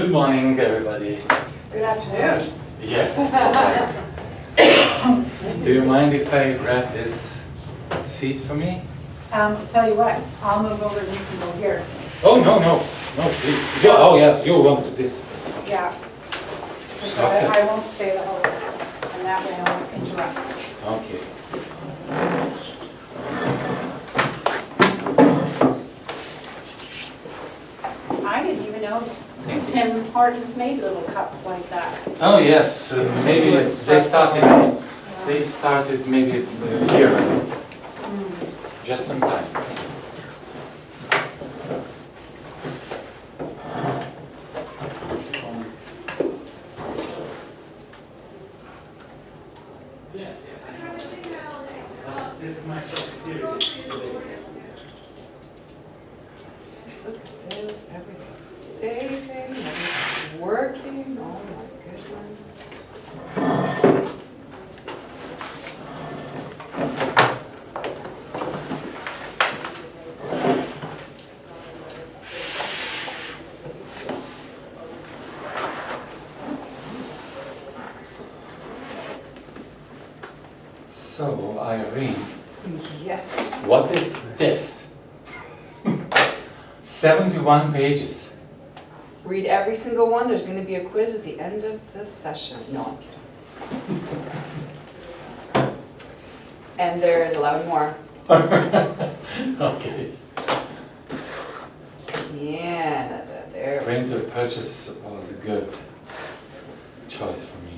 Good morning, everybody. Good afternoon. Yes. Right. Do you mind if I grab this seat for me? Tell you what, I'll move over and you can go here. Oh, no, please. Yeah, oh, yeah, you want to this. Yeah. Okay. I won't stay the whole way, and that way I won't interrupt. Okay. I didn't even know Tim Hortons made little cups like that. Oh, yes, maybe they started maybe here, just in time. Yes. This is my cafeteria. Look at this, everything's saving, everything's working, oh my goodness. So, Irene, Yes. what is this? 71 pages. Read every single one, there's gonna be a quiz at the end of the session. No, I'm kidding. And there's 11 more. Okay. Yeah, there. Printer purchase was a good choice for me.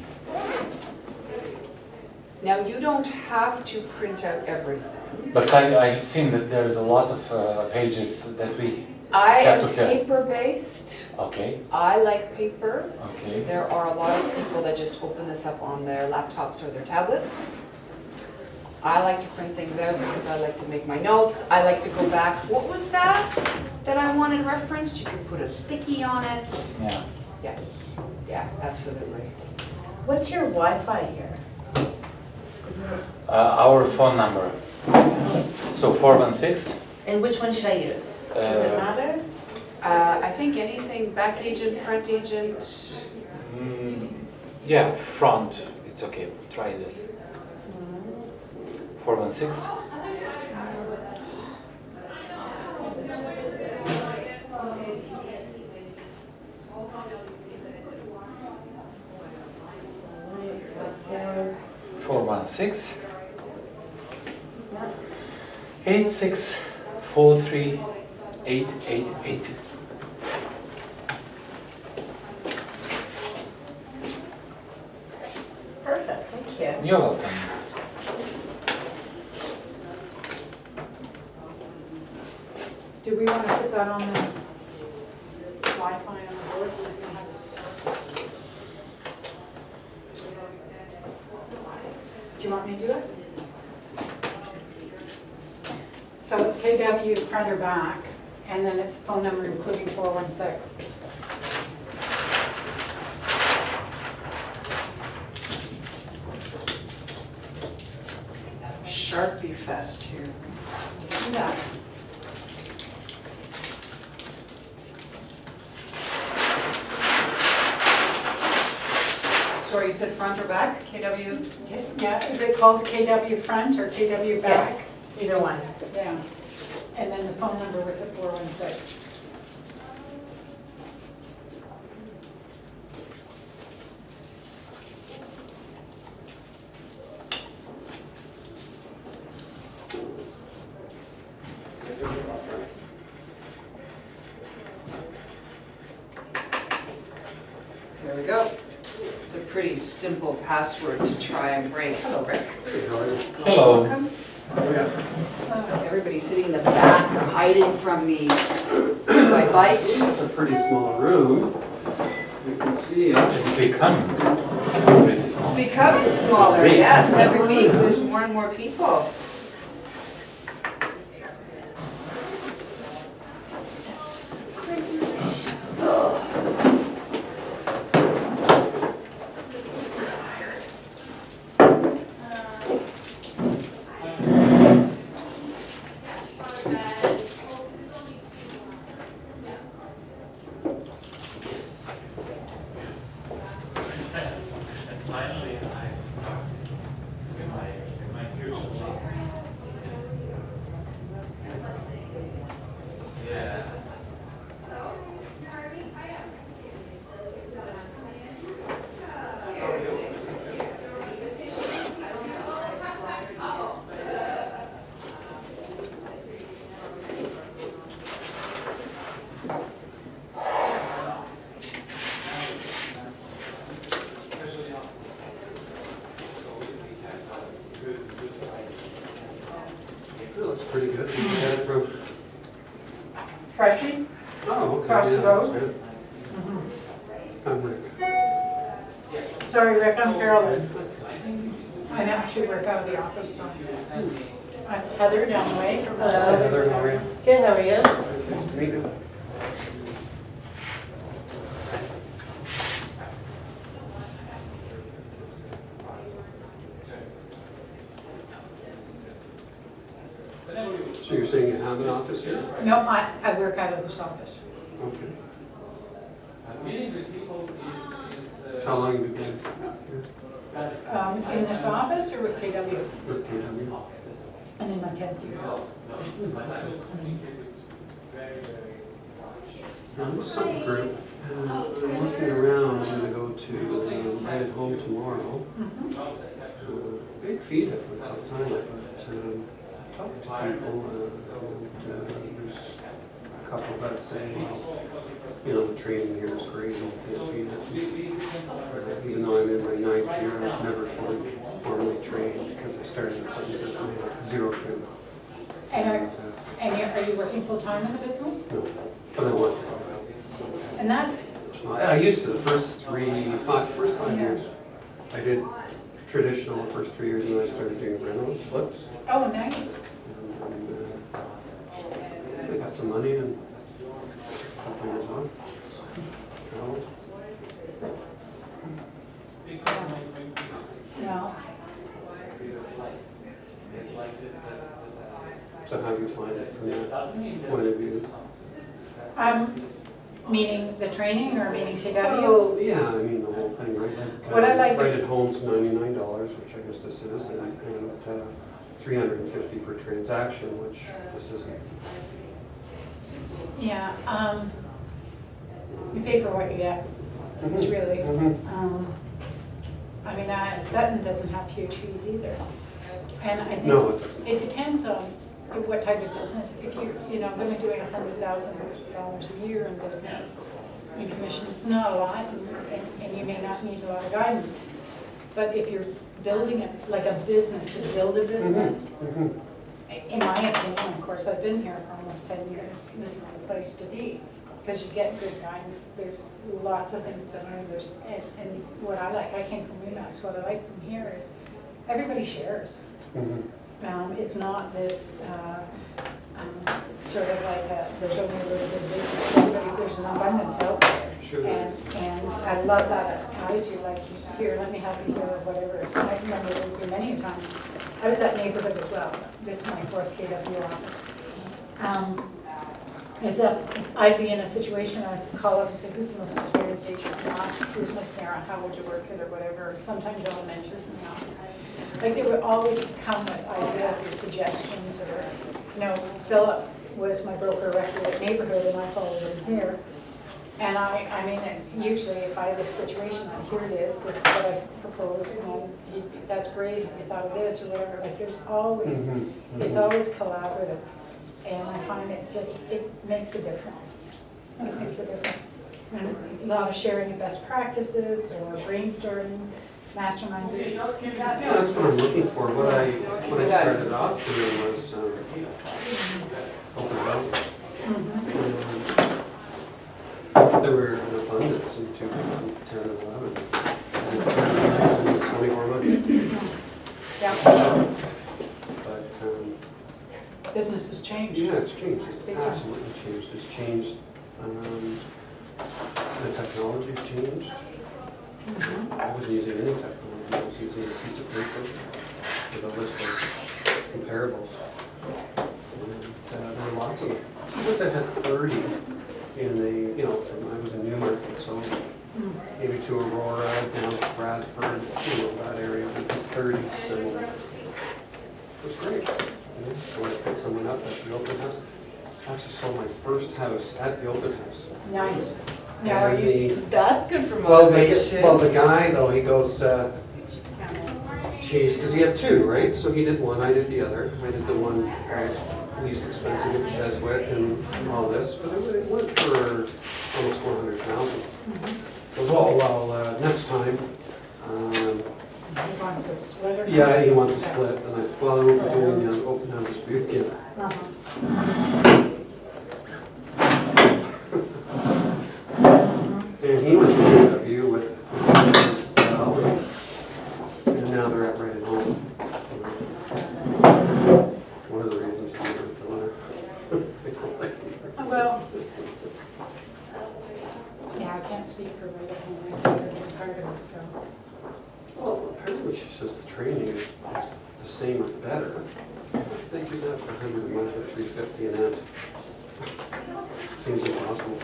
Now, you don't have to print out everything. But I've seen that there's a lot of pages that we I have am to fill. paper-based. Okay, I like paper. okay. There are a lot of people that just open this up on their laptops or their tablets. I like to print things out because I like to make my notes. I like to go back. What was that I wanted referenced? You could put a sticky on it. Yeah. Yes, yeah, absolutely. What's your Wi-Fi here? Is it, Our phone number. So 416. and which one should I use? Does it matter? I think anything, back agent, front agent. Yeah, front. It's okay. Try this. 416. So 416 8643 888. perfect, thank you. You're welcome. Do we want to put that on the Wi-Fi on the board? Do you want me to do it? So it's KW front or back, and then it's phone number including 416. Sharpie fest here. Do that. Sorry, you said front or back? KW? Yes, yeah, is it called KW front or KW back? Yes, either one. Yeah, and then the phone number with the 416. There we go. It's a pretty simple password to try and break. Hello, Rick. Hello. Welcome. Everybody's sitting in the back or hiding from me. Do I bite? It's a pretty small room. You can see it. It's becoming pretty small. It's becoming smaller, It's big. yes. Every week, there's more and more people. That's great. Oh. finally I started in my future life. Yes. It looks pretty good. You got it from, Freshie? oh, okay. Across the yeah, that's road? good. I'm Rick. Sorry, Rick, I'm Carolyn. I actually work out of the office, so. That's Heather down the way from. Hi, Heather, how are you? Good, how are you? Nice to meet you. So you're saying you have an office here? No, I work out of this office. Okay. Meeting with people is How long have you been here? In this office or with KW? With KW? I'm in my 10th year. I'm with some group, and I'm looking around, I'm gonna go to United Home tomorrow. Big feed up for some time, but talking to people, and there's a couple that say, well, you know, the training here is great, and can't beat it. Even though I'm in my 9th year, I was never formally trained because I started at something different, zero training. And are you working full-time in the business? No, but I want to. And that's, I used to the first 5 years. I did traditional the first 3 years, and then I started doing rentals, flips. oh, nice. And I got some money and a couple years on. Traveled. No. So how do you find it from that point of view? Meaning the training or meaning KW? Well, yeah, I mean, the whole thing, right? What I like- Right at home's $99, which I guess this is, and $350 per transaction, which this isn't. Yeah, you pay for what you get. It's really, I mean, Sutton doesn't have huge fees either. And I No, it think doesn't. it depends on what type of business. If you're going to doing $100,000 a year in business, your commission's not a lot, and you may not need a lot of guidance. But if you're building it like a business to build a business, in my opinion, of course, I've been here for almost 10 years, this is the place to be. Because you get good guidance, there's lots of things to learn, and what I like, I came from Remax, what I like from here is everybody shares. It's not this sort of like there's only a little bit of business, there's an abundance out there. Sure. And I love that attitude, like, here, let me help you here, or whatever. I remember with you many times. I was at Neighborhood as well. This is my 4th KW office. Is that I'd be in a situation, I'd call up and say, who's the most experienced agent in the office? Who's Miss Sarah? How would you work it, or whatever? Or sometimes all the mentors in the office. Like, they would always come with ideas or suggestions, or, Philip was my broker record at Neighborhood, and I followed him here. And I mean, usually if I have a situation, like, here it is, this is what I propose, and that's great, have you thought of this, or whatever. Like, there's always, it's always collaborative. And I find it makes a difference. It makes a difference. And a lot of sharing of best practices or brainstorming, mastermind groups. Yeah, that's what I'm looking for. What I started off doing was open houses. There were an abundance in 2010 and 11. And 24 months. Yeah, But business has changed. yeah, it's changed. It's Big time. absolutely changed. It's changed. The technology's changed. I wasn't using any technology. I was using a piece of paper with a list of comparables. And there were lots of them. Suppose I had 30 in the, I was in Newmarket, so maybe to Aurora, down to Bradford, 30, so it was great. You know, so I picked someone up at the open house. I actually sold my first house at the open house. Nice. Now, are you, That's good for Well, motivation. the guy though, he goes, geez, because he had two, right? So he did one, I did the other. I did the one that was least expensive at Keswick and all this, but it went for almost 400,000. It was all, well, next time. he wants a split or something? Yeah, he wants a split, and I said, well, I won't be doing the open house for you again. Uh-huh. And he went to the interview with, well, and now they're at right at home. One of the reasons he went to learn. Well, yeah, I can't speak for right at home, I've never been part of it, so. Well, apparently she says the training is the same or better. They do that for 100 a month or 350 an end. Seems impossible.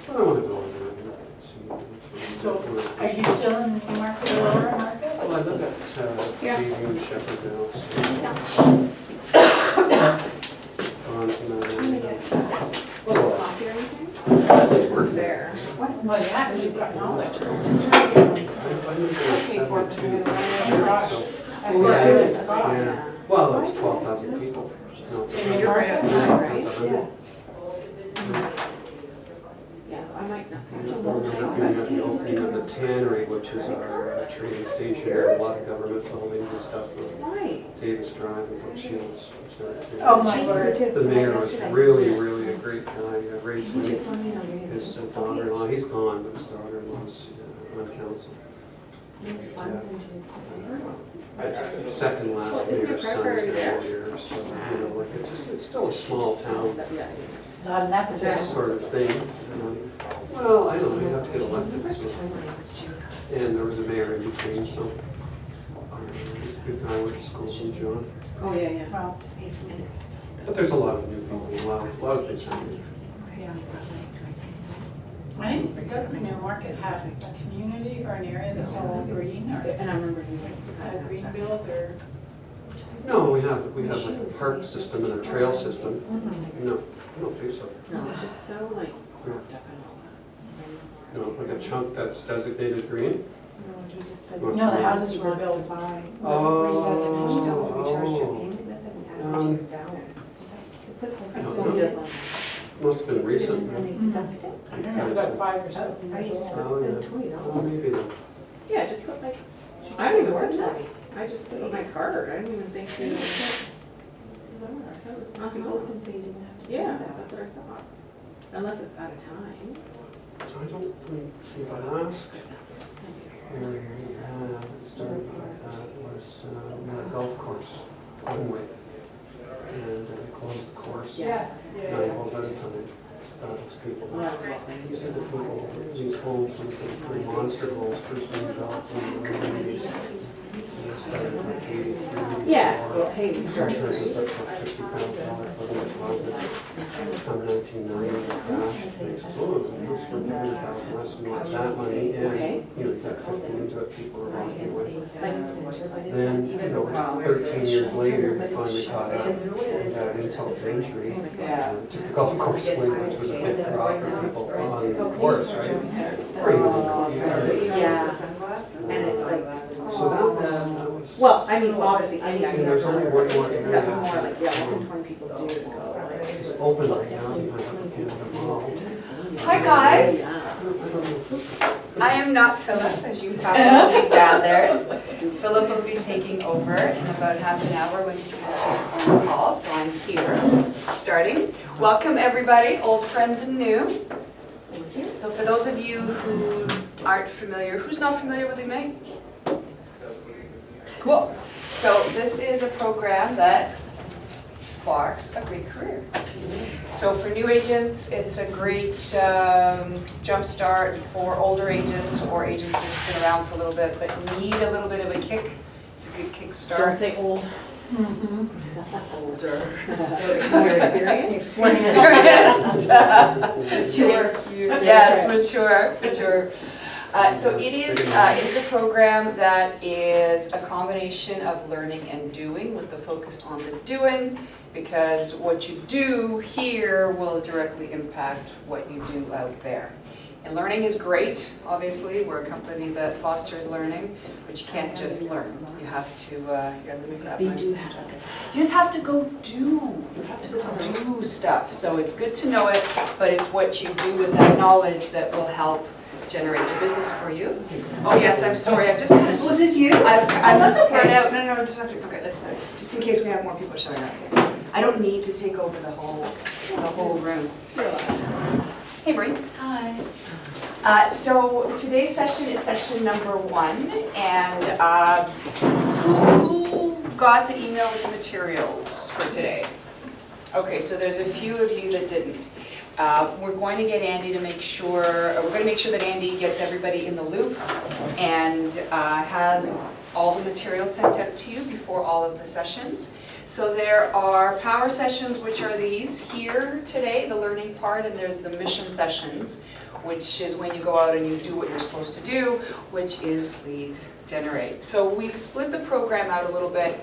I don't want to go over there. So, are you still in Newmarket or Lower Market? Well, I live at Yeah. Bayview and Shepherd now. So. Gone from that. Well, coffee or anything? It works there. Well, yeah, because you've got knowledge. I moved there in Okay, for 72. gosh. So, I really forgot. yeah. Well, there was 12,000 people. No, it's In about- your Right outside, right? 1,200. Yeah, so I might not see And we're looking at the opening of the tannery, which is our training station. There are a lot of government buildings and stuff. Right. Davis Drive and Brook Shields. which they're- Oh, my word. The mayor was really, really a great guy. Ray Did you Tweed, find me on his daughter-in-law, he's gone, but his daughter-in-law's on council. Second last mayor's son is there, so, you know, like, it's still a small town, Not in that position. sort of thing. Well, I don't know, you have to get elected, so, and there was a mayor in between, so. He's a good guy, went to school from John. Oh, yeah, yeah. Well, But there's a lot of new people, a lot of things happening. yeah. I think, doesn't Newmarket have a community or an area that's all green or And I remember you. green build or? No, we have like a park system and a trail system. No, I don't think so. No, it's just so like. You know, like a chunk that's designated green. No, he just said. No, the houses were built by. He does not. Must have been recent. I don't know, about 5 or 7 years old. Oh, yeah. Well, maybe then. Yeah, just put my, I don't even work that. I just put my card, I didn't even think you. Open so you didn't have to. Yeah, that's what I thought. Unless it's out of time. I don't think, see if I asked. It started with that was we had a golf course, Glenway. And they closed the course. Yeah. 9 holes at a time. Those people. Well, that's what I These think. are the people, these homes, with the monster homes, first being developed in the early 80s. Started in like 83. Yeah, well, hey, we Sometimes started. it's up to $50,000 for the deposit. Come 1990, the crash, they said, oh, it's $100,000 less, we want that money, and, you know, you got 15 into it, people are walking away. Then, you know, 13 years later, we finally caught up, we got an insult to injury, took the golf course away, which was a big draw for people on the course, right? Or even on the computer. Yeah. And it's like, So that was, well, I mean, obviously, and any there's only one more it's got some area. more like, yeah, looking 20 people do go. It's open right now behind the Canada Mall. Hi, guys. I am not Philip, as you probably gathered. Philip will be taking over in about half an hour when he catches his own call, so I'm here, starting. Welcome, everybody, old friends and new. Thank you. So for those of you who aren't familiar, who's not familiar with Ignite? Cool. So this is a program that sparks a great career. So for new agents, it's a great jumpstart. For older agents or agents that have just been around for a little bit but need a little bit of a kick, it's a good kick kickstart. say old. Older. Experienced. Mature. Yes, mature. So it is a program that is a combination of learning and doing, with the focus on the doing, because what you do here will directly impact what you do out there. And learning is great, obviously, we're a company that fosters learning, but you can't just learn. You have to, you just have to go do. You have to go do stuff. So it's good to know it, but it's what you do with that knowledge that will help generate the business for you. Oh yes, I'm sorry, I've just kind of. Was it you? I've spread out. No, it's okay. Let's just in case we have more people showing up. I don't need to take over the whole room. Hey, Marie. Hi. So today's session is session number 1, and who got the email with the materials for today? Okay, so there's a few of you that didn't. We're going to get Andy to make sure, that Andy gets everybody in the loop and has all the materials sent out to you before all of the sessions. So there are power sessions, which are these here today, the learning part, and there's the mission sessions, which is when you go out and you do what you're supposed to do, which is lead generate. So we've split the program out a little bit.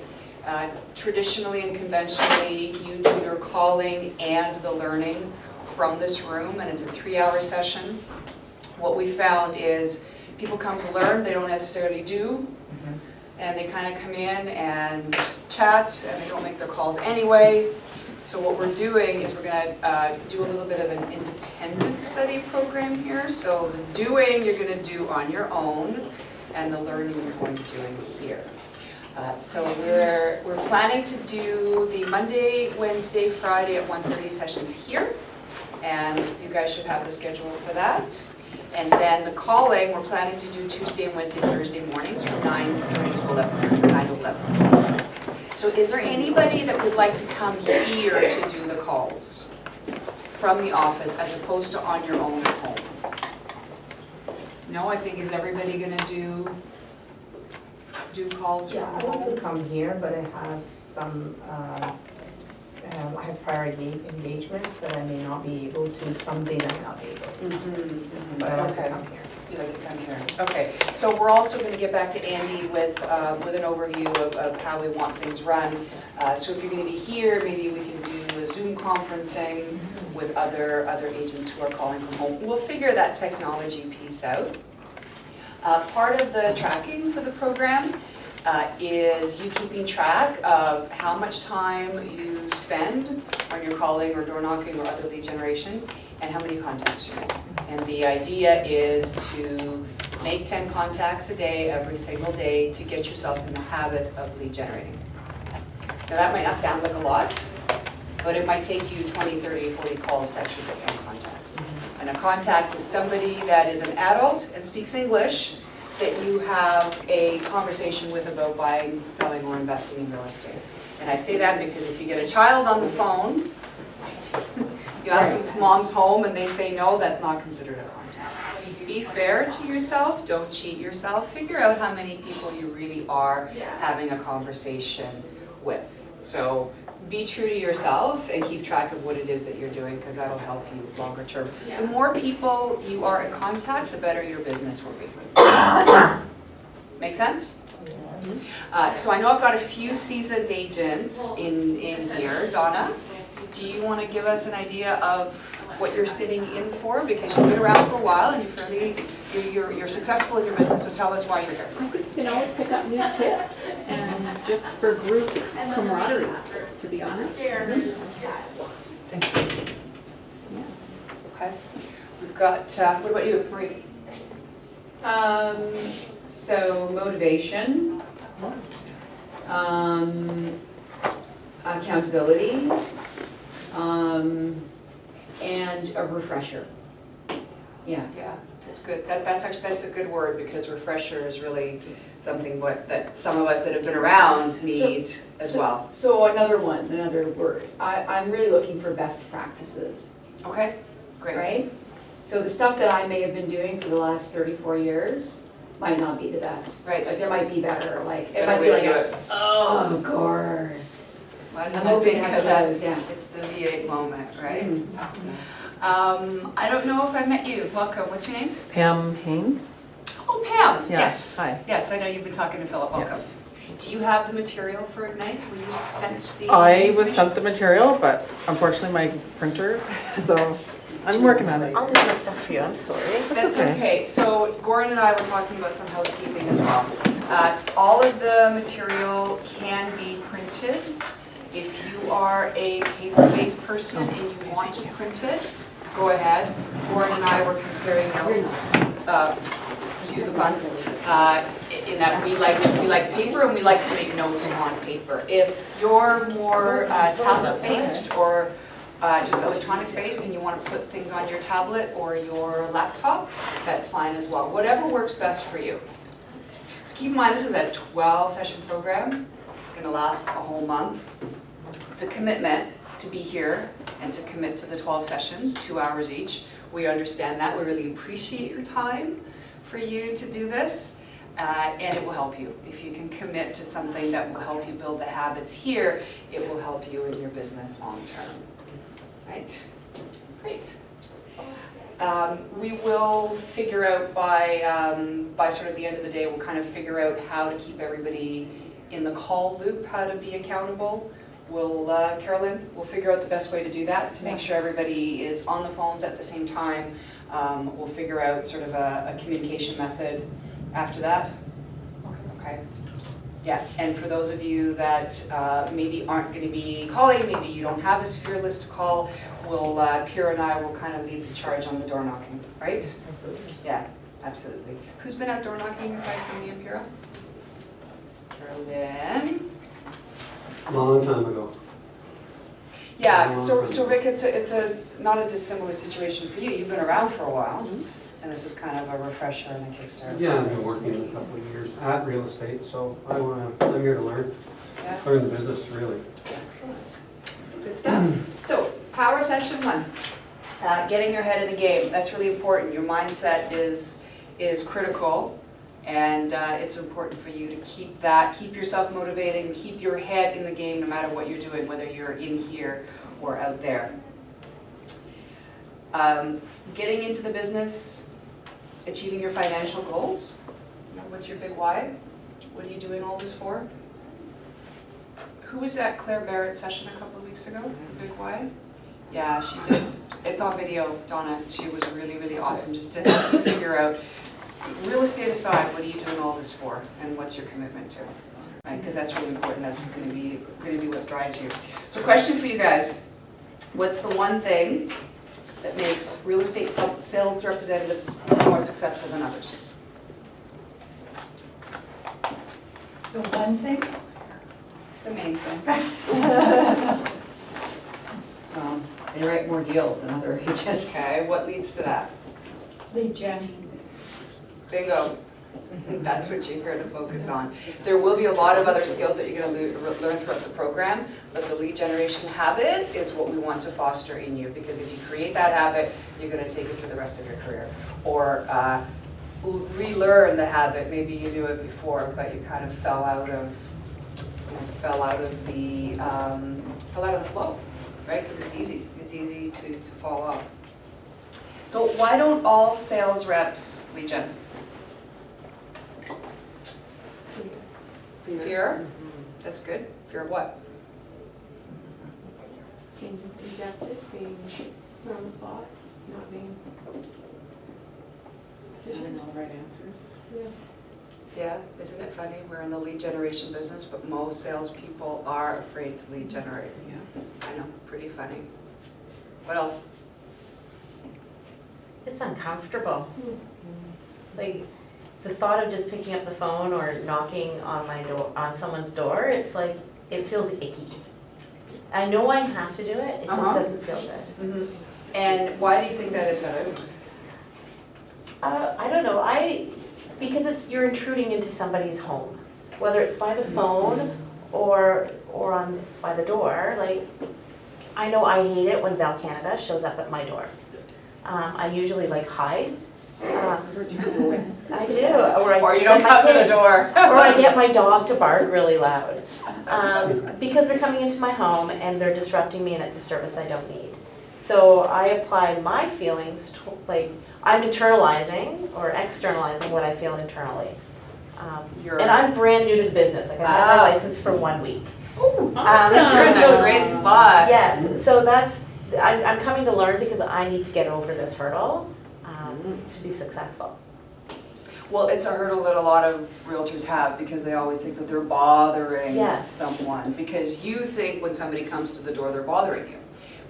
Traditionally and conventionally, you do your calling and the learning from this room, and it's a 3-hour session. What we found is people come to learn, they don't necessarily do, and they kind of come in and chat, and they don't make their calls anyway. So what we're doing is we're going to do a little bit of an independent study program here. So the doing you're going to do on your own, and the learning you're going to be doing here. So we're planning to do the Monday, Wednesday, Friday at 1:30 sessions here. And you guys should have the schedule for that. And then the calling, we're planning to do Tuesday and Wednesday, Thursday mornings from 9:30 to 11, 9 to 11. So is there anybody that would like to come here to do the calls from the office as opposed to on your own at home? No, I think, is everybody gonna do calls from Yeah, I home? want to come here, but I have some, I have prior engagements that I may not be able to, some days I may not be able to. But I want to Okay. come here. You'd like to come here. Okay, so we're also going to get back to Andy with an overview of how we want things run. So if you're going to be here, maybe we can do a Zoom conferencing with other agents who are calling from home. We'll figure that technology piece out. Part of the tracking for the program is you keeping track of how much time you spend on your calling or door knocking or other lead generation, and how many contacts you make. And the idea is to make 10 contacts a day, every single day, to get yourself in the habit of lead generating. Now that might not sound like a lot, but it might take you 20, 30, 40 calls to actually get 10 contacts. And a contact is somebody that is an adult and speaks English that you have a conversation with about buying, selling, or investing in real estate. And I say that because if you get a child on the phone, you ask them if mom's home and they say no, that's not considered a contact. Be fair to yourself, don't cheat yourself, figure out how many people you really are having a conversation with. So be true to yourself and keep track of what it is that you're doing, because that'll help you longer term. The more people you are in contact, the better your business will be. Make sense? So I know I've got a few seasoned agents in here. Donna, do you want to give us an idea of what you're sitting in for? Because you've been around for a while and you're successful in your business, so tell us why you're here. I think you can always pick up new tips and just for group camaraderie, to be honest. Okay. We've got, what about you, Marie? So motivation, accountability, and a refresher. Yeah. Yeah, that's good. That's a good word, because refresher is really something that some of us that have been around need as well. So another word. I'm really looking for best practices, Okay, great. right? So the stuff that I may have been doing for the last 34 years, might not be the best. Right. Like there might be better, like, it Better might way be to like, do it. oh, of course. Why did I'm I hoping think to of have that? those, yeah. It's the V8 moment, right? Mm. I don't know if I met you. Welcome. What's your name? Pam Haynes? Oh, Pam. Yes, hi. Yes, I know you've been talking to Philip. Welcome. Yes. Do you have the material for Ignite? Were you sent the? I was sent the material, but unfortunately my printer, so I'm working on it. I'll leave my stuff for you, I'm sorry. That's okay. okay. So Goran and I were talking about some housekeeping as well. All of the material can be printed. If you are a paper-based person and you want to print it, go ahead. Goran and I were comparing notes. Excuse the pun. In that we like paper and we like to make notes on paper. If you're more tablet-based or just electronic-based and you want to put things on your tablet or your laptop, that's fine as well. Whatever works best for you. So keep in mind, this is a 12-session program. It's going to last a whole month. It's a commitment to be here and to commit to the 12 sessions, 2 hours each. We understand that. We really appreciate your time for you to do this. And it will help you. If you can commit to something that will help you build the habits here, it will help you in your business long term. Right? Great. We will figure out by sort of the end of the day, we'll kind of figure out how to keep everybody in the call loop, how to be accountable. We'll, Carolyn, we'll figure out the best way to do that to make sure everybody is on the phones at the same time. We'll figure out sort of a communication method after that. Okay. Yeah, and for those of you that maybe aren't going to be calling, maybe you don't have a sphere list to call, we'll, Pira and I will kind of lead the charge on the door knocking, right? Absolutely. Yeah, absolutely. Who's been out door knocking aside from me and Pira? Carolyn. Long time ago. Yeah, so Rick, it's a not a dissimilar situation for you. You've been around for a while, and this is kind of a refresher and a kickstart. Yeah, I've been working a couple of years at real estate, so I'm here to learn Yeah. the business, really. Excellent. Good stuff. So, power session 1. Getting your head in the game. That's really important. Your mindset is critical, and it's important for you to keep yourself motivated and keep your head in the game no matter what you're doing, whether you're in here or out there. Getting into the business, achieving your financial goals. What's your big why? What are you doing all this for? Who was at Claire Barrett's session a couple of weeks ago? Big why? Yeah, she did. It's on video, Donna. She was really, really awesome just to help you figure out, real estate aside, what are you doing all this for and what's your commitment to? Right? Because that's really important. That's what's going to be what drives you. So question for you guys. What's the one thing that makes real estate sales representatives more successful than others? The one thing? The main thing. They write more deals than other agents. Okay, what leads to that? Lead gen. Bingo. That's what you're here to focus on. There will be a lot of other skills that you're going to learn throughout the program, but the lead generation habit is what we want to foster in you, because if you create that habit, you're going to take it for the rest of your career. Or relearn the habit. Maybe you knew it before, but you kind of fell out of the flow, right? Because it's easy. It's easy to fall off. So why don't all sales reps lead gen? Fear? That's good. Fear of what? Being rejected, being put on the spot, not being efficient. All the right answers. Yeah, isn't it funny? We're in the lead generation business, but most salespeople are afraid to lead generate. Yeah. I know, pretty funny. What else? It's uncomfortable. Like, the thought of just picking up the phone or knocking on my door, on someone's door, it's like, it feels icky. I know I have to do it, it just doesn't feel good. Mm-hmm. And why do you think that is, Heather? I don't know, because you're intruding into somebody's home, whether it's by the phone or by the door. Like, I know I hate it when Bell Canada shows up at my door. I usually hide I do, or I Or you just don't send my come to the kids. door. Or I get my dog to bark really loud. Because they're coming into my home and they're disrupting me and it's a service I don't need. So I apply my feelings, like, I'm internalizing or externalizing what I feel internally. You're, And I'm brand new to the business, like I've had my Wow. license for 1 week. you're in a so- great spot. Yes, so that's, I'm coming to learn because I need to get over this hurdle to be successful. Well, it's a hurdle that a lot of realtors have because they always think that they're bothering Yes. someone. Because you think when somebody comes to the door, they're bothering you.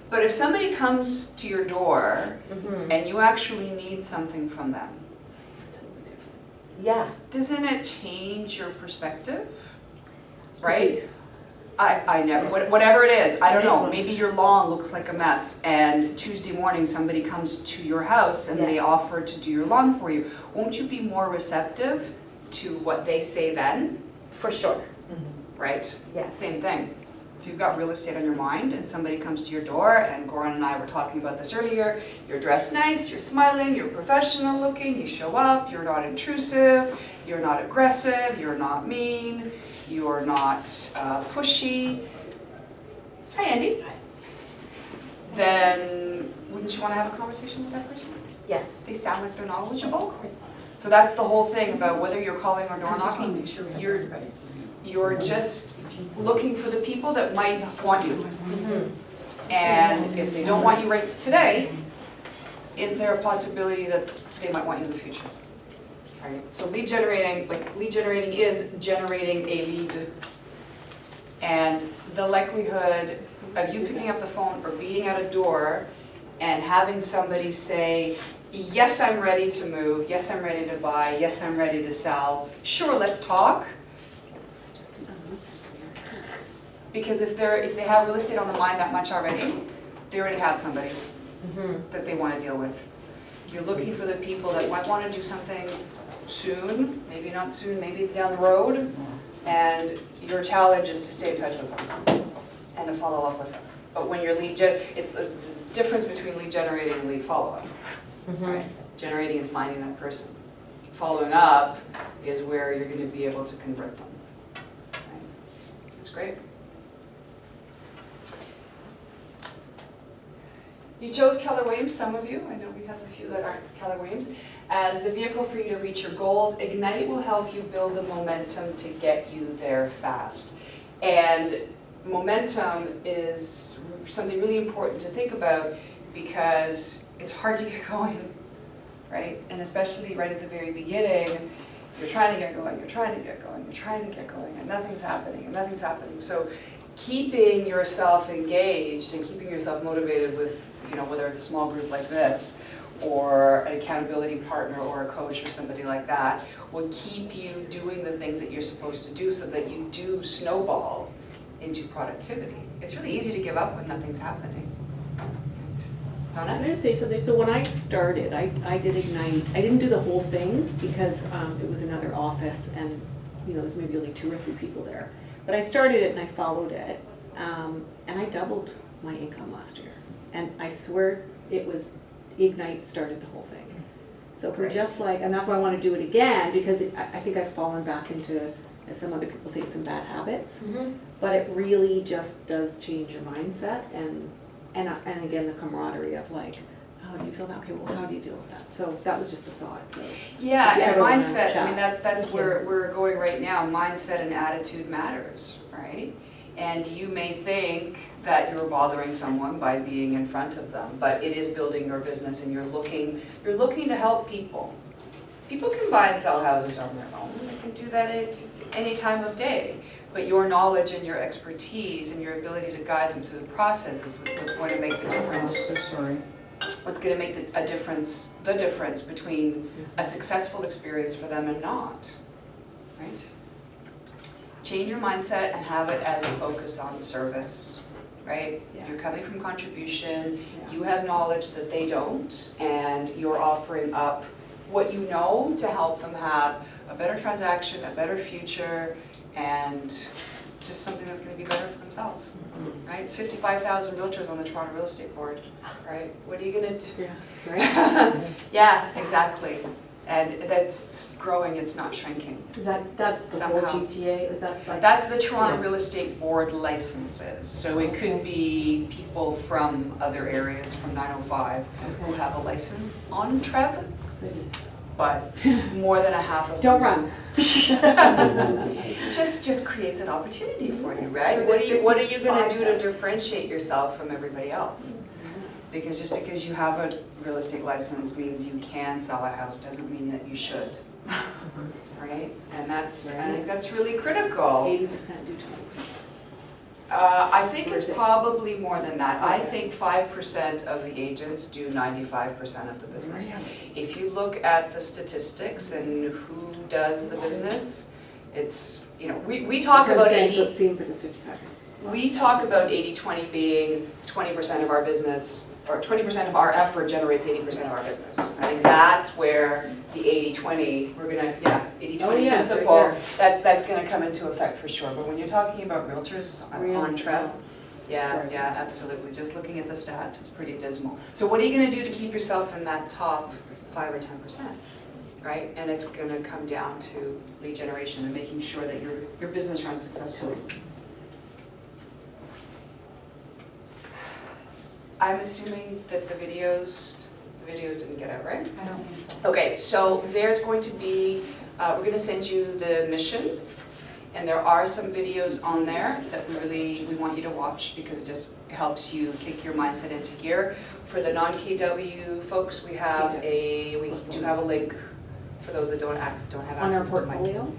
But if somebody comes to your door Mhm. and you actually need something from them, Yeah, doesn't it change your perspective? Right? I never, whatever it is, I don't know, maybe your lawn looks like a mess and Tuesday morning somebody comes to your house and they Yes. offer to do your lawn for you. Won't you be more receptive to what they say then, for sure, right? yes. Same thing. If you've got real estate on your mind and somebody comes to your door, and Goran and I were talking about this earlier, you're dressed nice, you're smiling, you're professional looking, you show up, you're not intrusive, you're not aggressive, you're not mean, you're not pushy. Hi, Andy. Then wouldn't you want to have a conversation with that person? Yes. They sound like they're knowledgeable. So that's the whole thing about whether you're calling or door knocking. You're just looking for the people that might want you. Mhm. And if they don't want you right today, is there a possibility that they might want you in the future? Right? So lead generating is generating a lead. And the likelihood of you picking up the phone or being at a door and having somebody say, yes, I'm ready to move, yes, I'm ready to buy, yes, I'm ready to sell, sure, let's talk. Because if they have real estate on the mind that much already, they already have somebody Mhm. that they want to deal with. You're looking for the people that might want to do something soon, maybe not soon, maybe it's down the road, and your challenge is to stay in touch with them and to follow up with them. But when you're it's the difference between lead generating and lead follow-up. Mhm. Generating is finding that person. Following up is where you're going to be able to convert them. Right? That's great. You chose Keller Williams, some of you, I know we have a few that aren't Keller Williams, as the vehicle for you to reach your goals. Ignite will help you build the momentum to get you there fast. And momentum is something really important to think about because it's hard to get going, right? And especially right at the very beginning, you're trying to get going, you're trying to get going, you're trying to get going, and nothing's happening, and nothing's happening. So keeping yourself engaged and keeping yourself motivated with, whether it's a small group like this, or an accountability partner or a coach or somebody like that, will keep you doing the things that you're supposed to do so that you do snowball into productivity. It's really easy to give up when nothing's happening. Can Donna? I just say something? So when I started, I did Ignite. I didn't do the whole thing because it was another office and, there's maybe only 2 or 3 people there. But I started it and I followed it, and I doubled my income last year. And I swear it was, Ignite started the whole thing. So for Great. just and that's why I want to do it again, because I think I've fallen back into, as some other people say, some bad habits. Mhm. But it really just does change your mindset and again, the camaraderie of how do you feel that? Okay, well, how do you deal with that? So that was just a thought, so. Yeah, If you and ever wanna mindset, chat. that's Thank where you. we're going right now. Mindset and attitude matters, right? And you may think that you're bothering someone by being in front of them, but it is building your business and you're looking to help people. People can buy and sell houses on their own. They can do that at any time of day. But your knowledge and your expertise and your ability to guide them through the process is what's going to make the difference. So sorry. What's going to make the difference between a successful experience for them and not, right? Change your mindset and have it as a focus on service, right? Yeah. You're coming from contribution, you have knowledge that they don't, and you're offering up what you know to help them have a better transaction, a better future, and just something that's gonna be better for themselves, right? It's 55,000 realtors on the Toronto Real Estate Board, right? What are you gonna do? Yeah, right? Yeah, exactly. And that's growing, it's not shrinking. That's the whole Somehow. GTA, is that like? That's the Toronto Real Estate Board licenses. So it could be people from other areas, from 905, who Okay. have a license on TREB, Goodness. but more than a half of them Don't run. just creates an opportunity for you, right? What are you gonna do to differentiate yourself from everybody else? Because just because you have a real estate license means you can sell a house, doesn't mean that you should, right? And I think that's really critical. 80% do 20. I think it's Or is it- probably more than that. I Okay. think 5% of the agents do 95% of the business. If you look at the statistics and who does the business, it's, you know, we talk That's what about I'm saying, so 80, it seems like a 55%. we talk about 80-20 being 20% of our business, or 20% of our effort generates 80% of our business. I think that's where the 80-20, we're gonna, 80-20 Oh, yeah, it's right principle, there. that's gonna come into effect for sure. But when you're talking about realtors on TREB, yeah, Sorry. yeah, absolutely. Just looking at the stats, it's pretty dismal. So what are you gonna do to keep yourself in that top 5 or 10%, right? And it's gonna come down to lead generation and making sure that your business runs successfully. I'm assuming that the videos didn't get out, right? I don't think so. Okay, so there's going to be, we're gonna send you the mission, and there are some videos on there that we want you to watch because it just helps you kick your mindset into gear. For the non-KW folks, we do have a link for those that don't have On our access to my. portfolio?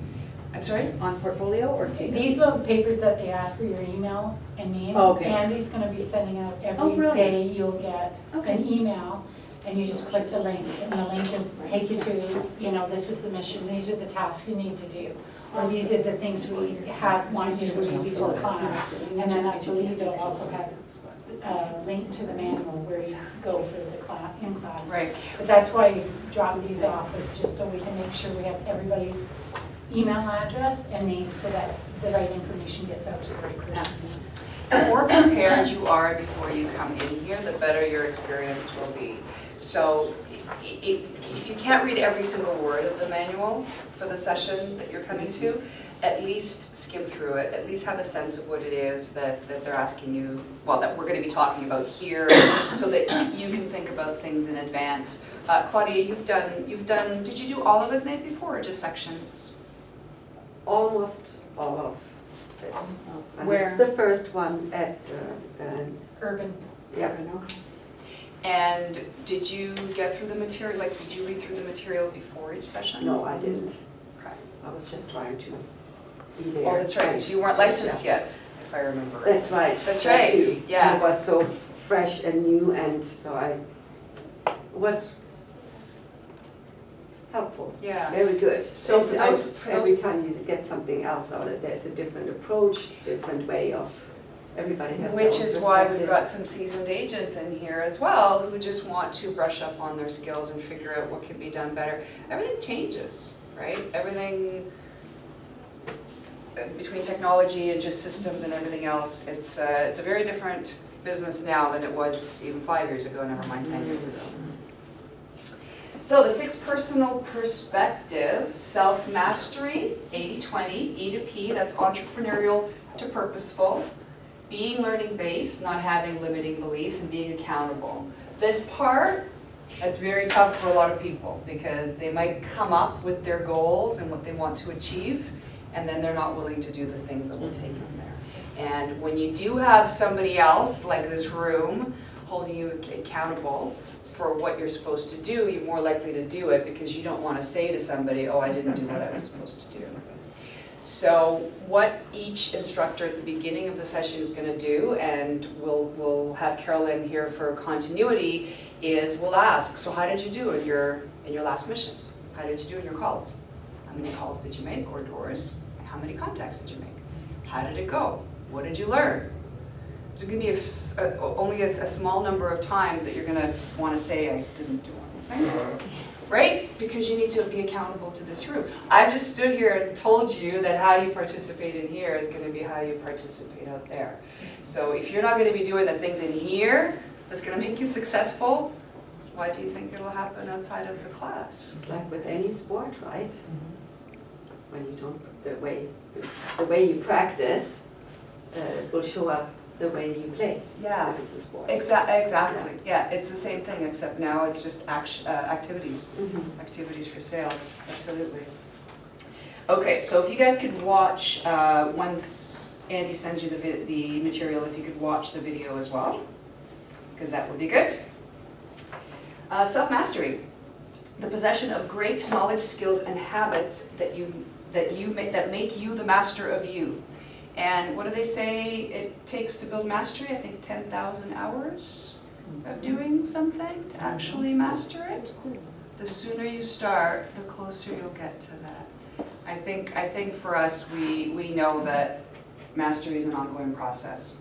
I'm sorry? On portfolio or KW? These little papers that they ask for your email and name, Oh, okay. Andy's gonna be sending out Oh, every brilliant. day, you'll get Okay. an email, and you just click the link, and the link will take you to, you know, this is the mission, these are the tasks you need to do. Or these are the things we want you to read before class. And then I believe it'll also have a link to the manual where you go for the class, in class. Right. But that's why you drop these off, is just so we can make sure we have everybody's email address and name so that the right information gets out to the right person. The more prepared you are before you come in here, the better your experience will be. So if you can't read every single word of the manual for the session that you're coming to, at least skim through it, at least have a sense of what it is that they're asking you, well, that we're going to be talking about here, so that you can think about things in advance. Claudia, you've done, did you do all of it the night before or just sections? Almost all of it. And Where? it's the first one at, Urban. yeah. Okay. And did you get through the material, like did you read through the material before each session? No, I didn't. Okay. I was just trying to be there. Oh, that's right, because you weren't licensed yet, if I remember right. That's right. That's that right, too. yeah. And it was so fresh and new, and so it was helpful. Yeah. Very good. So And for those- every time you get something else out of it, there's a different approach, different way of, everybody has their Which own is why we've perspective. got some seasoned agents in here as well, who just want to brush up on their skills and figure out what can be done better. Everything changes, right? Everything, between technology and just systems and everything else, it's a very different business now than it was even 5 years ago, never mind 10 years ago. So the 6 personal perspectives: self-mastery, 80-20, E to P, that's entrepreneurial to purposeful, being learning-based, not having limiting beliefs, and being accountable. This part, that's very tough for a lot of people because they might come up with their goals and what they want to achieve, and then they're not willing to do the things that will take them there. And when you do have somebody else, like this room, holding you accountable for what you're supposed to do, you're more likely to do it because you don't want to say to somebody, oh, I didn't do what I was supposed to do. So what each instructor at the beginning of the session is going to do, and we'll have Carolyn here for continuity, is we'll ask, so how did you do in your last mission? How did you do in your calls? How many calls did you make, or doors? How many contacts did you make? How did it go? What did you learn? There's going to be only a small number of times that you're going to want to say, I didn't do anything. right? Because you need to be accountable to this room. I've just stood here and told you that how you participate in here is going to be how you participate out there. So if you're not going to be doing the things in here that's going to make you successful, why do you think it'll happen outside of the class? It's like with any sport, right? When you don't, the way you practice will show up the way you play. Yeah. If it's a sport. Exactly. Yeah, it's the same thing, except now it's just activities. Mhm. Activities for sales, absolutely. Okay, so if you guys could watch, once Andy sends you the material, if you could watch the video as well, because that would be good. Self-mastery, the possession of great knowledge, skills, and habits that make you the master of you. And what do they say it takes to build mastery? I think 10,000 hours of doing something to actually master it. The sooner you start, the closer you'll get to that. I think for us, we know that mastery is an ongoing process.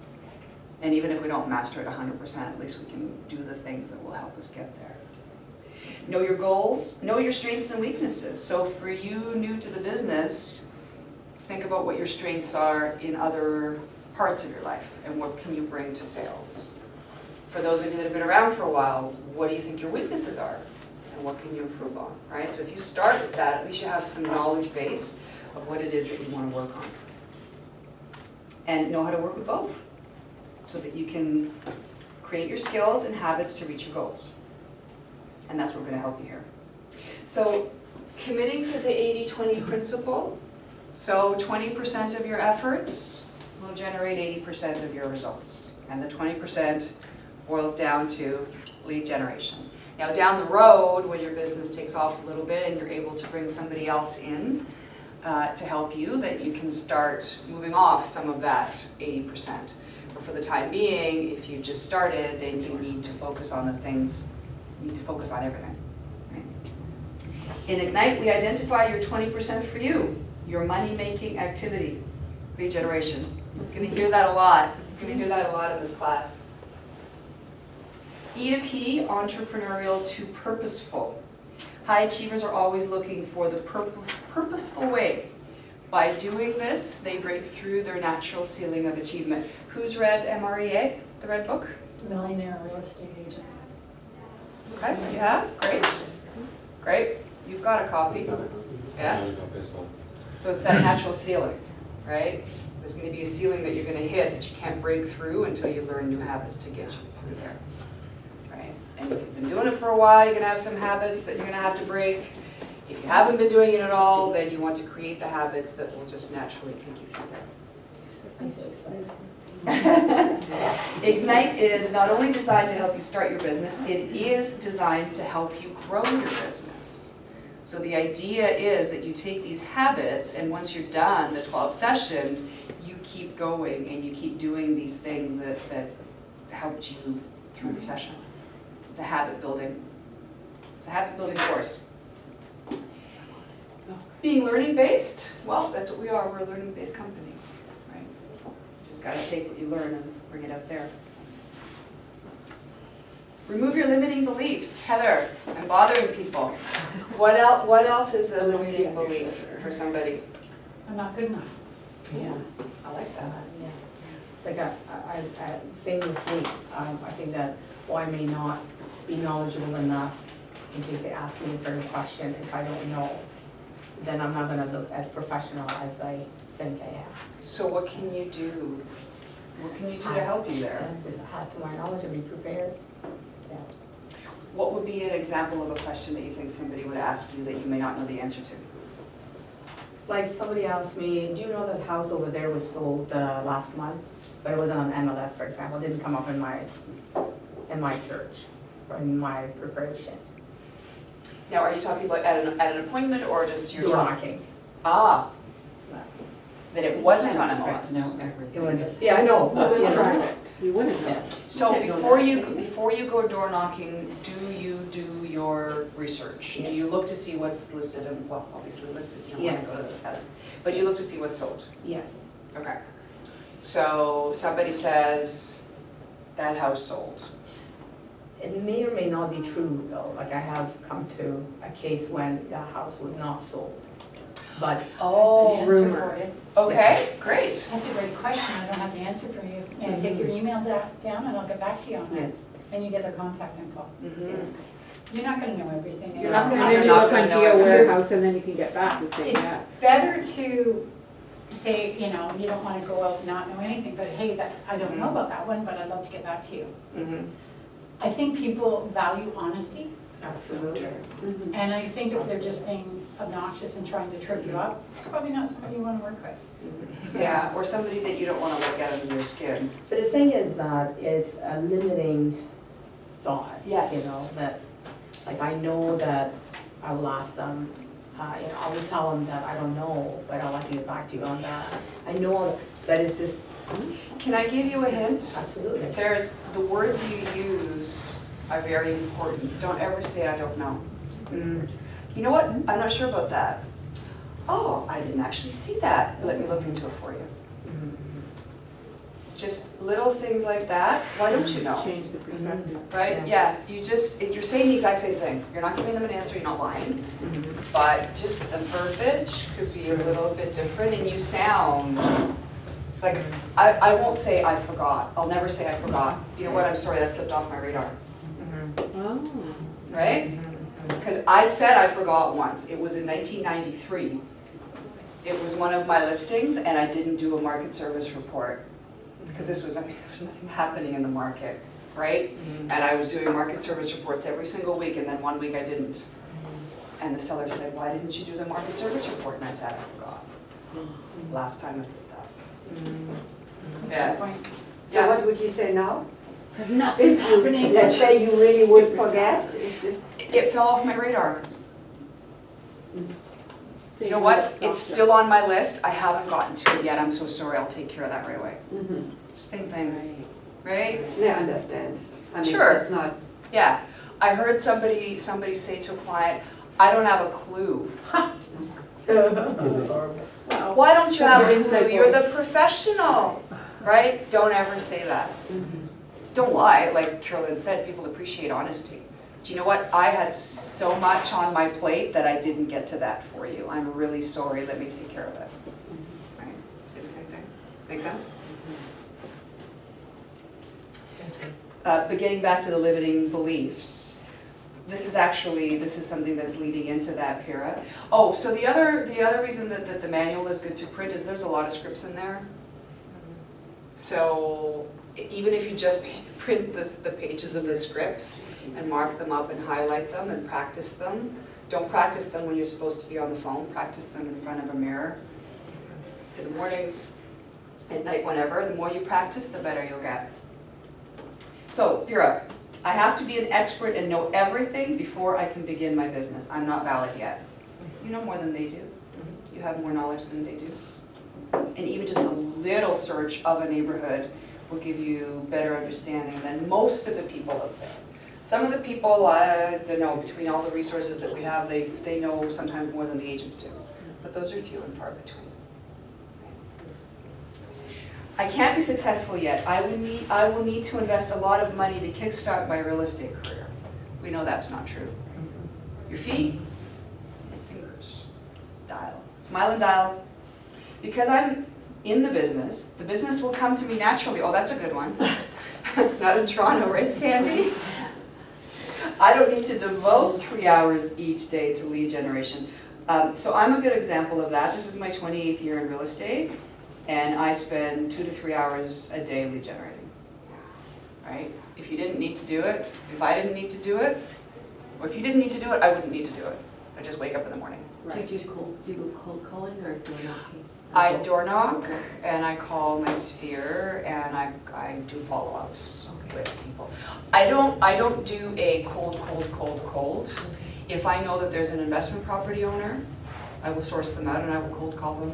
And even if we don't master it 100%, at least we can do the things that will help us get there. Know your goals, know your strengths and weaknesses. So for you new to the business, think about what your strengths are in other parts of your life and what can you bring to sales. For those of you that have been around for a while, what do you think your weaknesses are and what can you improve on, right? So if you start with that, at least you have some knowledge base of what it is that you want to work on. And know how to work with both so that you can create your skills and habits to reach your goals. And that's what we're going to help you here. So committing to the 80-20 principle, so 20% of your efforts will generate 80% of your results. And the 20% boils down to lead generation. Now down the road, when your business takes off a little bit and you're able to bring somebody else in to help you, then you can start moving off some of that 80%. But for the time being, if you just started, then you need to focus on the things, you need to focus on everything. Right? In Ignite, we identify your 20% for you. Your money-making activity, lead generation. You're going to hear that a lot. You're going to hear that a lot in this class. E to P, entrepreneurial to purposeful. High achievers are always looking for the purposeful way. By doing this, they break through their natural ceiling of achievement. Who's read MREA, the red book? Millionaire real estate agent. Okay, you have? Great. Great. You've got a copy. Yeah? So it's that natural ceiling, right? There's going to be a ceiling that you're going to hit that you can't break through until you learn new habits to get you through there, right? And if you've been doing it for a while, you're going to have some habits that you're going to have to break. If you haven't been doing it at all, then you want to create the habits that will just naturally take you through there. I'm so excited. Ignite is not only designed to help you start your business, it is designed to help you grow your business. So the idea is that you take these habits, and once you're done the 12 sessions, you keep going and you keep doing these things that helped you through the session. It's a habit building. It's a habit building course. Being learning based, well, that's what we are. We're a learning based company, right? You just got to take what you learn and bring it out there. Remove your limiting beliefs. Heather, I'm bothering people. What else is a limiting belief for somebody? I'm not good enough. Yeah. I like that. Yeah. Like same with me. I think that, I may not be knowledgeable enough in case they ask me a certain question. If I don't know, then I'm not going to look as professional as I think I am. So what can you do? What can you do to help you there? And just add to my knowledge and be prepared. Yeah. What would be an example of a question that you think somebody would ask you that you may not know the answer to? Like somebody asked me, do you know that house over there was sold last month? But it wasn't on MLS, for example. It didn't come up in my search or in my preparation. Now, are you talking about at an appointment or just your Door job? knocking. Ah, that it wasn't on Expect MLS. to know everything. It was, yeah, I know. Wasn't Yeah. perfect. You wouldn't know. So Okay. before you go door knocking, do you do your research? Do you Yes. look to see what's listed and, well, obviously listed, you don't want Yes. to go to this house, but you look to see what's sold? Yes. Okay. So somebody says, that house sold. it may or may not be true though, like I have come to a case when the house was not sold. But Oh, Answer rumor. for you. okay, great. That's a great question, I don't have the answer for you. May I take your email down and I'll get back to you on Yeah. that? And you get their contact info. Mhm. You're not gonna know everything. You're not And gonna- then you not look on gonna know Geo everything. Warehouse and then you can get back and say It's yes. better to say, you know, you don't wanna go out and not know anything, but hey, that, I don't know about that one, but I'd love to get back to you. Mhm. I think people value honesty, Absolutely. Mhm. and I think if they're just being obnoxious and trying to trip you up, it's probably not somebody you wanna work with. Yeah, or somebody that you don't wanna look at under your skin. But the thing is that it's a limiting thought. Yes. You know, that, like, I know that I will ask them, you know, I will tell them that I don't know, but I'll have to get back to you on that. I know that it's just, Can I give you a hint? absolutely. There's, the words you use are very important. Don't ever say, I don't know. Mm. You know what? I'm not sure about that. Oh, I didn't actually see that. Let me look into it for you. Mhm. Just little things like that. Why don't you know? Change the perspective. Right? Yeah, you just, you're saying the exact same thing. You're not giving them an answer, you're not lying. Mhm. But just the verbiage could be a little bit different and you sound like, I won't say I forgot. I'll never say I forgot. You know what? I'm sorry, that slipped off my radar. Mhm. Oh. Right? Mhm. Because I said I forgot once. It was in 1993. It was one of my listings and I didn't do a market service report. Because this was, I mean, there was nothing happening in the market, right? Mhm. And I was doing market service reports every single week and then one week I didn't. And the seller said, why didn't you do the market service report? And I said, I forgot. Last time I did that. Mhm. That's Yeah. a good point. So what would you say now? Because nothing's If you, happening. let's say you really would forget. It fell off my radar. You know what? It's still on my list. I haven't gotten to it yet. I'm so sorry. I'll take care of that right away. Mhm. Same thing, right? I understand. I mean, Sure. it's not, Yeah. I heard somebody say to a client, I don't have a clue. Why don't you have a clue? You're the professional, right? Don't ever say that. Don't lie. Like Carolyn said, people appreciate honesty. Do you know what? I had so much on my plate that I didn't get to that for you. I'm really sorry. Let me take care of it. Right? Say the same thing. Make sense? But getting back to the limiting beliefs, this is something that's leading into that, Pira. Oh, so the other reason that the manual is good to print is there's a lot of scripts in there. So even if you just print the pages of the scripts and mark them up and highlight them and practice them, don't practice them when you're supposed to be on the phone, practice them in front of a mirror. In the mornings, at night, whenever, the more you practice, the better you'll get. So, Pira, I have to be an expert and know everything before I can begin my business. I'm not valid yet. You know more than they do. You have more knowledge than they do. And even just a little search of a neighborhood will give you better understanding than most of the people out there. Some of the people, I don't know, between all the resources that we have, they know sometimes more than the agents do. But those are few and far between. I can't be successful yet. I will need to invest a lot of money to kickstart my real estate career. We know that's not true. Your feet and fingers. Dial. Smile and dial. Because I'm in the business will come to me naturally. Oh, that's a good one. Not in Toronto, right, Sandy? I don't need to devote 3 hours each day to lead generation. So I'm a good example of that. This is my 28th year in real estate. And I spend 2 to 3 hours a day lead generating, right? If you didn't need to do it, if I didn't need to do it, or if you didn't need to do it, I wouldn't need to do it. I just wake up in the morning. Do you go cold calling or door knocking? I door knock and I call my sphere and I do follow-ups with people. I don't do a cold. If I know that there's an investment property owner, I will source them out and I will cold call them.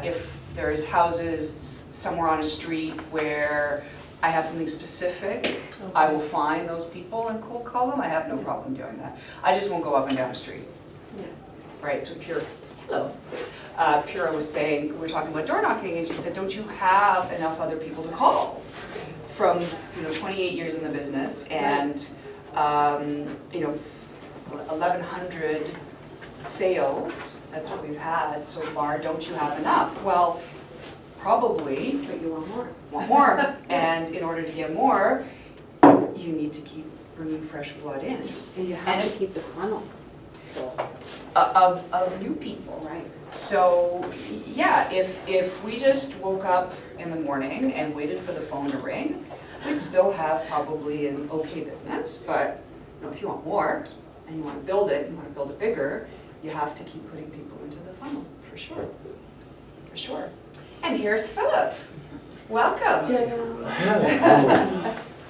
If there's houses somewhere on a street where I have something specific, I will find those people and cold call them. I have no problem doing that. I just won't go up and down the street. Yeah. Right, so Pura was saying, we were talking about door knocking, and she said, don't you have enough other people to call? from, 28 years in the business and, 1,100 sales, that's what we've had so far, don't you have enough? Well, probably, But you want more. want more. And in order to get more, you need to keep bringing fresh blood in And you And have it's- to keep the funnel. of new people. Right. So, yeah, if we just woke up in the morning and waited for the phone to ring, we'd still have probably an okay business, but if you want more and you want to build it, you want to build it bigger, you have to keep putting people into the funnel, for sure. For sure. And here's Philip. Welcome.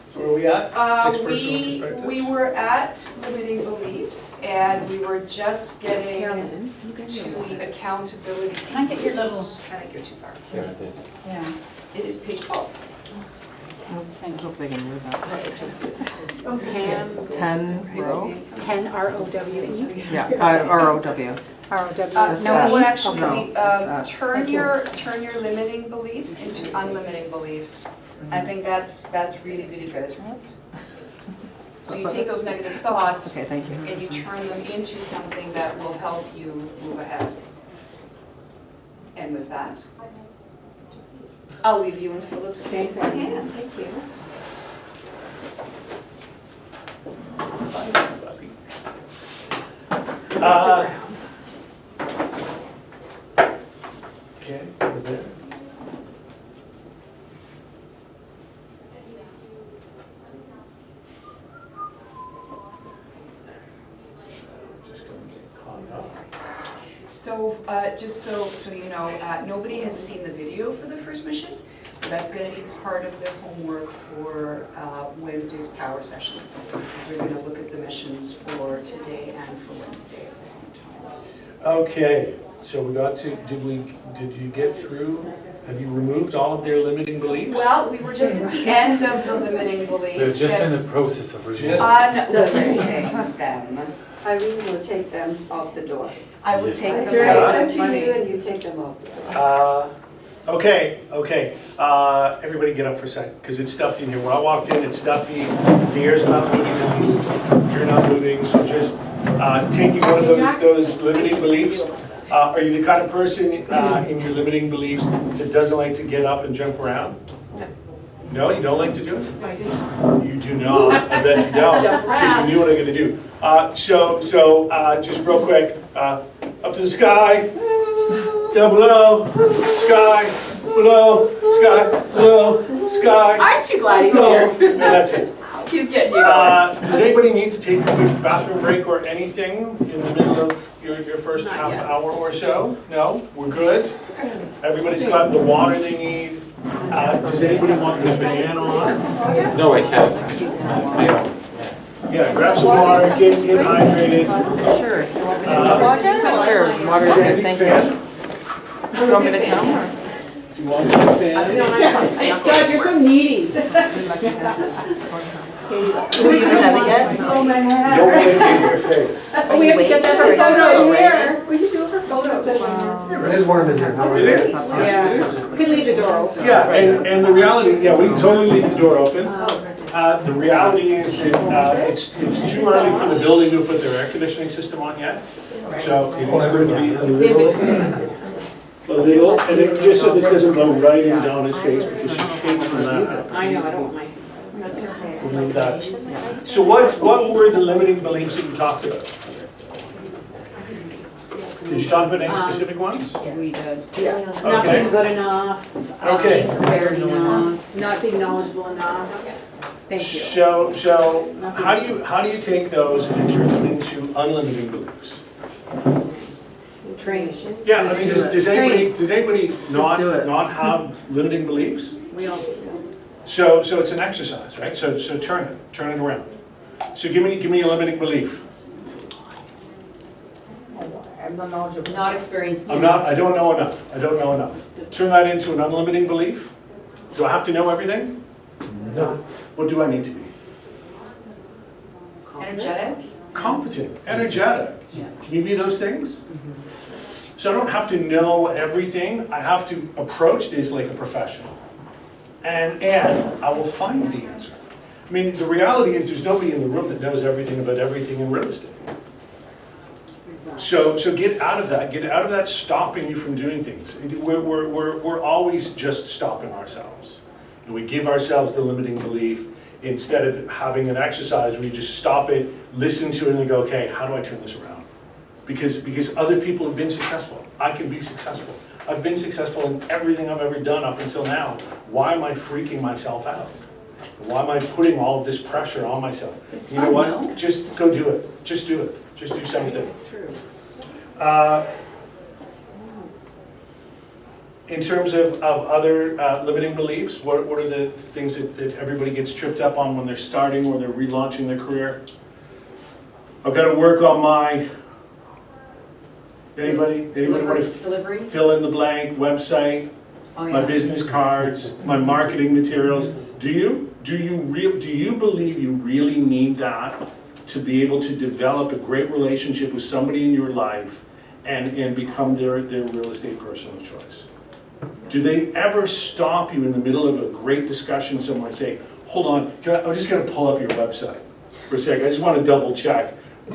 So where are we at? Six personal We perspectives? were at Limiting Beliefs and we were just getting Carolyn, you can to do the that. accountability. Can I get your little- I think you're too far. Here it is. Yeah, It is page 12. I hope they can move that. Pam, 10 row? 10 ROWE. Yeah, ROW. ROW. This No, that. well, actually, No, that's that. turn your limiting beliefs into unlimiting beliefs. I think that's really, really good. So you take those negative thoughts Okay, thank you. and you turn them into something that will help you move ahead. And with that, I'll leave you in Philip's Thanks, hands. Anne. Thank you. Okay, over there. Just going to get caught up. So, just so you know, nobody has seen the video for the first mission, so that's gonna be part of their homework for Wednesday's power session. We're gonna look at the missions for today and for Wednesday at the same time. Okay, so we got to, did you get through, have you removed all of their limiting beliefs? Well, we were just at the end of the limiting beliefs. They're just in and the process of removing. Just- unlimiting them. Irene will take them off the door. I will Yeah. take That's them right, out. come to you and you take them off the door. Okay, everybody get up for a second, because it's stuffy in here. When I walked in, it's stuffy, the air's not moving, you're not moving, so just taking one of those limiting beliefs. Are you the kind of person in your limiting beliefs that doesn't like to get up and jump around? No, you don't like to do it? No, I do. You do not, I bet you don't, because you knew what I'm gonna do. So just real quick, up to the sky, down below, sky, below, sky, below, sky. Aren't you glad he's below. here? And that's it. He's getting you going. Does anybody need to take a quick bathroom break or anything in the middle of your first Not half yet. hour or so? No? We're good? Everybody's got the water they need? Does anybody want the fan on? No, I can't. I don't. Yeah, grab some water, get hydrated. Sure. Do you want me to Sure, water's good, thank you. Do you want me to come? Do you want some fan? God, you're so needy. You don't have it yet? Oh, my Don't God. let it in your face. Oh, we have to get that for Still photos raining. here. We should do it for photos. It is warm in here, how It is? Yeah, we can leave the door open. Yeah, and the reality, yeah, we can totally leave the door open. The reality is that it's too early for the building to put their air conditioning system on yet. So it is going to be a little, and it, just so this doesn't go right in down his face, because she hates when that happens. I know, I don't want my. We'll leave that. So what were the limiting beliefs that you talked about? Did you talk about any specific ones? We did. Not Okay. being good enough. Okay. Being prepared enough, not being knowledgeable enough. Thank you. So how do you take those and turn them into unlimiting beliefs? Training. Yeah, I mean, does anybody do it. not have limiting beliefs? We all. So it's an exercise, right? So turn it around. So give me a limiting belief. I'm not knowledgeable. Not experienced. I don't know enough. Turn that into an unlimiting belief. Do I have to know everything? No. What do I need to be? Energetic? Competent, energetic. Can you be those things? So I don't have to know everything. I have to approach this like a professional. and I will find the answer. I mean, the reality is there's nobody in the room that knows everything about everything in real estate. So get out of that stopping you from doing things. We're always just stopping ourselves. And we give ourselves the limiting belief instead of having an exercise where you just stop it, listen to it and go, okay, how do I turn this around? Because other people have been successful. I can be successful. I've been successful in everything I've ever done up until now. Why am I freaking myself out? Why am I putting all of this pressure on myself? It's You know fun, what? though. Just go do it. Just do it. Just do something. It's true. In terms of other limiting beliefs, what are the things that everybody gets tripped up on when they're starting or they're relaunching their career? I've got to work on my, anybody want to Delivery? fill in the blank, website, Oh, my yeah. business cards, my marketing materials? Do you believe you really need that to be able to develop a great relationship with somebody in your life and become their real estate person of choice? Do they ever stop you in the middle of a great discussion somewhere and say, hold on, I'm just going to pull up your website for a second. I just want to double check.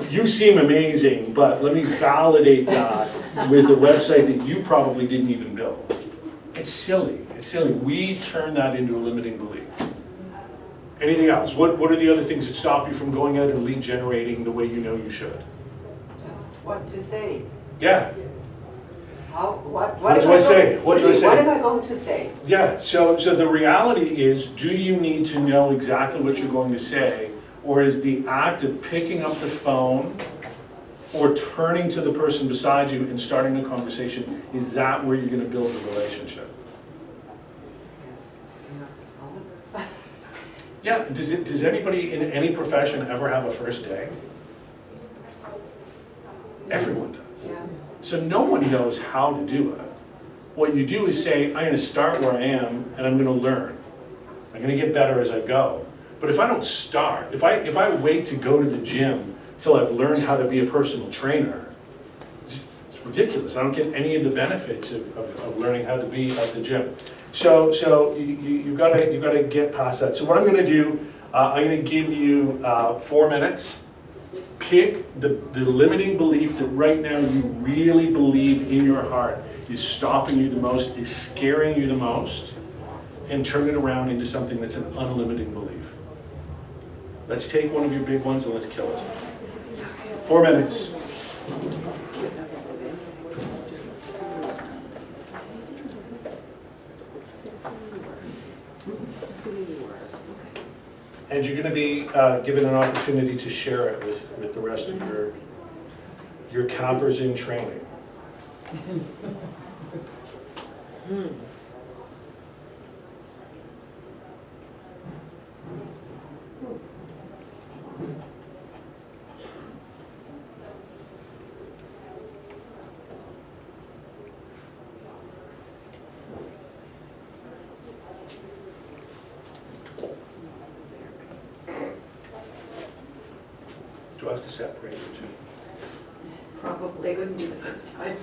You seem amazing, but let me validate that with a website that you probably didn't even build. It's silly. It's silly. We turn that into a limiting belief. Anything else? What are the other things that stop you from going out and lead generating the way you know you should? Just what to say. Yeah. What do I say? What do I say? What am I going to say? Yeah, so the reality is, do you need to know exactly what you're going to say, or is the act of picking up the phone or turning to the person beside you and starting a conversation, is that where you're going to build a relationship? Yes. Yeah, does anybody in any profession ever have a first day? Everyone does. Yeah. So no one knows how to do it. What you do is say, I'm going to start where I am and I'm going to learn. I'm going to get better as I go. But if I don't start, if I wait to go to the gym till I've learned how to be a personal trainer, it's ridiculous. I don't get any of the benefits of learning how to be at the gym. So you've got to get past that. So what I'm going to do, I'm going to give you 4 minutes. Pick the limiting belief that right now you really believe in your heart is stopping you the most, is scaring you the most, and turn it around into something that's an unlimiting belief. Let's take one of your big ones and let's kill it. 4 minutes. And you're going to be given an opportunity to share it with the rest of your campers in training. Do I have to separate the two? Probably wouldn't be the first time.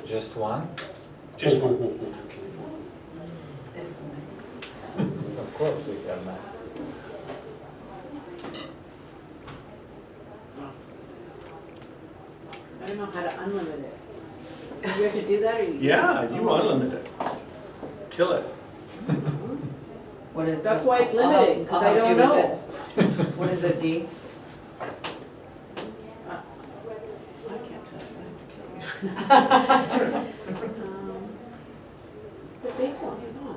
Just one? Just one. Of course we can. I don't know how to unlimit it. Do you have to do that or you? Yeah, you unlimit it. Kill it. What is That's it? why it's I'll limiting, help- because I I'll don't help you know. with it. What is it, D? I can't tell you. The big one, no.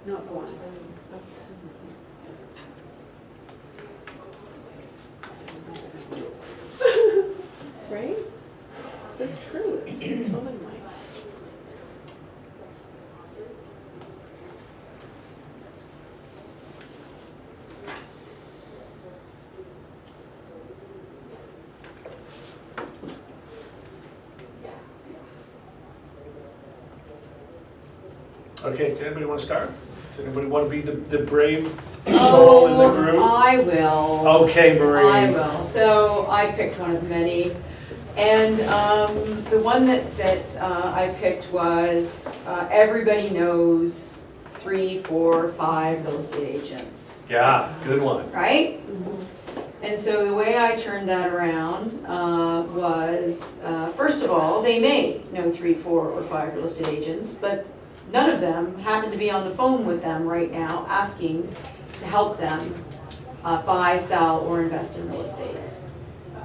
No, it's one. Right? That's true. It's totally mine. Okay, does anybody want to start? Does anybody want to be the brave soul in the group? I will. Okay, Marie. I will. So I picked one of many. And the one that I picked was everybody knows 3, 4, 5 real estate agents, Yeah, good one. right? And so the way I turned that around was, first of all, they may know 3, 4, or 5 real estate agents, but none of them happen to be on the phone with them right now asking to help them buy, sell, or invest in real estate.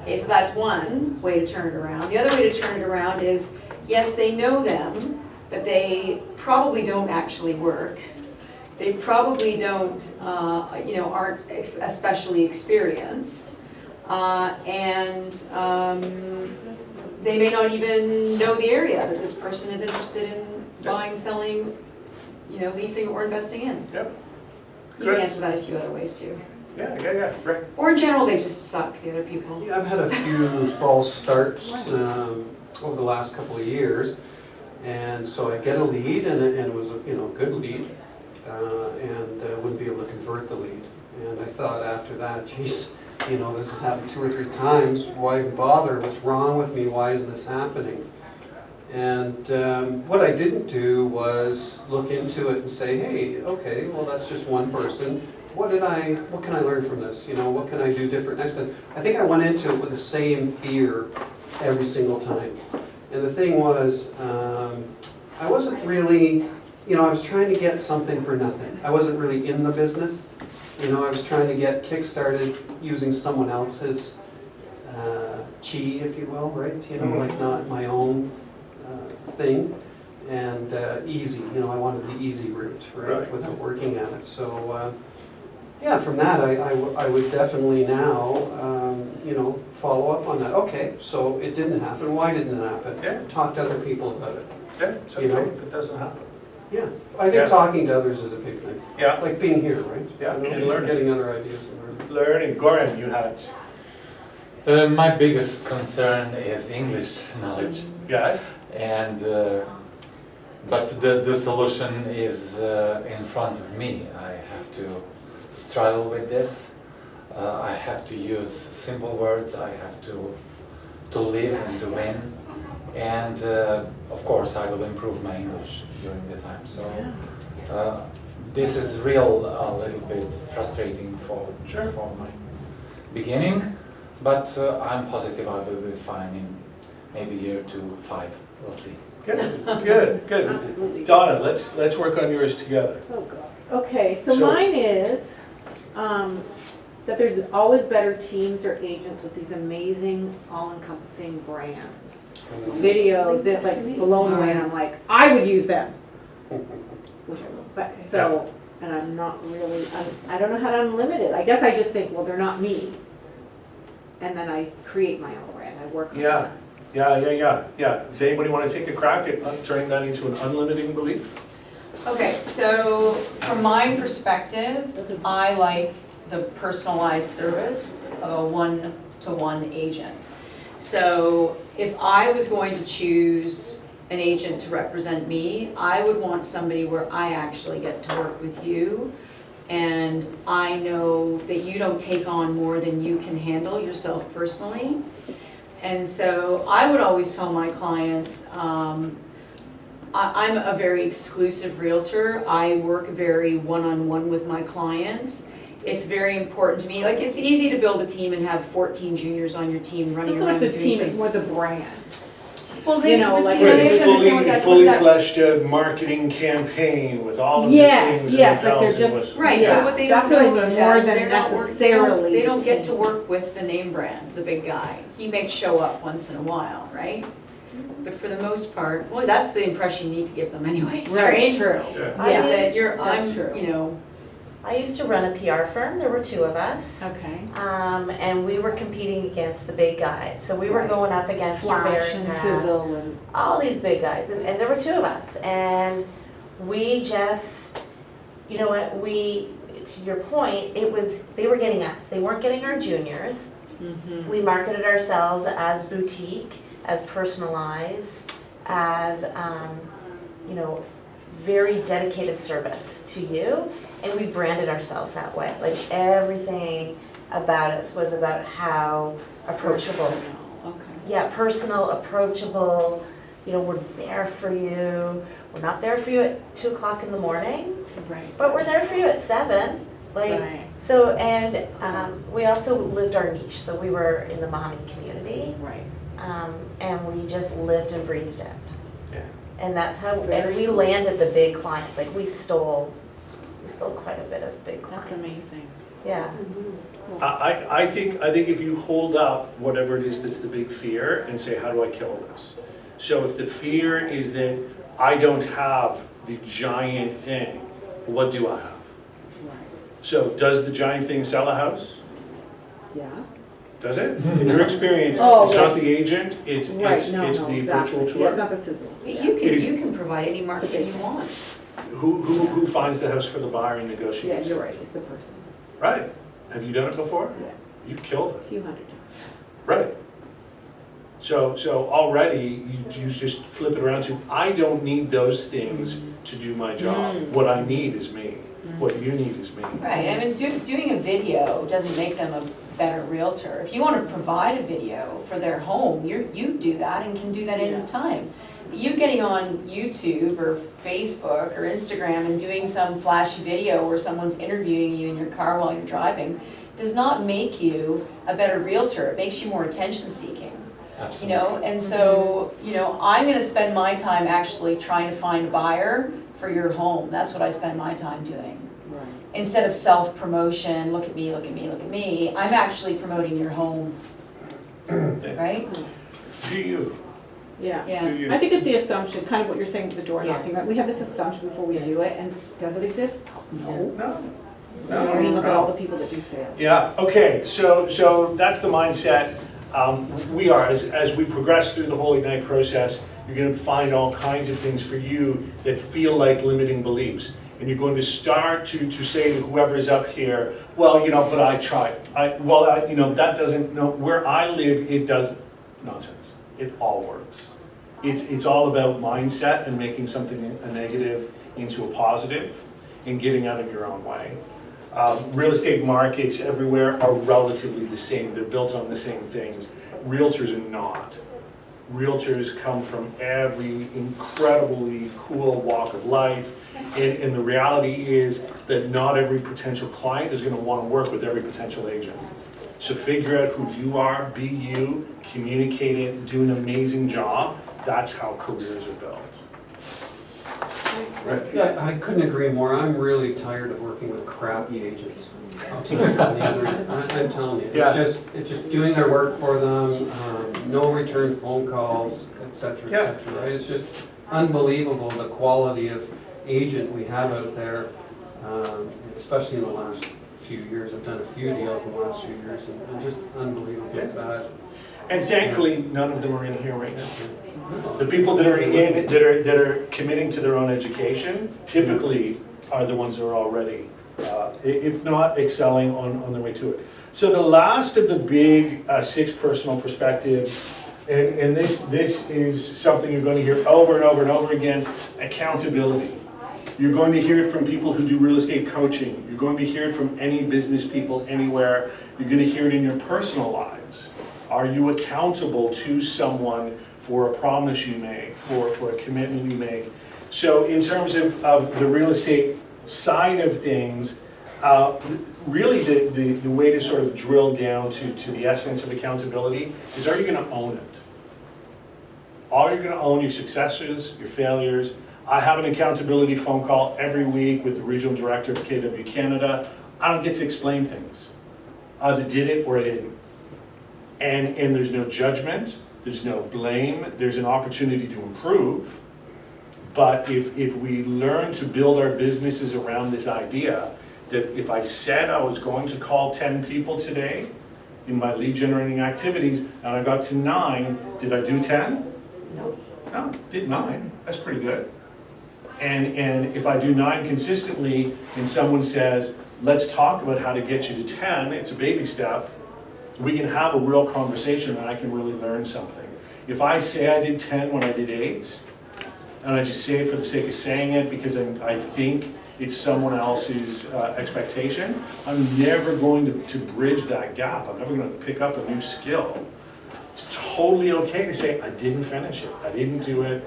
Okay, so that's one way to turn it around. The other way to turn it around is, yes, they know them, but they probably don't actually work. They probably don't, aren't especially experienced. And they may not even know the area that this person is interested in buying, selling, leasing or investing in. Yep. You Good. can answer that a few other ways too. Yeah, right. Or in general, they just suck, the other people. Yeah, I've had a few false starts over the last couple of years. And so I get a lead and it was a good lead. And wouldn't be able to convert the lead. And I thought after that, geez, this has happened 2 or 3 times. Why even bother? What's wrong with me? Why is this happening? And what I didn't do was look into it and say, hey, okay, well that's just one person. What can I learn from this? What can I do different next time? I think I went into it with the same fear every single time. And the thing was, I wasn't really, I was trying to get something for nothing. I wasn't really in the business. I was trying to get kick-started using someone else's chi, if you will, right? Like not my own thing. And easy, I wanted the easy route, right? Without working at it. So, from that, I would definitely now, follow up on that. Okay, so it didn't happen. Why didn't it happen? Yeah. Talk to other people about it. Yeah, it's okay if it doesn't happen. Yeah, I think talking to others is a big thing. Yeah. Like being here, right? Yeah, and learning. Getting other ideas and learning. Learning. Goran, you had. My biggest concern is English knowledge. Yes. And but the solution is in front of me. I have to struggle with this. I have to use simple words. I have to live and to win. And of course, I will improve my English during the time. So this is a little bit frustrating for my beginning. But I'm positive I will be fine in maybe year 2, 5. We'll see. Good. Absolutely. Donna, let's work on yours together. Oh, God. Okay, so mine is that there's always better teams or agents with these amazing, all-encompassing brands. Videos, this, like, blown away, and I'm like, I would use them. But, so, and I'm not really, I don't know how to unlimit it. I guess I just think, well, they're not me. And then I create my own brand, I work on that. Yeah. Does anybody want to take a crack at turning that into an unlimiting belief? Okay, so from my perspective, I like the personalized service of a one-to-one agent. So if I was going to choose an agent to represent me, I would want somebody where I actually get to work with you, and I know that you don't take on more than you can handle yourself personally. And so I would always tell my clients, I'm a very exclusive realtor. I work very one-on-one with my clients. It's very important to me. Like, it's easy to build a team and have 14 juniors on your team running around doing things. It's not so much the team, it's more the brand. Well, they have to Right, understand what that fully that- fleshed out marketing campaign with all of the things and like bells they're and just whistles. Right, Yeah. but what they don't That's what I know mean, about more that is than they're not necessarily they don't the get to team. work with the name brand, the big guy. He may show up once in a while, right? But for the most part, well, that's the impression you need to give them anyways, right? True. Yeah. Is Yes, that that's true. I used to run a PR firm, there were 2 of us. Okay. And we were competing against the big guys. So we were going up against Flash and Veritas, Sizzle and. all these big guys, and there were 2 of us. And we just, you know what, to your point, they were getting us. They weren't getting our juniors. Mm-hmm. We marketed ourselves as boutique, as personalized, as, very dedicated service to you, and we branded ourselves that way. Like everything about us was about how approachable. Okay. Yeah, personal, approachable, you know, we're there for you. We're not there for you at 2 o'clock in the morning, Right. but we're there for you at 7. Like, Right. so, and we also lived our niche. So we were in the Mahami community, Right. and we just lived and breathed it. Yeah. And that's how, and we landed the big clients. Like we stole quite a bit of big clients. That's amazing. Yeah. I think if you hold up whatever it is that's the big fear and say, how do I kill this? So if the fear is that I don't have the giant thing, what do I have? Right. So does the giant thing sell a house? Yeah. Does it? In your experience, Oh, it's not the agent, it's Right, no, the exactly. virtual Yeah, tour? it's not the sizzle. You can provide any market you want. Who finds the house for the buyer and Yeah, negotiates? you're right, it's the person. Right. Have you done it before? Yeah. You killed A it. few hundred times. Right. So already you just flip it around to, I don't need those things to do my job. What I need is me. What you need is me. Right, I mean, doing a video doesn't make them a better realtor. If you want to provide a video for their home, you do that and can do that any time. You getting on YouTube or Facebook or Instagram and doing some flashy video where someone's interviewing you in your car while you're driving does not make you a better realtor. It makes you more attention seeking. Absolutely. You know, and so, you know, I'm gonna spend my time actually trying to find a buyer for your home. That's what I spend my time doing. Right. Instead of self-promotion, look at me, look at me, look at me, I'm actually promoting your home, right? Do you? Yeah. Do Yeah. you? I think it's the assumption, kind of what you're saying with the door Yeah. knocking, right? We have this assumption before we do it, and does it exist? No. No. I mean, look at No. all the people that do sales. Yeah, okay, so that's the mindset. We are, as we progress through the whole Ignite process, you're gonna find all kinds of things for you that feel like limiting beliefs. And you're going to start to say to whoever's up here, well, you know, but I tried. You know, that doesn't, no, where I live, it doesn't, nonsense. It all works. It's all about mindset and making something a negative into a positive and getting out of your own way. Real estate markets everywhere are relatively the same. They're built on the same things. Realtors are not. Realtors come from every incredibly cool walk of life. And the reality is that not every potential client is going to want to work with every potential agent. So figure out who you are, be you, communicate it, do an amazing job. That's how careers are built. Yeah, I couldn't agree more. I'm really tired of working with crappy agents. I'm telling you, Yeah. it's just doing their work for them, no return phone calls, et cetera, right? It's just unbelievable the quality of agent we have out there, especially in the last few years. I've done a few deals in the last few years, and just unbelievably bad. And thankfully, none of them are in here right now. The people that are in, that are committing to their own education, typically are the ones that are already, if not excelling on their way to it. So the last of the big 6 personal perspectives, and this is something you're going to hear over and over and over again, accountability. You're going to hear it from people who do real estate coaching. You're going to hear it from any business people anywhere. You're going to hear it in your personal lives. Are you accountable to someone for a promise you make, for a commitment you make? So in terms of the real estate side of things, really the way to sort of drill down to the essence of accountability is, are you going to own it? Are you going to own your successes, your failures? I have an accountability phone call every week with the regional director of KW Canada. I don't get to explain things. I either did it or I didn't. And there's no judgment, there's no blame, there's an opportunity to improve. But if we learn to build our businesses around this idea that if I said I was going to call 10 people today in my lead generating activities and I got to 9, did I do 10? No, did 9, that's pretty good. And if I do 9 consistently and someone says, let's talk about how to get you to 10, it's a baby step, we can have a real conversation and I can really learn something. If I say I did 10 when I did 8, and I just say it for the sake of saying it because I think it's someone else's expectation, I'm never going to bridge that gap. I'm never going to pick up a new skill. It's totally okay to say, I didn't finish it, I didn't do it,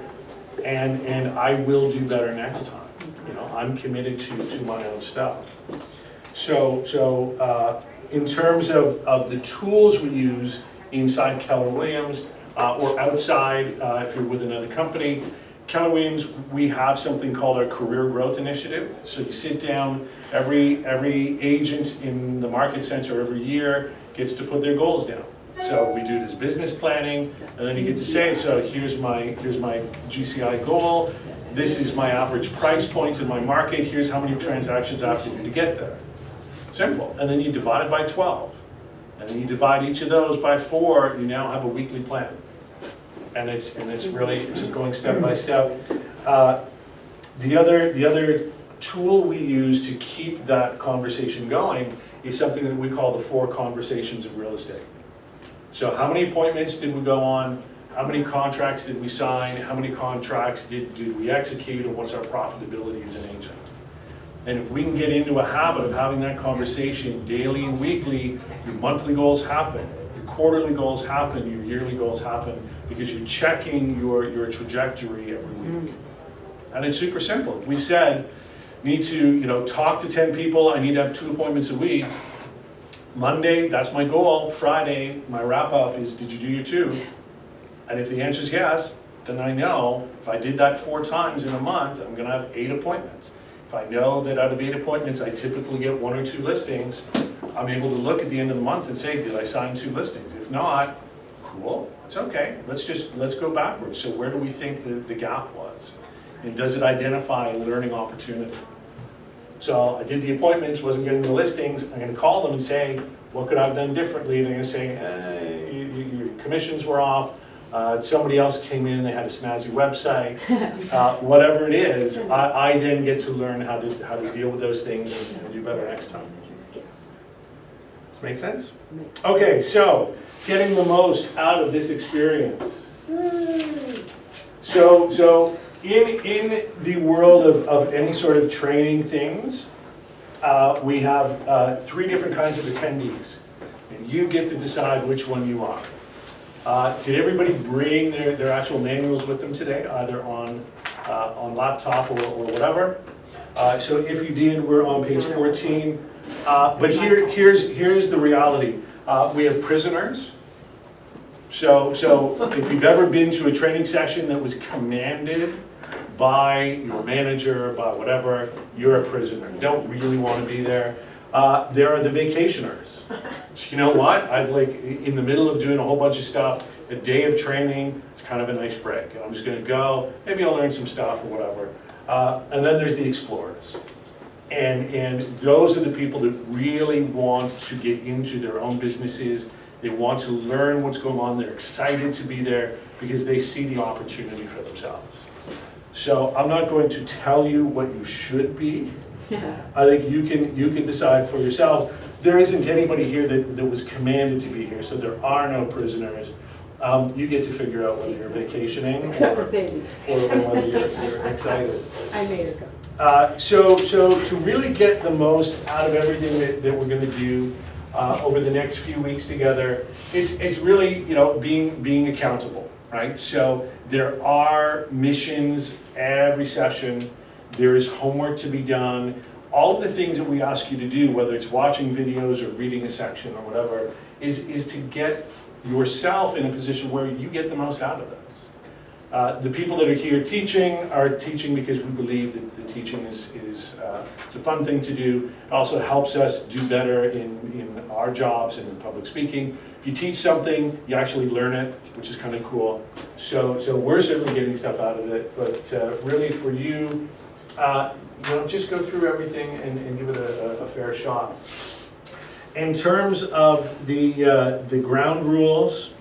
and I will do better next time. You know, I'm committed to my own stuff. So in terms of the tools we use inside Keller Williams or outside, if you're with another company, Keller Williams, we have something called our Career Growth Initiative. So you sit down, every agent in the Market Center every year gets to put their goals down. So we do this business planning, and then you get to say, so here's my GCI goal, this is my average price point in my market, here's how many transactions I have to do to get there. Simple. And then you divide it by 12. And then you divide each of those by 4, you now have a weekly plan. And it's really, it's just going step by step. The other tool we use to keep that conversation going is something that we call the 4 conversations of real estate. So how many appointments did we go on? How many contracts did we sign? How many contracts did we execute? And what's our profitability as an agent? And if we can get into a habit of having that conversation daily and weekly, your monthly goals happen, your quarterly goals happen, your yearly goals happen, because you're checking your trajectory every week. And it's super simple. We've said, need to talk to 10 people, I need to have 2 appointments a week. Monday, that's my goal. Friday, my wrap up is, did you do your 2? And if the answer is yes, then I know if I did that 4 times in a month, I'm gonna have 8 appointments. If I know that out of 8 appointments, I typically get 1 or 2 listings, I'm able to look at the end of the month and say, did I sign 2 listings? If not, cool, it's okay. Let's go backwards. So where do we think the gap was? And does it identify a learning opportunity? So I did the appointments, wasn't getting the listings, I'm gonna call them and say, what could I have done differently? They're gonna say, your commissions were off, somebody else came in, they had a snazzy website, whatever it is, I then get to learn how to deal with those things and do better next time. Does this make sense? Okay, so getting the most out of this experience. So in the world of any sort of training things, we have 3 different kinds of attendees, and you get to decide which one you are. Did everybody bring their actual manuals with them today, either on laptop or whatever? So if you did, we're on page 14. But here's the reality. We have prisoners. So if you've ever been to a training session that was commanded by your manager, by whatever, you're a prisoner. You don't really want to be there. There are the vacationers. So you know what? I'd like, in the middle of doing a whole bunch of stuff, a day of training, it's kind of a nice break. And I'm just gonna go, maybe I'll learn some stuff or whatever. And then there's the explorers. And those are the people that really want to get into their own businesses. They want to learn what's going on. They're excited to be there because they see the opportunity for themselves. So I'm not going to tell you what you should be. I think you can decide for yourselves. There isn't anybody here that was commanded to be here, so there are no prisoners. You get to figure out whether you're vacationing Except for Sandy. or whether you're excited. I made it go. So to really get the most out of everything that we're going to do over the next few weeks together, it's really being accountable, right? So there are missions every session. There is homework to be done. All of the things that we ask you to do, whether it's watching videos or reading a section or whatever, is to get yourself in a position where you get the most out of this. The people that are here teaching because we believe that the teaching is it's a fun thing to do. It also helps us do better in our jobs and in public speaking. If you teach something, you actually learn it, which is kind of cool. So we're certainly getting stuff out of it, but really for you, just go through everything and give it a fair shot. In terms of the ground rules,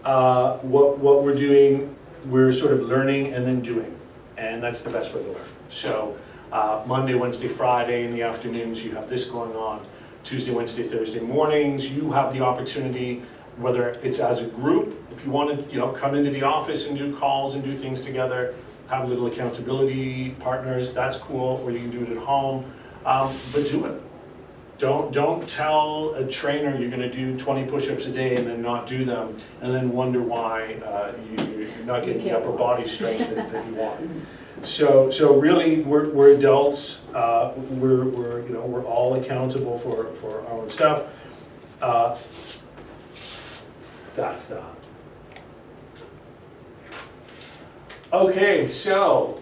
what we're doing, we're sort of learning and then doing, and that's the best way to learn. So Monday, Wednesday, Friday in the afternoons, you have this going on. Tuesday, Wednesday, Thursday mornings, you have the opportunity, whether it's as a group, if you want to come into the office and do calls and do things together, have a little accountability partners, that's cool, or you can do it at home, but do it. Don't tell a trainer you're gonna do 20 push-ups a day and then not do them, and then wonder why you're not getting the upper body strength that you want. So really, we're adults, we're all accountable for our own stuff. That's that. Okay, so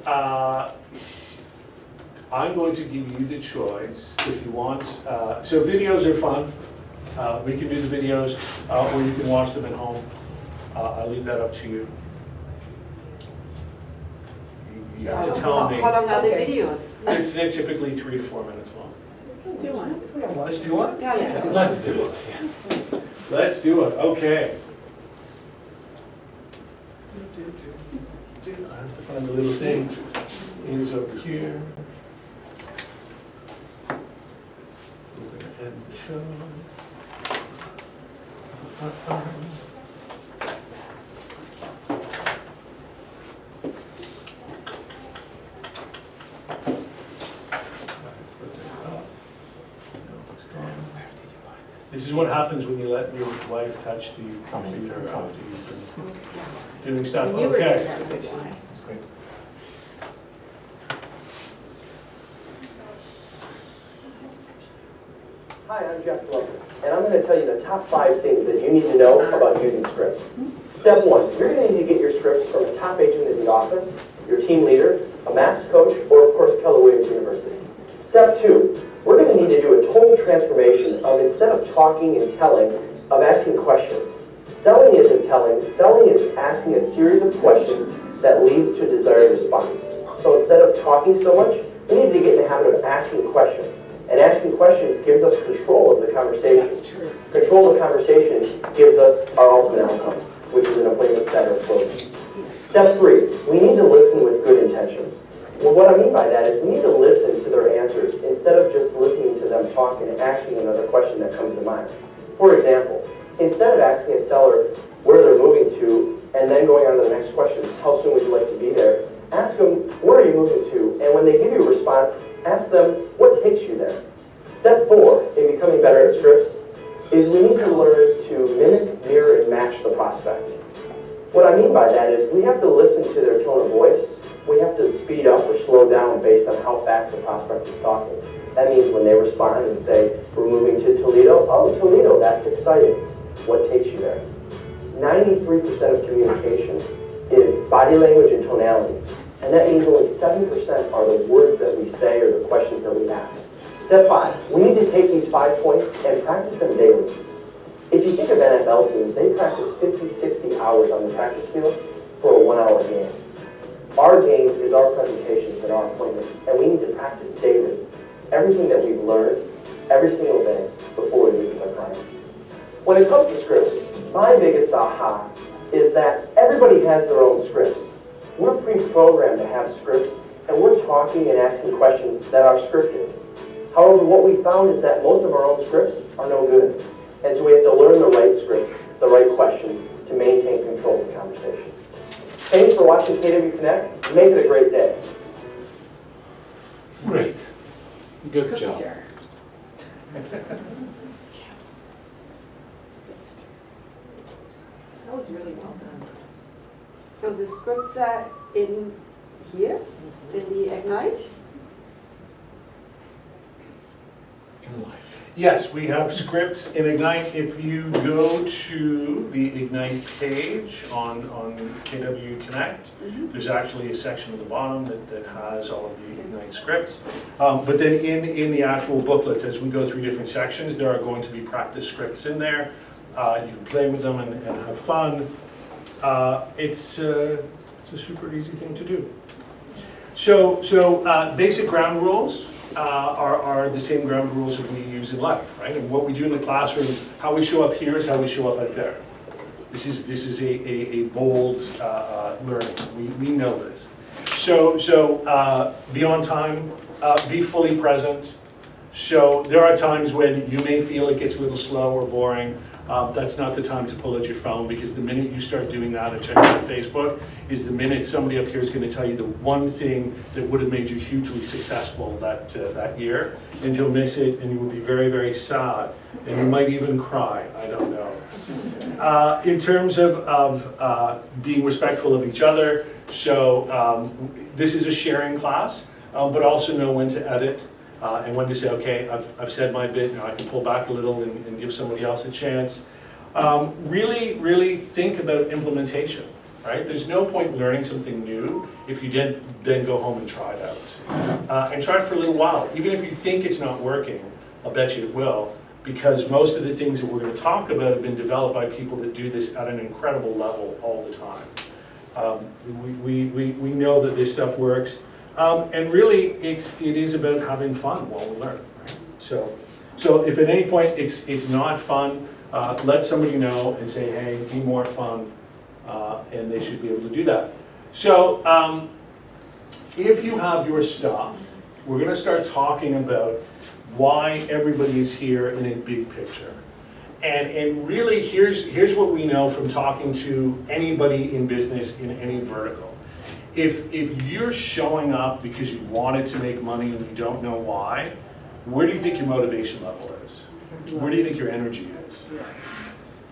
I'm going to give you the choice if you want. So videos are fun. We can do the videos, or you can watch them at home. I'll leave that up to you. You have to tell me. How long are the videos? They're typically 3 to 4 minutes long. Let's do one. Let's do one? Yeah, let's do it. Let's do it. Yeah. Let's do it, okay. I have to find the little thing. It is over here. We're going to end the show. This is what happens when you let your wife touch the computer after you've been doing stuff. When you were Okay. doing that, why? That's great. Hi, I'm Jeff Glover, and I'm going to tell you the top 5 things that you need to know about using scripts. Step 1, you're going to need to get your scripts from a top agent at the office, your team leader, a MAPS coach, or of course Keller Williams University. Step 2, we're going to need to do a total transformation of, instead of talking and telling, of asking questions. Selling isn't telling, selling is asking a series of questions that leads to a desired response. So instead of talking so much, we need to get in the habit of asking questions. And asking questions gives us control of the conversation. Control of the conversation gives us our ultimate outcome, which is an appointment set or closing. Step 3, we need to listen with good intentions. Well, what I mean by that is we need to listen to their answers instead of just listening to them talk and asking another question that comes to mind. For example, instead of asking a seller where they're moving to and then going on to the next question, how soon would you like to be there, ask them, where are you moving to? And when they give you a response, ask them, what takes you there? Step 4 in becoming better at scripts is we need to learn to mimic, mirror, and match the prospect. What I mean by that is we have to listen to their tone of voice. We have to speed up or slow down based on how fast the prospect is talking. That means when they respond and say, we're moving to Toledo, oh, Toledo, that's exciting. What takes you there? 93% of communication is body language and tonality. And that means only 7% are the words that we say or the questions that we ask. Step 5, we need to take these 5 points and practice them daily. If you think of NFL teams, they practice 50, 60 hours on the practice field for a 1-hour game. Our game is our presentations and our appointments, and we need to practice daily. Everything that we've learned every single day before we meet with our clients. When it comes to scripts, my biggest aha is that everybody has their own scripts. We're pre-programmed to have scripts, and we're talking and asking questions that are scripted. However, what we found is that most of our own scripts are no good. And so we have to learn the right scripts, the right questions, to maintain control of the conversation. Thanks for watching KW Connect. Make it a great day. Great. Good Cookie job. jar. That was really well done. So the scripts are in here, in the Ignite. In life. Yes, we have scripts in Ignite. If you go to the Ignite page on KW Connect, there's actually a section at the bottom that has all of the Ignite scripts. But then in the actual booklets, as we go through different sections, there are going to be practice scripts in there. You can play with them and have fun. It's a super easy thing to do. So basic ground rules are the same ground rules that we use in life, right? And what we do in the classroom, how we show up here is how we show up out there. This is a bold learning. We know this. So be on time, be fully present. So there are times when you may feel it gets a little slow or boring, that's not the time to pull out your phone, because the minute you start doing that and checking out Facebook is the minute somebody up here is going to tell you the one thing that would have made you hugely successful that year, and you'll miss it, and you will be very, very sad, and you might even cry. I don't know. In terms of being respectful of each other, so this is a sharing class, but also know when to edit. And when to say, okay, I've said my bit, now I can pull back a little and give somebody else a chance. Really, really think about implementation, right? There's no point learning something new if you didn't then go home and try it out. And try it for a little while. Even if you think it's not working, I'll bet you it will, because most of the things that we're going to talk about have been developed by people that do this at an incredible level all the time. We know that this stuff works. And really, it is about having fun while we learn. Right? So if at any point it's not fun, let somebody know and say, hey, be more fun, and they should be able to do that. So if you have your stuff, we're going to start talking about why everybody is here in a big picture. And really, here's what we know from talking to anybody in business in any vertical. If you're showing up because you wanted to make money and you don't know why, where do you think your motivation level is? Where do you think your energy is?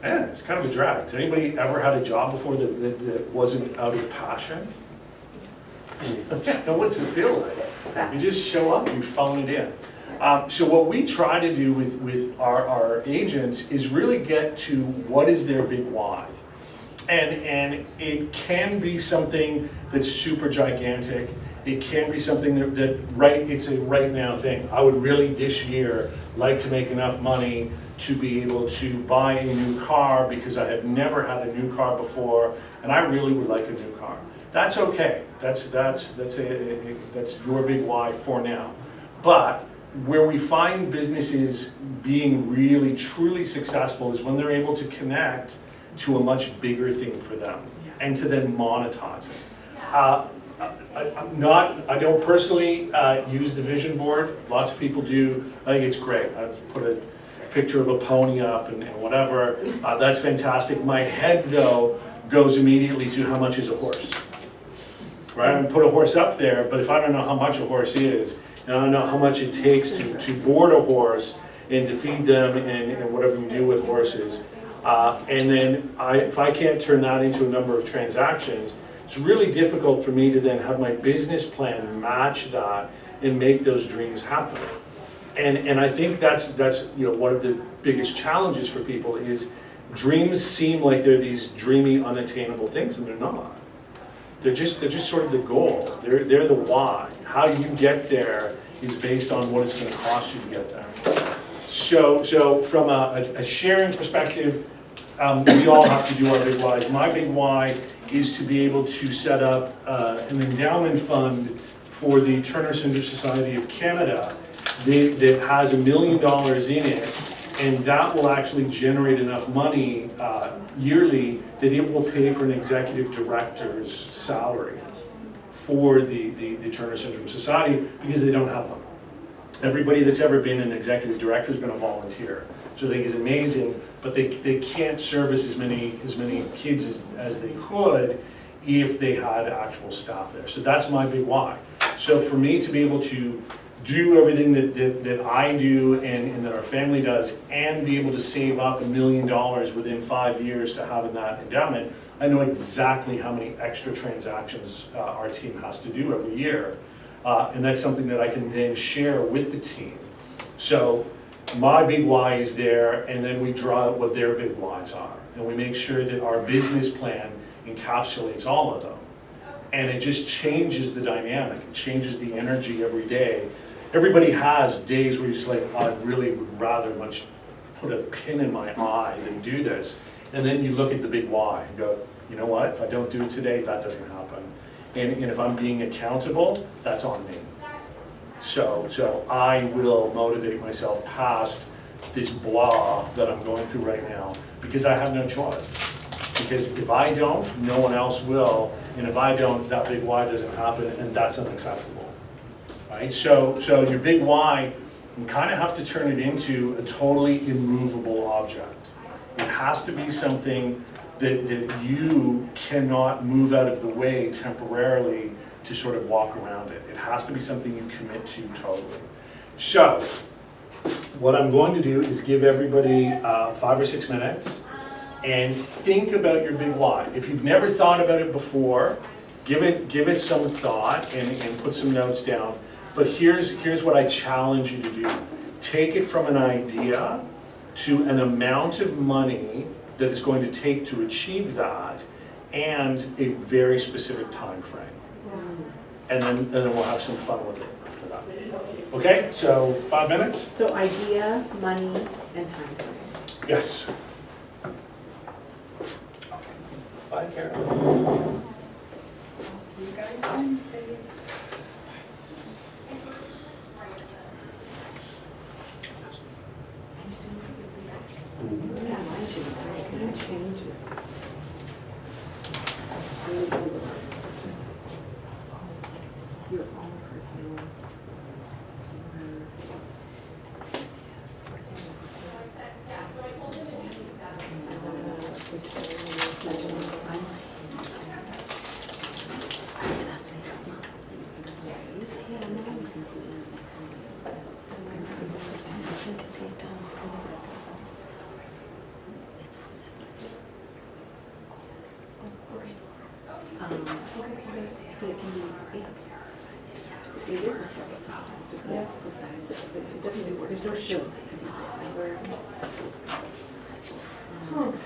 Yeah, it's kind of a drag. Has anybody ever had a job before that wasn't out of passion? Now, what's it feel like? You just show up, you phone it in. So what we try to do with our agents is really get to what is their big why. And it can be something that's super gigantic. It can be something it's a right now thing. I would really this year like to make enough money to be able to buy a new car because I have never had a new car before, and I really would like a new car. That's okay. That's your big why for now. But where we find businesses being really truly successful is when they're able to connect to a much bigger thing for them, and to then monetize it. I don't personally use the vision board. Lots of people do. I think it's great. I put a picture of a pony up and whatever. That's fantastic. My head, though, goes immediately to how much is a horse. Right? I put a horse up there, but if I don't know how much a horse is, and I don't know how much it takes to board a horse and to feed them and whatever you do with horses, and then if I can't turn that into a number of transactions, it's really difficult for me to then have my business plan match that and make those dreams happen. And I think that's one of the biggest challenges for people is dreams seem like they're these dreamy, unattainable things, and they're not. They're just sort of the goal. They're the why. How you get there is based on what it's going to cost you to get there. So from a sharing perspective, we all have to do our big whys. My big why is to be able to set up an endowment fund for the Turner Syndrome Society of Canada that has $1 million in it, and that will actually generate enough money yearly that it will pay for an executive director's salary for the Turner Syndrome Society, because they don't have one. Everybody that's ever been an executive director has been a volunteer. So I think it's amazing, but they can't service as many kids as they could if they had actual staff there. So that's my big why. So for me to be able to do everything that I do and that our family does, and be able to save up $1 million within 5 years to having that endowment, I know exactly how many extra transactions our team has to do every year. And that's something that I can then share with the team. So my big why is there, and then we draw out what their big whys are. And we make sure that our business plan encapsulates all of them. And it just changes the dynamic, it changes the energy every day. Everybody has days where you're just like, I really would rather much put a pin in my eye than do this. And then you look at the big why and go, you know what, if I don't do it today, that doesn't happen. And if I'm being accountable, that's on me. So I will motivate myself past this blah that I'm going through right now, because I have no choice. Because if I don't, no one else will. And if I don't, that big why doesn't happen, and that's unacceptable. Right? So your big why, you kind of have to turn it into a totally immovable object. It has to be something that you cannot move out of the way temporarily to sort of walk around it. It has to be something you commit to totally. So, what I'm going to do is give everybody 5 or 6 minutes and think about your big why. If you've never thought about it before, give it some thought and put some notes down. But here's what I challenge you to do. Take it from an idea to an amount of money that it's going to take to achieve that, and a very specific time frame. And then we'll have some fun with it after that. Okay, so 5 minutes? So idea, money, and time frame. Yes. Bye, Karen. I'll see you guys Wednesday. Changes. Your own personal. There's no shield. Worked. 6 hours.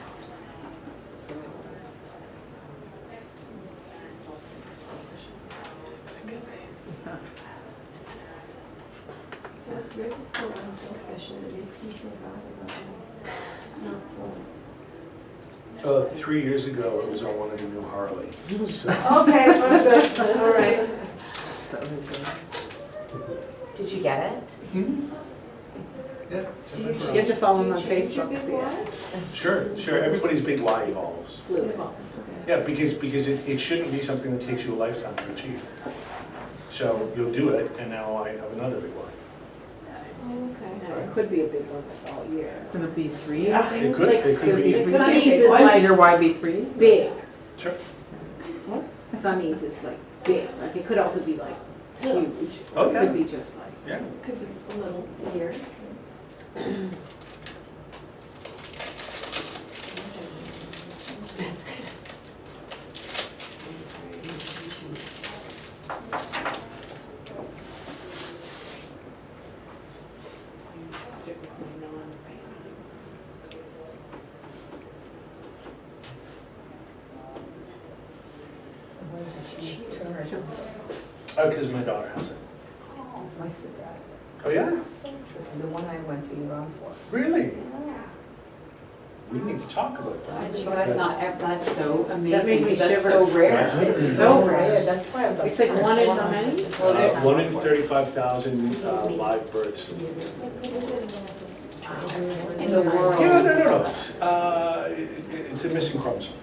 It's a good thing. Yours is so unselfish and it makes me feel bad about it. Not so. 3 years ago, it was on one of the new Harley. So, Okay, good, all right. Did you get it? yeah, it's a good You have to follow him on Facebook to see it. Sure. Everybody's big why evolves. Yeah, because it shouldn't be something that takes you a lifetime to achieve. So you'll do it, and now I have another big why. Okay. It could be a big one that's all year. Could it be 3? It could be. Sunny's is like Your why be 3? big. Sure. Sunny's is like big. Like it could also be like huge. Oh, It yeah. could be just like. Yeah. Could be a little weird. Stick with my non-family. Because my daughter has it. My sister has it. Oh, yeah? The one I went to Iran for. Really? We need to talk about that. That's so That amazing, made me because that's shiver. so rare. That's It's so Yeah, rare. that's why I'm like. It's like one in how many? 1 in 35,000 live births. In the world. Yeah, no. It's a missing chromosome.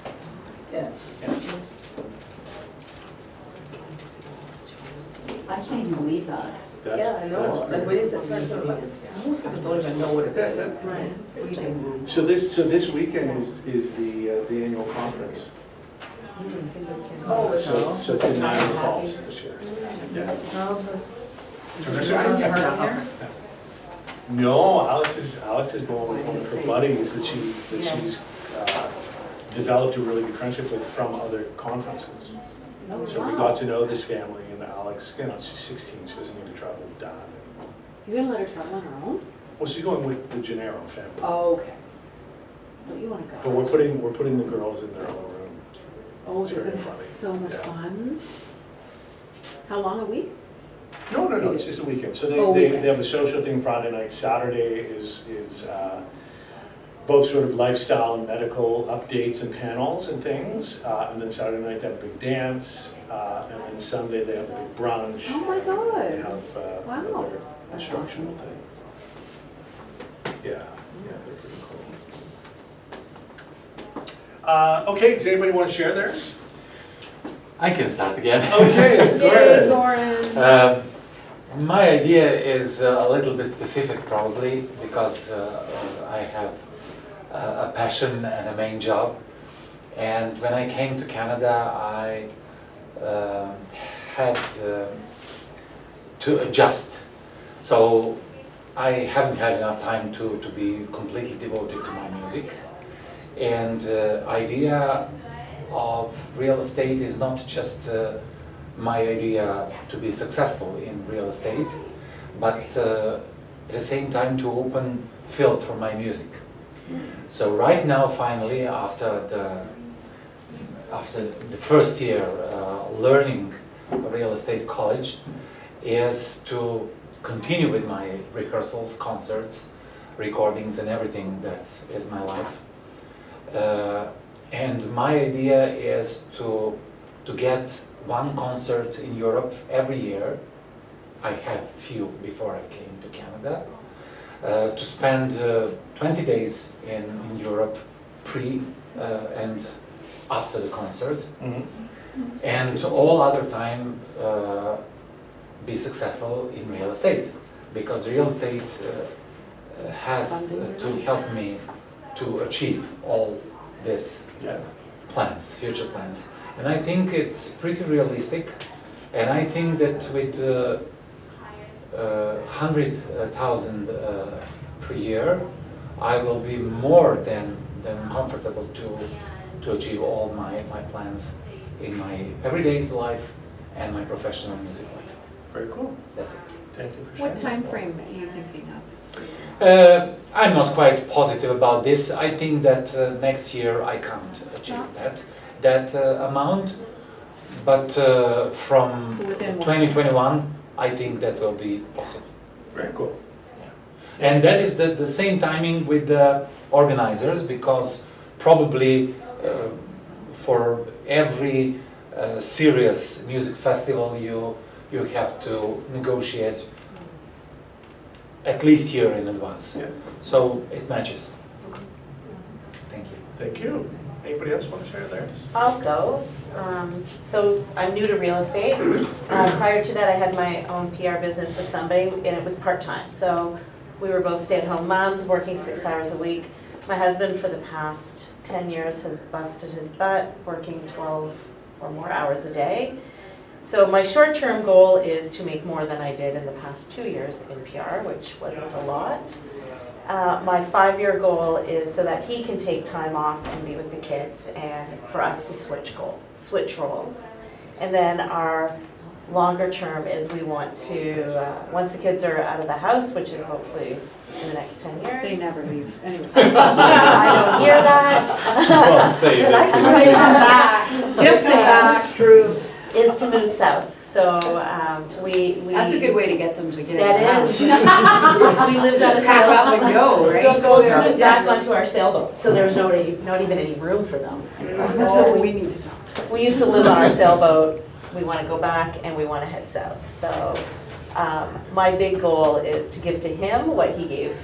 Yeah. I can't even believe that. Yeah, I know, like, what is the person, like, most people don't even know what it is. Right. So this weekend is the annual conference. Oh, So it's in Niagara Falls this year. Yeah. No, Alex is going with one of her buddies that she's developed a really good friendship with from other conferences. So we got to know this family, and Alex, she's 16, she doesn't need to travel with dad. You're gonna let her travel on her own? Well, she's going with the Gennaro family. Oh, okay. Don't you wanna go? But we're putting the girls in their own room. Oh, It's they're very gonna have funny. so much Yeah. fun. How long, a week? No, it's just a weekend. So Oh, they weekend. have a social thing Friday night. Saturday is both sort of lifestyle and medical updates and panels and things. And then Saturday night they have a big dance. And then Sunday they have a big brunch. Oh my God. They have Wow. another That's instructional awesome. thing. Yeah, they're pretty cool. Okay, does anybody want to share theirs? I can start again. Okay, go Yay, ahead. Lauren. My idea is a little bit specific probably because I have a passion and a main job. And when I came to Canada, I had to adjust. So I haven't had enough time to be completely devoted to my music. And idea of real estate is not just my idea to be successful in real estate, but at the same time to open field for my music. So right now, finally, after the first year learning real estate college, is to continue with my rehearsals, concerts, recordings, and everything that is my life. And my idea is to get one concert in Europe every year. I had few before I came to Canada. To spend 20 days in Europe pre and after the concert. And all other time be successful in real estate, because real estate has to help me to achieve all these plans, future plans. And I think it's pretty realistic, and I think that with 100,000 per year, I will be more than comfortable to achieve all my plans in my everyday life and my professional music life. Very cool. That's it. Thank you for sharing. What time frame are you thinking of? I'm not quite positive about this. I think that next year I can't achieve that amount, but from So within 2021, I think that will be possible. Very cool. And that is the same timing with the organizers, because probably for every serious music festival you have to negotiate at least a year in advance. Yeah. So it matches. Thank you. Thank you. Anybody else want to share theirs? I'll go. So I'm new to real estate. Prior to that, I had my own PR business with somebody, and it was part-time. So we were both stay-at-home moms, working 6 hours a week. My husband, for the past 10 years, has busted his butt, working 12 or more hours a day. So my short-term goal is to make more than I did in the past 2 years in PR, which wasn't a lot. My 5-year goal is so that he can take time off and be with the kids, and for us to switch roles. And then our longer term is we want to, once the kids are out of the house, which is hopefully in the next 10 years. They never leave, anyway. I don't hear that. Well, say this to the kids. Just say that. True. Is to move south. So we. That's a good way to get them to get That out. is. We lived on a Pack up sailboat. and go, right? Let's move back onto our sailboat. So there's not even any room for them. So We need to talk. we used to live on our sailboat. We want to go back and we want to head south. So my big goal is to give to him what he gave.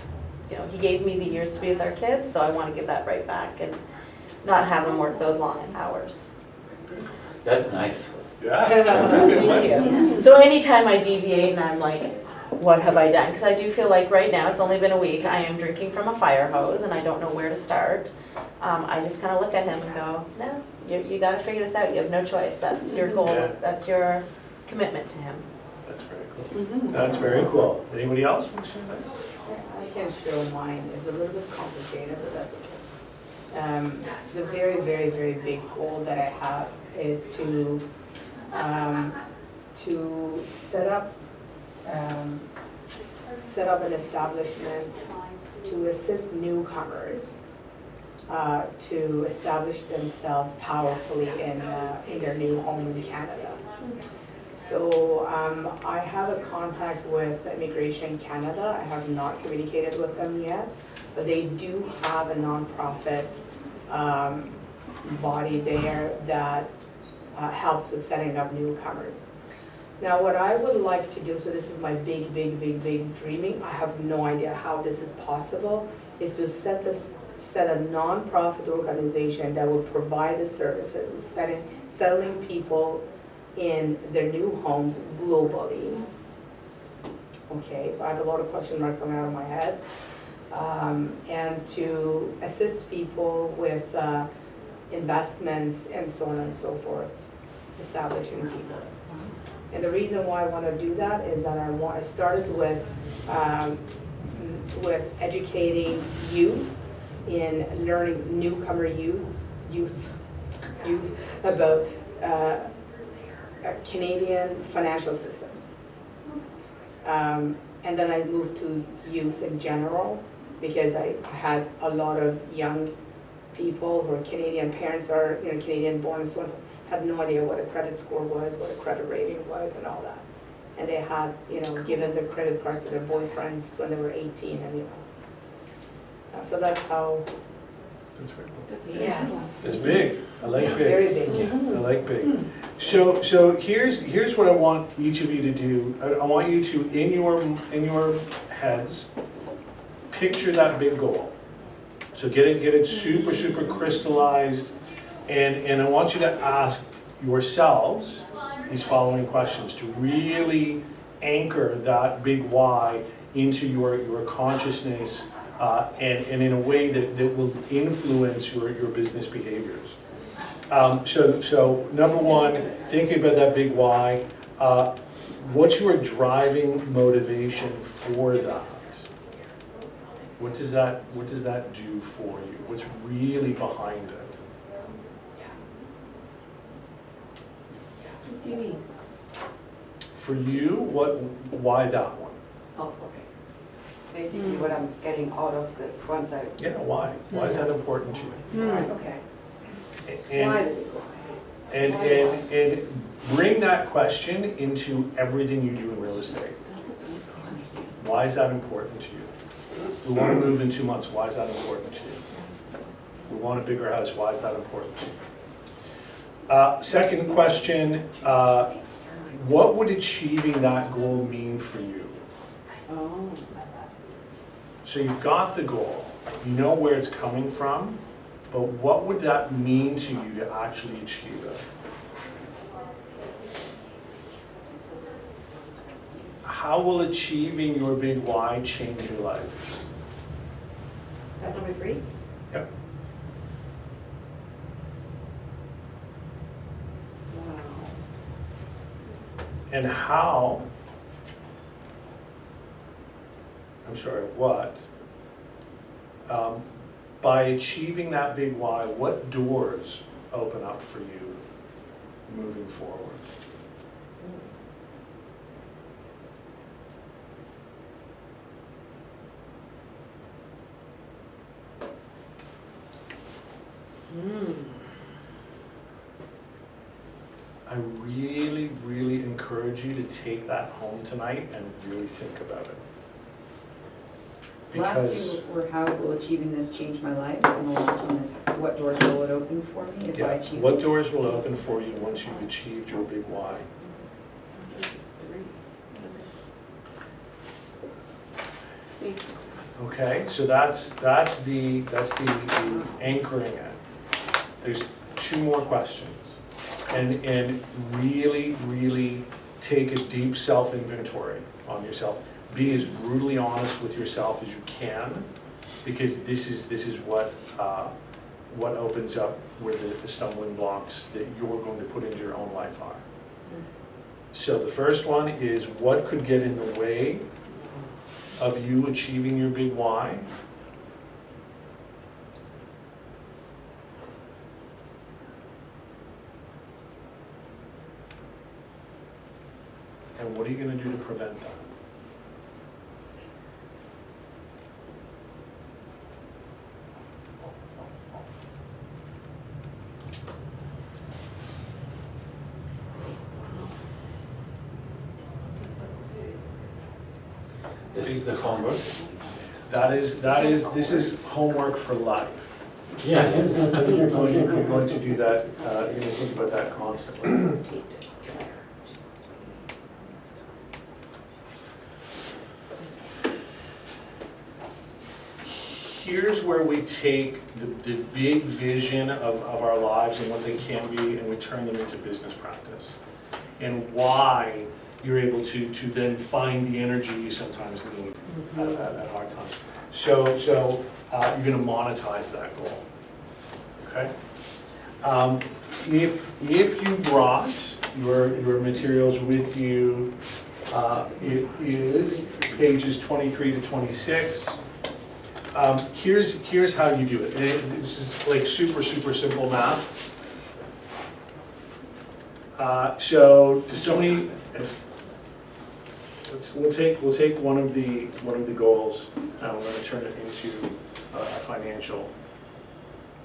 You know, he gave me the years to be with our kids, so I want to give that right back and not have him work those long hours. That's nice. Yeah. That's a good one. So anytime I deviate and I'm like, what have I done? Because I do feel like right now, it's only been a week, I am drinking from a fire hose and I don't know where to start. I just kind of look at him and go, no, you got to figure this out. You have no choice. That's your goal. Yeah. That's your commitment to him. That's very cool. That's very cool. Anybody else want to share theirs? I can show mine. It's a little bit complicated, but that's okay. It's a very, very, very big goal that I have is to set up an establishment to assist newcomers to establish themselves powerfully in their new home in Canada. So I have a contact with Immigration Canada. I have not communicated with them yet, but they do have a nonprofit body there that helps with setting up newcomers. Now what I would like to do, so this is my big dreaming, I have no idea how this is possible, is to set a nonprofit organization that will provide the services, settling people in their new homes globally. Okay, so I have a lot of question marks coming out of my head. and to assist people with investments and so on and so forth, establishing people. And the reason why I want to do that is that I started with educating youth in learning newcomer youth about Canadian financial systems. And then I moved to youth in general because I had a lot of young people who are Canadian, parents are Canadian born and so on, had no idea what a credit score was, what a credit rating was and all that. And they had, given their credit cards to their boyfriends when they were 18 and so that's how. That's very cool. Yes. It's big. I like big. Very big. I like big. So here's what I want each of you to do. I want you to, in your heads, picture that big goal. So get it super crystallized, and I want you to ask yourselves these following questions to really anchor that big why into your consciousness, and in a way that will influence your business behaviors. So number one, thinking about that big why, what's your driving motivation for that? What does that do for you? What's really behind it? What do you mean? For you, why that one? Oh, okay. Basically what I'm getting out of this once I... Yeah, why? Why is that important to you? Right, okay. And bring that question into everything you do in real estate. Why is that important to you? We want to move in 2 months. Why is that important to you? We want a bigger house. Why is that important to you? Second question, what would achieving that goal mean for you? Oh. So you've got the goal, you know where it's coming from, but what would that mean to you to actually achieve it? How will achieving your big why change your life? Is that number 3? Yep. Wow. And how, I'm sorry, what? By achieving that big why, what doors open up for you moving forward? I really encourage you to take that home tonight and really think about it. Last two were how will achieving this change my life, and the last one is what doors will it open for me if I achieve What it? doors will open for you once you've achieved your big why? Okay, so that's the anchoring it. There's 2 more questions. And really take a deep self-inventory on yourself. Be as brutally honest with yourself as you can, because this is what opens up where the stumbling blocks that you're going to put into your own life are. So the first one is, what could get in the way of you achieving your big why? And what are you going to do to prevent that? This is the homework. This is homework for life. Yeah, yeah. You're going to do that, you're going to think about that constantly. Here's where we take the big vision of our lives and what they can be, and we turn them into business practice. And why you're able to then find the energy you sometimes need at hard times. So you're gonna monetize that goal, okay? If you brought your materials with you, it is pages 23 to 26. Here's how you do it. This is like super simple math. So does somebody, we'll take one of the goals and we're gonna turn it into a financial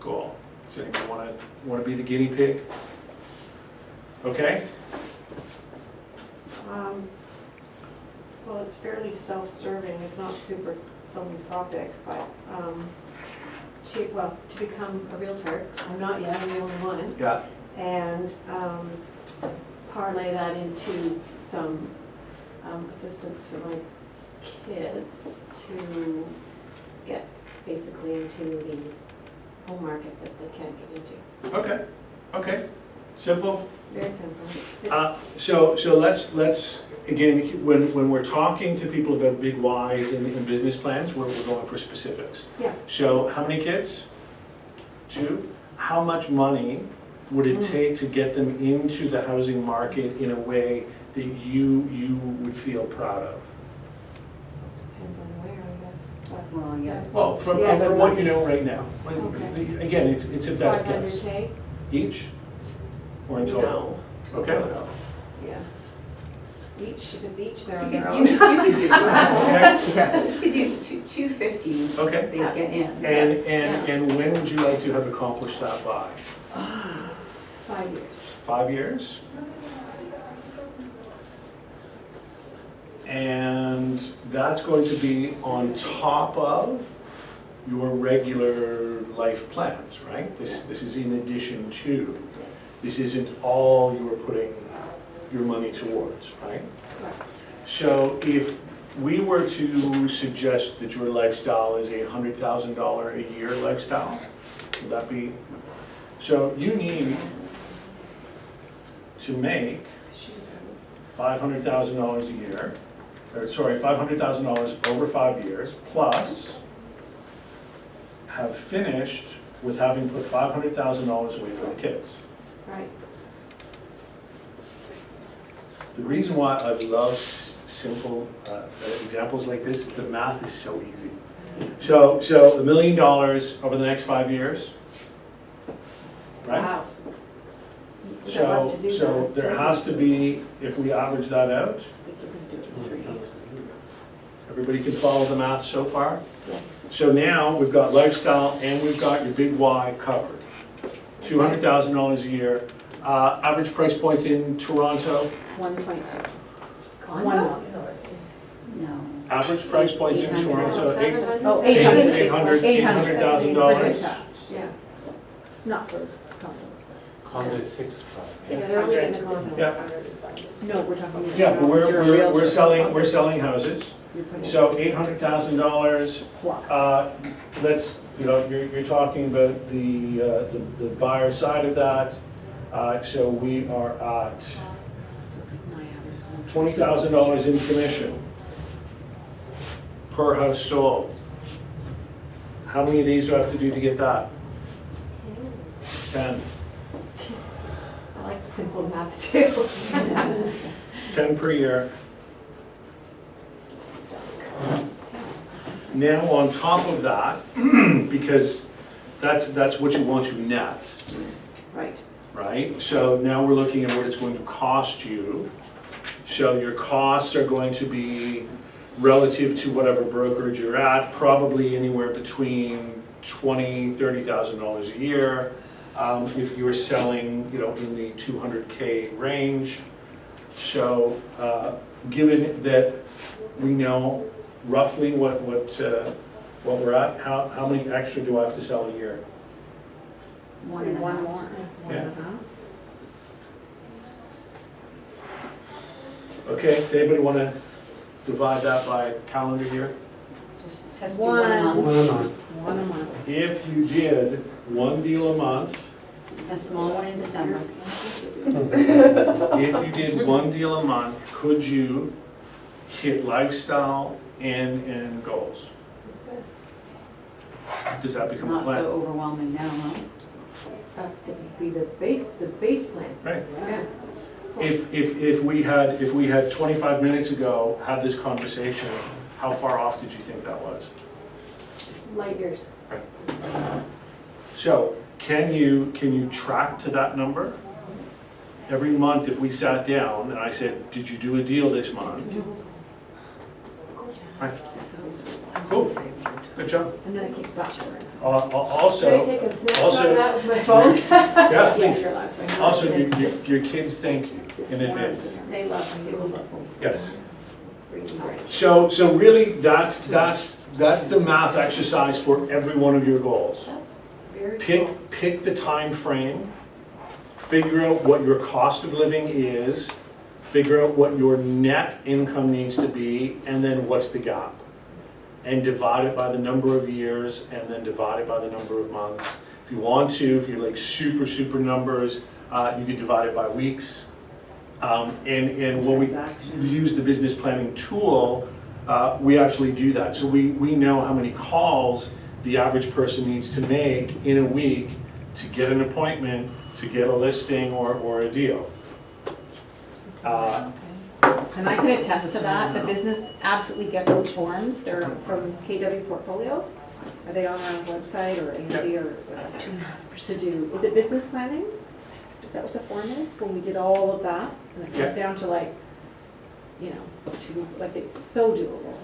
goal. Does anyone wanna be the guinea pig? Okay? Well, it's fairly self-serving, if not super philanthropic, but, to become a Realtor, I'm not yet, I'm the only one. Yeah. And parlay that into some assistance for my kids to get basically into the home market that they can't get into. Okay, simple. Very simple. So let's again, when we're talking to people about big whys and business plans, we're going for specifics. Yeah. So how many kids? 2. How much money would it take to get them into the housing market in a way that you would feel proud of? Depends on where, I guess. But Well, yeah. Well, from what you know right now. Okay. Again, it's a best guess. 500K? Each? Or in total? No. Okay. Total. Yeah. Each, if it's each, they're on You their could own. do that. Okay. You could do 250, Okay. they get in. And when would you like to have accomplished that by? 5 years. 5 years? And that's going to be on top of your regular life plans, right? This is in addition to. This isn't all you are putting your money towards, right? Right. So if we were to suggest that your lifestyle is a $100,000 a year lifestyle, would that be? So you need to make $500,000 a year, or sorry, $500,000 over 5 years, plus have finished with having put $500,000 away for the kids. Right. The reason why I love simple examples like this is the math is so easy. So $1 million over the next 5 years, right? Wow. We've got lots to do So there. there has to be, if we average that out, We can do it in 3 years. everybody can follow the math so far? Yeah. So now we've got lifestyle and we've got your big Y covered. $200,000 a year. Average price point in Toronto, 1.2. Condo? No. average price point in 800. Toronto, Oh, 800. $800,000. Yeah. Not for condos. Condo is 6 Yeah, they're only getting the condos. Yeah. No, we're talking. Yeah, but You're a realtor. we're selling houses. You're putting- So $800,000, Plus. let's, you're talking about the buyer side of that. So we are at $20,000 in commission per house sold. How many of these do I have to do to get that? 10. I like the simple math too. 10 per year. Now, on top of that, because that's what you want to net, Right. right? So now we're looking at what it's going to cost you. So your costs are going to be relative to whatever brokerage you're at, probably anywhere between $20,000, $30,000 a year. If you were selling, in the 200K range. So given that we know roughly what we're at, how many extra do I have to sell a year? One One more. more. Yeah. 1.5. Okay, does anybody want to divide that by calendar year? Just test you one a month. One a month. One a month. If you did one deal a month, A small one in December. if you did one deal a month, could you hit lifestyle and goals? does that become a Not plan? so overwhelming now, huh? That's the base plan. Right. Yeah. If we had 25 minutes ago had this conversation, how far off did you think that was? Light years. So, can you track to that number? Every month, if we sat down and I said, did you do a deal this month? Right. Cool, good job. And then I keep backwards. Also, Can I take a snapshot also- of that with my phone? yeah, Yeah, please. you're allowed to. Also, your kids thank you in advance. They love me. They love me. Yes. Reading great. So really, that's the math exercise for every one of your goals. Very cool. Pick the time frame, figure out what your cost of living is, figure out what your net income needs to be, and then what's the gap. And divide it by the number of years, and then divide it by the number of months. If you want to, if you're like super numbers, you could divide it by weeks. And when we use the business planning tool, we actually do that. So we know how many calls the average person needs to make in a week to get an appointment, to get a listing or a deal. And I can attest to that. The business absolutely get those forms. They're from KW Portfolio. Are they on our website or Andy or to do? Is it business planning? Is that what the form is? When we did all of that, and it comes down to like, you know, it's so doable.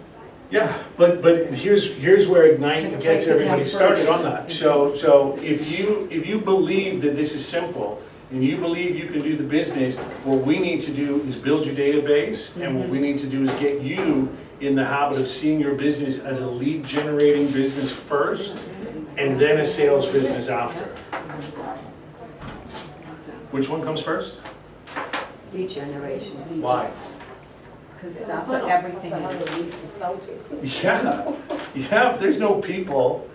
Yeah, but here's where Ignite Like gets break it down everybody started first. on that. So if you believe that this is simple, and you believe you can do the business, what we need to do is build your database, and what we need to do is get you in the habit of seeing your business as a lead generating business first, and then a sales business after. Which one comes first? Lead generation. Why? Because that's what everything is. Yeah, if there's no people,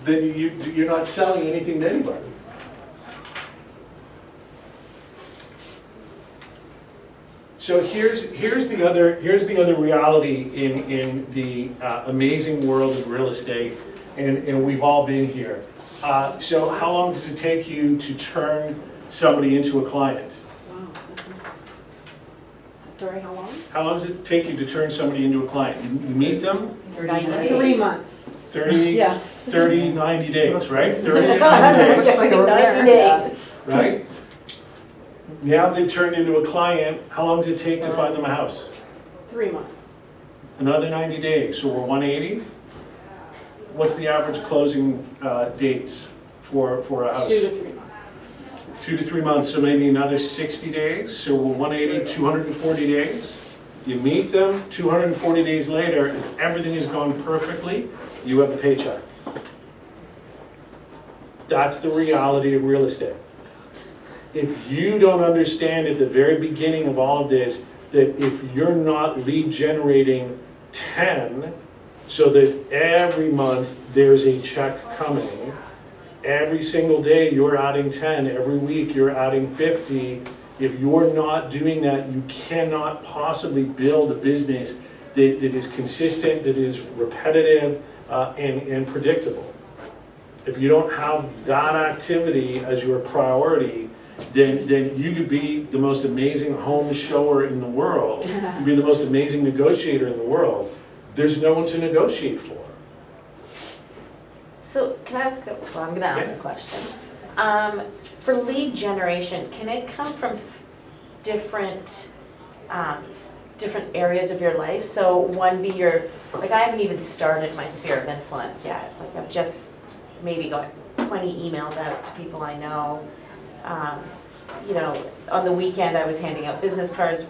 then you're not selling anything to anybody. So here's the other reality in the amazing world of real estate, and we've all been here. So how long does it take you to turn somebody into a client? Wow. Sorry, how long? How long does it take you to turn somebody into a client? You meet them, 3 months. 30, Yeah. 30, 90 days, right? 30 to 90 days, 90 days. right? Now they've turned into a client, how long does it take to find them a house? 3 months. Another 90 days, so we're 180? What's the average closing dates for a house? 2 to 3 months. 2 to 3 months, so maybe another 60 days, so we're 180, 240 days. You meet them, 240 days later, if everything has gone perfectly, you have a paycheck. That's the reality of real estate. If you don't understand at the very beginning of all of this, that if you're not lead generating 10, so that every month there's a check coming, every single day you're adding 10, every week you're adding 50, if you're not doing that, you cannot possibly build a business that is consistent, that is repetitive, and predictable. If you don't have that activity as your priority, then you could be the most amazing home shower in the world. You could be the most amazing negotiator in the world. There's no one to negotiate for. So can I ask, well, I'm gonna ask a question. For lead generation, can it come from different, different areas of your life? So one be your, like I haven't even started my sphere of influence yet. Like I've just maybe got 20 emails out to people I know. You know, on the weekend I was handing out business cards.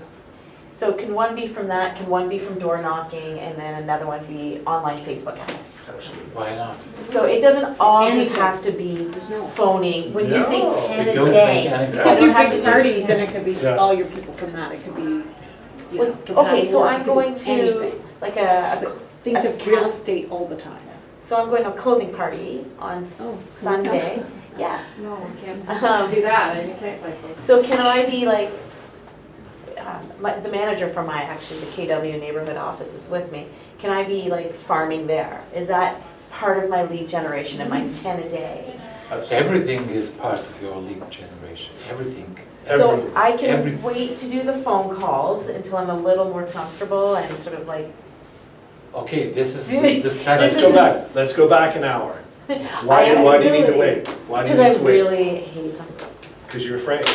So can one be from that? Can one be from door knocking, and then another one be online Facebook ads? Why not? So it doesn't all just Anything. have to be no- phoning. When you say No, 10 it a goes day, like anything. I If you don't have to pick just. parties, then it could be Yeah. all your people from that. It could be, you know, Like, from okay, past so work, I'm it could going be to anything. like But think a of real cat- estate all the time. So I'm going to a clothing party on Oh, Sunday. Yeah. No, I can't Um, do that. I can't like. So can I be like, the manager for my, actually the KW neighborhood office is with me. Can I be like farming there? Is that part of my lead generation? Am I 10 a day? Everything is part of your lead generation, everything. So I can Everything. wait to do the phone calls until I'm a little more comfortable and sort of like, Okay, this is Really? the strategy. Let's go back, let's go back an hour. Why do you need to wait? Why do you because I need to wait? really hate them. Because you're afraid.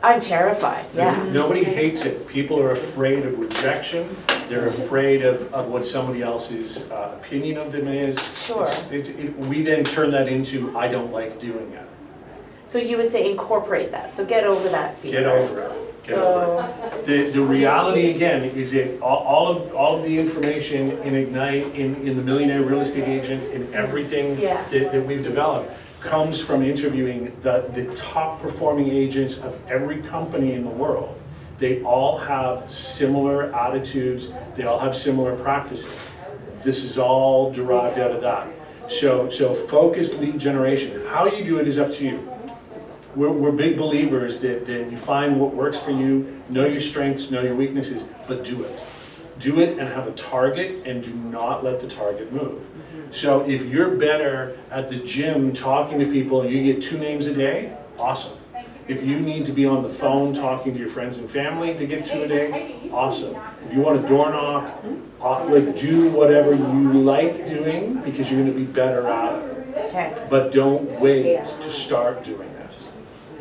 I'm terrified, yeah. Nobody hates it. People are afraid of rejection. They're afraid of what somebody else's opinion of them is. Sure. We then turn that into, I don't like doing it. So you would say incorporate that, so get over that fear. Get over it. Get over it. The reality again is that all of the information in Ignite, in the Millionaire Real Estate Agent, in everything Yeah. that we've developed comes from interviewing the top performing agents of every company in the world. They all have similar attitudes, they all have similar practices. This is all derived out of that. So focused lead generation, how you do it is up to you. We're big believers that you find what works for you, know your strengths, know your weaknesses, but do it. Do it and have a target and do not let the target move. So if you're better at the gym talking to people and you get 2 names a day, awesome. If you need to be on the phone talking to your friends and family to get 2 a day, awesome. If you want to door knock, like do whatever you like doing because you're going to be better at it. Okay. But don't wait to start doing it.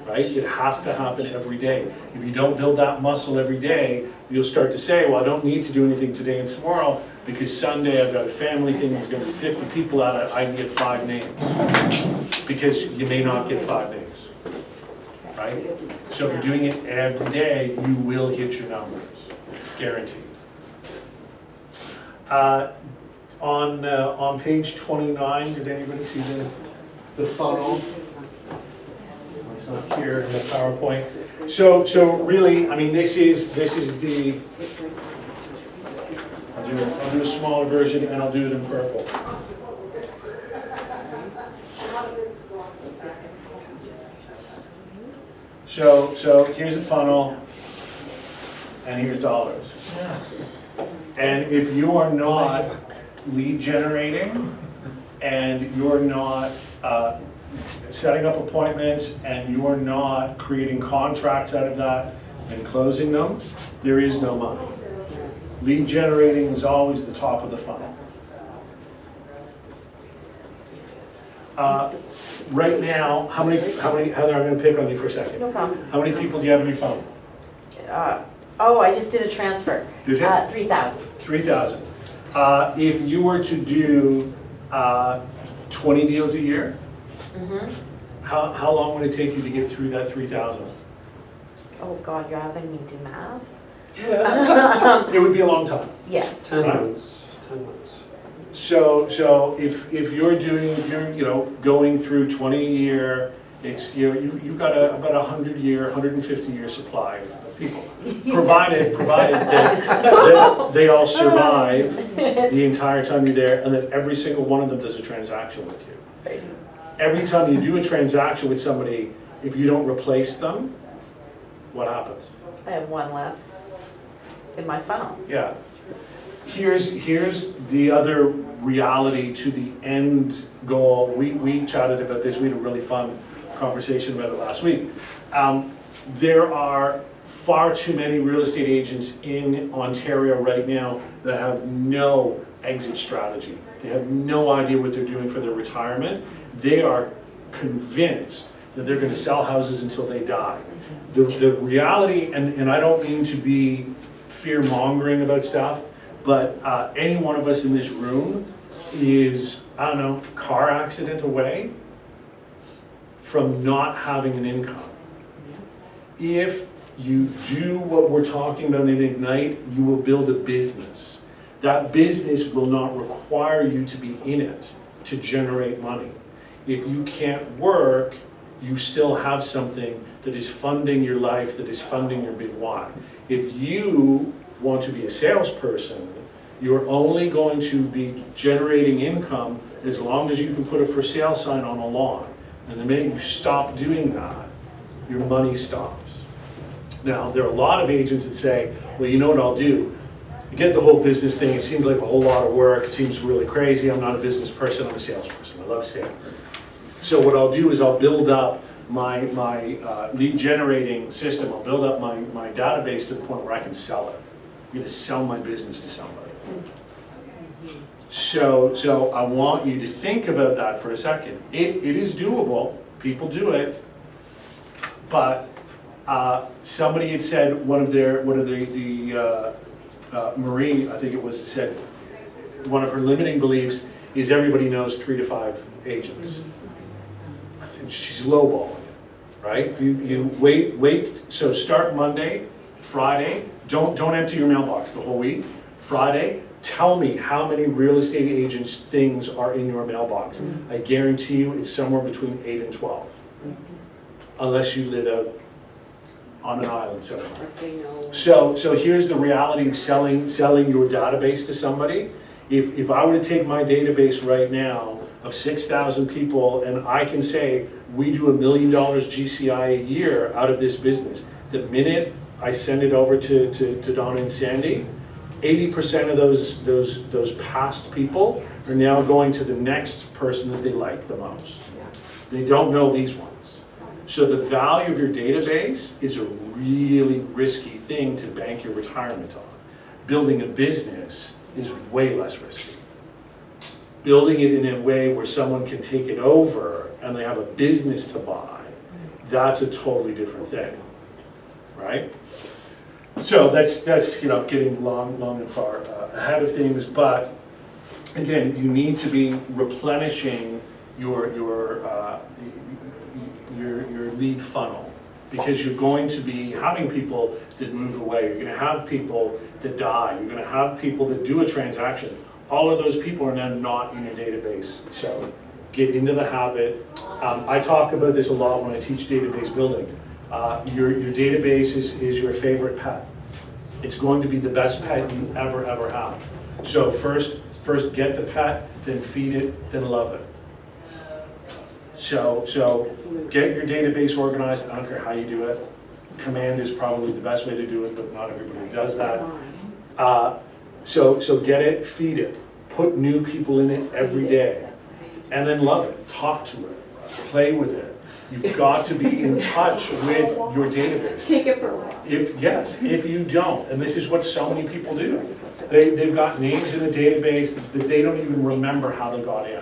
Right? It has to happen every day. If you don't build that muscle every day, you'll start to say, well, I don't need to do anything today and tomorrow because Sunday I've got a family thing, there's going to be 50 people at it, I can get 5 names. Because you may not get 5 names. Right? So if you're doing it every day, you will hit your numbers. Guaranteed. On page 29, did anybody see the funnel? It's not here in the PowerPoint. So really, I mean, this is the. I'll do a smaller version and I'll do it in purple. So here's a funnel, and here's dollars. And if you are not lead generating, and you're not setting up appointments, and you're not creating contracts out of that and closing them, there is no money. Lead generating is always the top of the funnel. Right now, how many, Heather, I'm gonna pick on you for a second. No problem. How many people do you have on your phone? Oh, I just did a transfer. Did you? 3,000. 3,000. If you were to do 20 deals a year, how long would it take you to get through that 3,000? Oh God, you're having me do math? It would be a long time. Yes. 10 months. 10 months. So if you're going through 20 a year, it's you've got about 100-year, 150-year supply of people, provided that they all survive the entire time you're there, and that every single one of them does a transaction with you. Every time you do a transaction with somebody, if you don't replace them, what happens? I have one less in my funnel. Yeah. Here's the other reality to the end goal. We chatted about this. We had a really fun conversation about it last week. There are far too many real estate agents in Ontario right now that have no exit strategy. They have no idea what they're doing for their retirement. They are convinced that they're going to sell houses until they die. The reality, and I don't mean to be fear-mongering about stuff, but any one of us in this room is, I don't know, car accident away from not having an income. If you do what we're talking about in Ignite, you will build a business. That business will not require you to be in it to generate money. If you can't work, you still have something that is funding your life, that is funding your big why. If you want to be a salesperson, you're only going to be generating income as long as you can put a for sale sign on a lawn. And the minute you stop doing that, your money stops. Now, there are a lot of agents that say, well, you know what I'll do? I get the whole business thing, it seems like a whole lot of work, it seems really crazy, I'm not a business person, I'm a salesperson, I love sales. So what I'll do is I'll build up my lead generating system, I'll build up my database to the point where I can sell it. I'm gonna sell my business to somebody. So I want you to think about that for a second. It is doable, people do it, but somebody had said, Marie, I think it was, said, one of her limiting beliefs is everybody knows 3 to 5 agents. I think she's lowballing it, right? You wait, so start Monday, Friday, don't empty your mailbox the whole week. Friday, tell me how many real estate agents things are in your mailbox. I guarantee you it's somewhere between 8 and 12. Unless you live out on an island somewhere. Or say no. So here's the reality of selling your database to somebody. If I were to take my database right now of 6,000 people and I can say we do $1 million GCI a year out of this business, the minute I send it over to Donna and Sandy, 80% of those past people are now going to the next person that they like the most. They don't know these ones. So the value of your database is a really risky thing to bank your retirement on. Building a business is way less risky. Building it in a way where someone can take it over and they have a business to buy, that's a totally different thing, right? So that's getting long and far ahead of things, but again, you need to be replenishing your lead funnel, because you're going to be having people that move away, you're going to have people that die, you're going to have people that do a transaction. All of those people are now not in your database, so get into the habit. I talk about this a lot when I teach database building. Your database is your favorite pet. It's going to be the best pet you ever have. So first get the pet, then feed it, then love it. So get your database organized. I don't care how you do it. Command is probably the best way to do it, but not everybody does that. So get it, feed it, put new people in it every day, and then love it. Talk to it, play with it. You've got to be in touch with your database. Take it for a while. If you don't, and this is what so many people do, they've got names in a database that they don't even remember how they got in.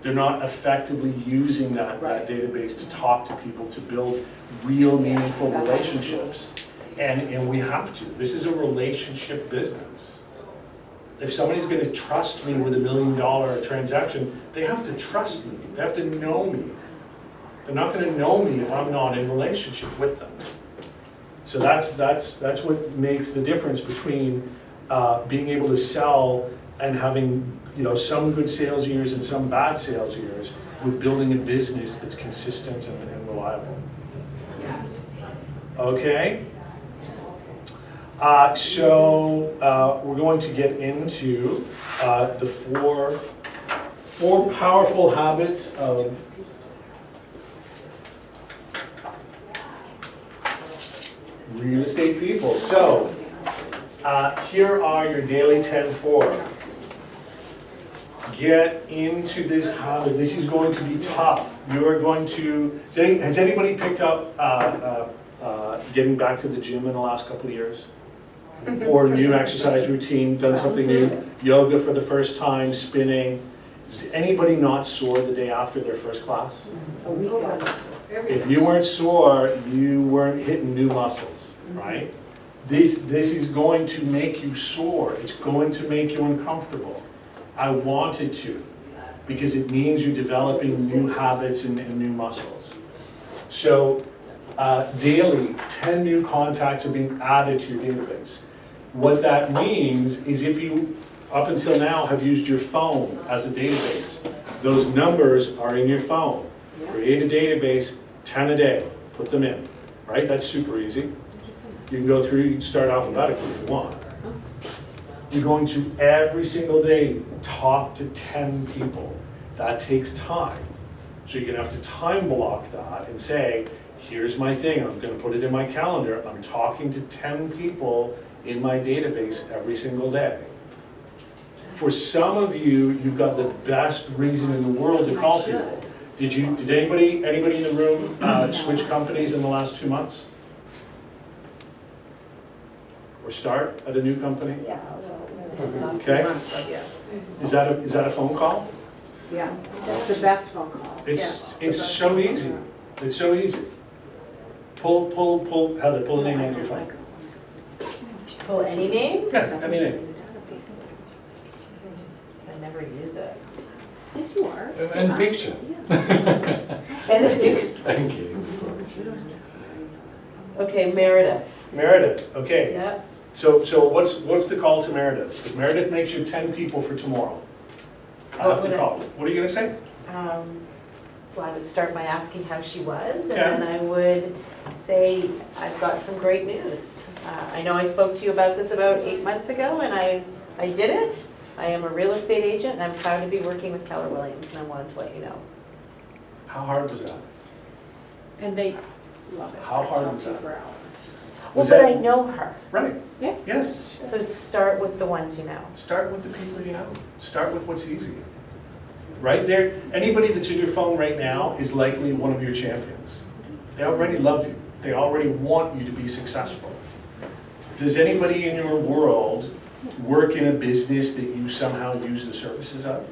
They're not effectively using that database to talk to people, to build real meaningful relationships. And we have to. This is a relationship business. If somebody's going to trust me with $1 million transaction, they have to trust me. They have to know me. They're not going to know me if I'm not in relationship with them. So that's what makes the difference between being able to sell and having some good sales years and some bad sales years, with building a business that's consistent and reliable. Okay? So we're going to get into the four powerful habits of real estate people. So here are your daily 10-4. Get into this habit. This is going to be tough. You are going to, has anybody picked up getting back to the gym in the last couple of years? Or a new exercise routine, done something new, yoga for the first time, spinning? Is anybody not sore the day after their first class? If you weren't sore, you weren't hitting new muscles, right? This is going to make you sore. It's going to make you uncomfortable. I want it to, because it means you're developing new habits and new muscles. So daily, 10 new contacts are being added to your database. What that means is if you, up until now, have used your phone as a database, those numbers are in your phone. Create a database, 10 a day, put them in, right? That's super easy. You can go through, you can start alphabetically if you want. You're going to every single day talk to 10 people. That takes time. So you're gonna have to time block that and say, here's my thing, I'm gonna put it in my calendar, I'm talking to 10 people in my database every single day. For some of you, you've got the best reason in the world to call people. Did anybody in the room switch companies in the last 2 months? Or start at a new company? Yeah, well, last Okay. month, but yeah. Is that a phone call? Yeah, that's the best phone call. It's so easy. It's so easy. Pull, Heather, pull the name on your phone. Pull any name? Yeah, any name. I never use it. Yes, you are. And picture. And the picture. Thank you. Okay, Meredith. Meredith, okay. Yeah. So what's the call to Meredith? If Meredith makes you 10 people for tomorrow, I have to call. What are you gonna say? Well, I would start by asking how she was, and Okay. then I would say, I've got some great news. I know I spoke to you about this about 8 months ago, and I did it. I am a real estate agent, and I'm proud to be working with Keller Williams, and I wanted to let you know. How hard was that? And they love it. How hard Talk was to you that? for hours. Well, Was but that- I know her, Right. Yeah. Yes. so start with the ones you know. Start with the people you know. Start with what's easy. Right there, anybody that's in your phone right now is likely one of your champions. They already love you. They already want you to be successful. Does anybody in your world work in a business that you somehow use the services of?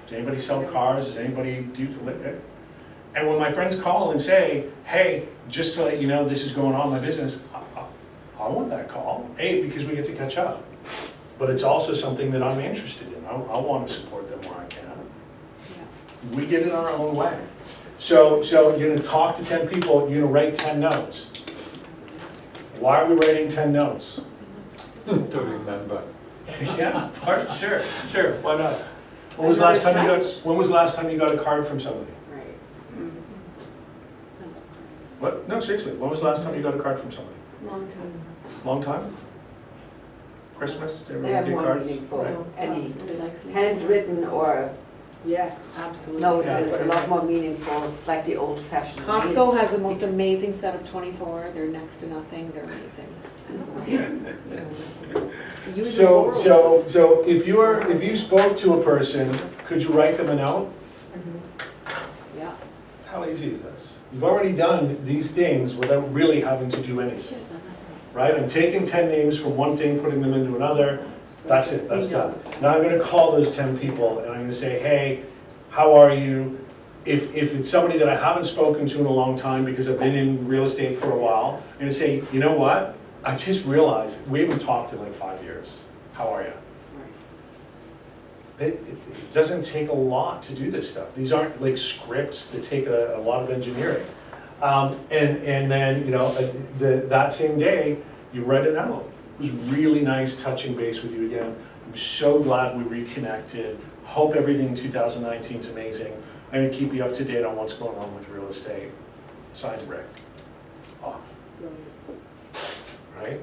Does anybody sell cars? Does anybody do? And when my friends call and say, hey, just to let you know this is going on in my business, I want that call. A, because we get to catch up. But it's also something that I'm interested in. I want to support them where I can. We get it our own way. So you're gonna talk to 10 people, you're gonna write 10 notes. Why are we writing 10 notes? To remember. Yeah, sure, why not? When was the last time you got a card from somebody? Right. What? No, seriously, when was the last time you got a card from somebody? Long time. Long time? Christmas? Did They everyone have get more cards? meaning for Right. any Really likes me. handwritten or Yes, absolutely. note Yeah. is a lot more meaningful. It's like the old fashioned. Costco has the most amazing set of 24. They're next to nothing. They're amazing. Use the world. So if you spoke to a person, could you write them a note? Yeah. How easy is this? You've already done these things without really having to do anything, right? I'm taking 10 names from one thing, putting them into another, that's it, that's done. Now I'm gonna call those 10 people and I'm gonna say, hey, how are you? If it's somebody that I haven't spoken to in a long time because I've been in real estate for a while, I'm gonna say, you know what? I just realized we haven't talked in like 5 years. How are you? It doesn't take a lot to do this stuff. These aren't like scripts that take a lot of engineering. And then, you know, that same day, you write it out. It was really nice touching base with you again. I'm so glad we reconnected. Hope everything in 2019 is amazing. I'm gonna keep you up to date on what's going on with real estate. Signed, Rick. Oh. Right?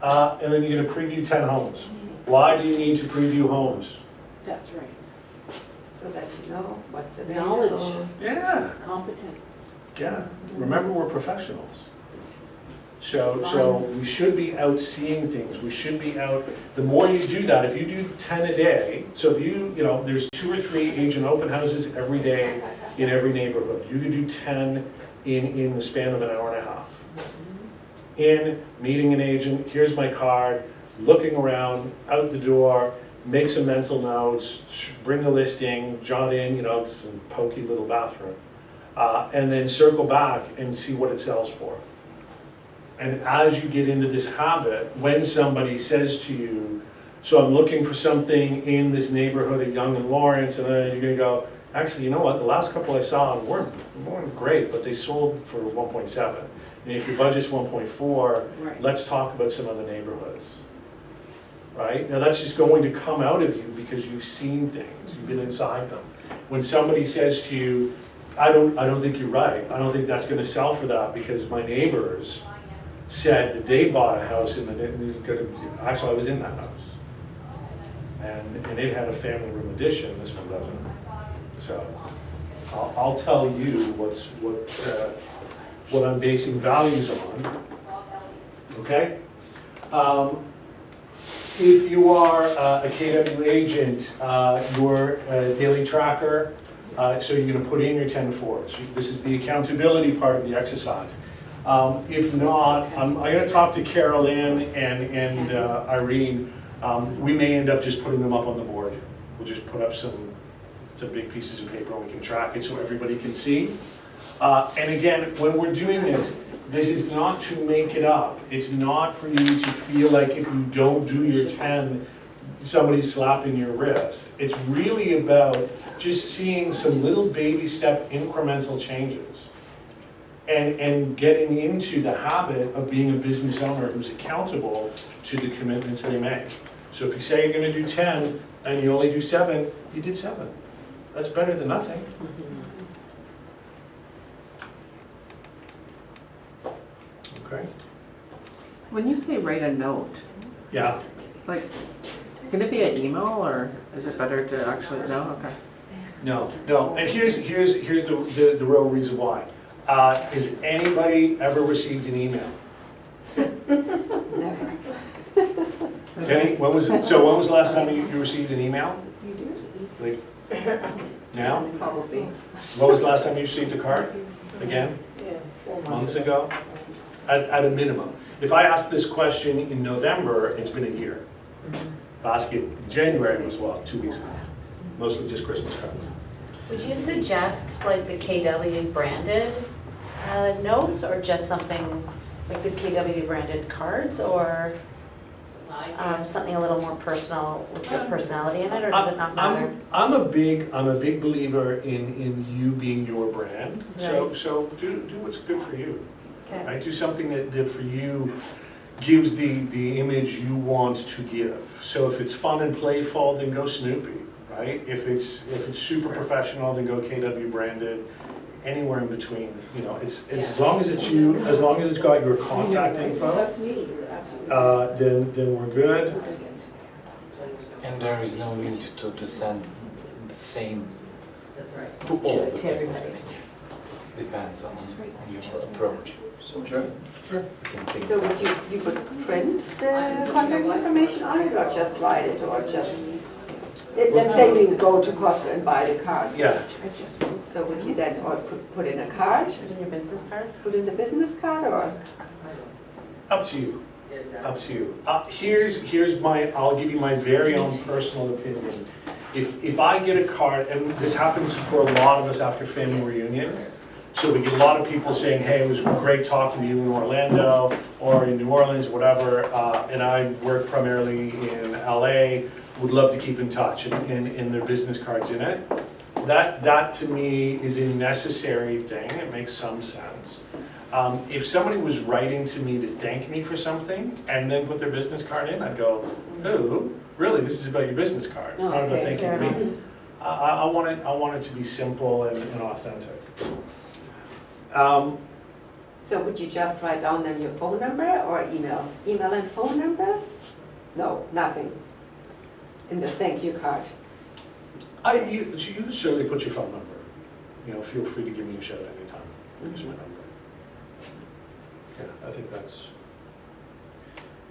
And then you're gonna preview 10 homes. Why do you need to preview homes? That's right. So that you know what's Knowledge. available. Yeah, Competence. yeah. Remember, we're professionals. So we should be out seeing things. We should be out, the more you do that, if you do 10 a day, so if you know, there's 2 or 3 agent open houses every day in every neighborhood. You could do 10 in the span of an hour and a half. In, meeting an agent, here's my card, looking around, out the door, make some mental notes, bring the listing, jot in, you know, some pokey little bathroom, and then circle back and see what it sells for. And as you get into this habit, when somebody says to you, so I'm looking for something in this neighborhood of Young and Lawrence, and then you're gonna go, actually, you know what, the last couple I saw weren't great, but they sold for 1.7. And if your budget's 1.4, Right. let's talk about some other neighborhoods. Right? Now that's just going to come out of you because you've seen things, you've been inside them. When somebody says to you, I don't think you're right, I don't think that's gonna sell for that because my neighbors said that they bought a house in actually I was in that house. And it had a family room addition, this one doesn't. So I'll tell you what I'm basing values on. Okay? If you are a KW agent, your daily tracker, so you're going to put in your 10-4s. This is the accountability part of the exercise. If not, I'm going to talk to Carol Ann and Irene. We may end up just putting them up on the board. We'll just put up some big pieces of paper and we can track it so everybody can see. And again, when we're doing this, this is not to make it up. It's not for you to feel like if you don't do your 10, somebody's slapping your wrist. It's really about just seeing some little baby step incremental changes and getting into the habit of being a business owner who's accountable to the commitments they make. So if you say you're going to do 10 and you only do 7, you did 7. That's better than nothing. Okay. When you say write a note, Yeah. like, can it be an email or is it better to actually, no, okay. No. And here's the real reason why. Has anybody ever received an email? Jenny, when was the last time you received an email? Like, now? Probably. When was the last time you received a card? Again? Yeah, 4 Months ago? At a minimum. If I asked this question in November, it's been a year. If I asked it in January, it was, 2 weeks ago. Mostly just Christmas cards. Would you suggest like the KW branded notes or just something like the KW branded cards or something a little more personal with your personality in it, or does it not matter? I'm a big believer in you being your brand. So do what's good for you. Okay. Right? Do something that for you gives the image you want to give. So if it's fun and playful, then go Snoopy, right? If it's super professional, then go KW branded. Anywhere in between, it's as long as it's you, as long as it's got your contact info, then we're good. And there is no need to send the same To everybody. It depends on your approach. Sure. So would you would print the contact information on it, or just write it, or just, let's say you go to Costco and buy the cards. Yeah. So would you then, or put in a card, Put in your business card? put in the business card, or? Up to you. Up to you. Here's I'll give you my very own personal opinion. If I get a card, and this happens for a lot of us after family reunion, so we get a lot of people saying, hey, it was great talking to you in Orlando or in New Orleans, whatever, and I work primarily in LA, would love to keep in touch, and their business cards in it. That to me is a necessary thing. It makes some sense. If somebody was writing to me to thank me for something and then put their business card in, I'd go, oh, really? This is about your business card. It's not about thanking me. I want it to be simple and authentic. So would you just write down then your phone number or email? Email and phone number? No, nothing. In the thank you card. You certainly put your phone number. Feel free to give me a shout anytime. Here's my number. Yeah, I think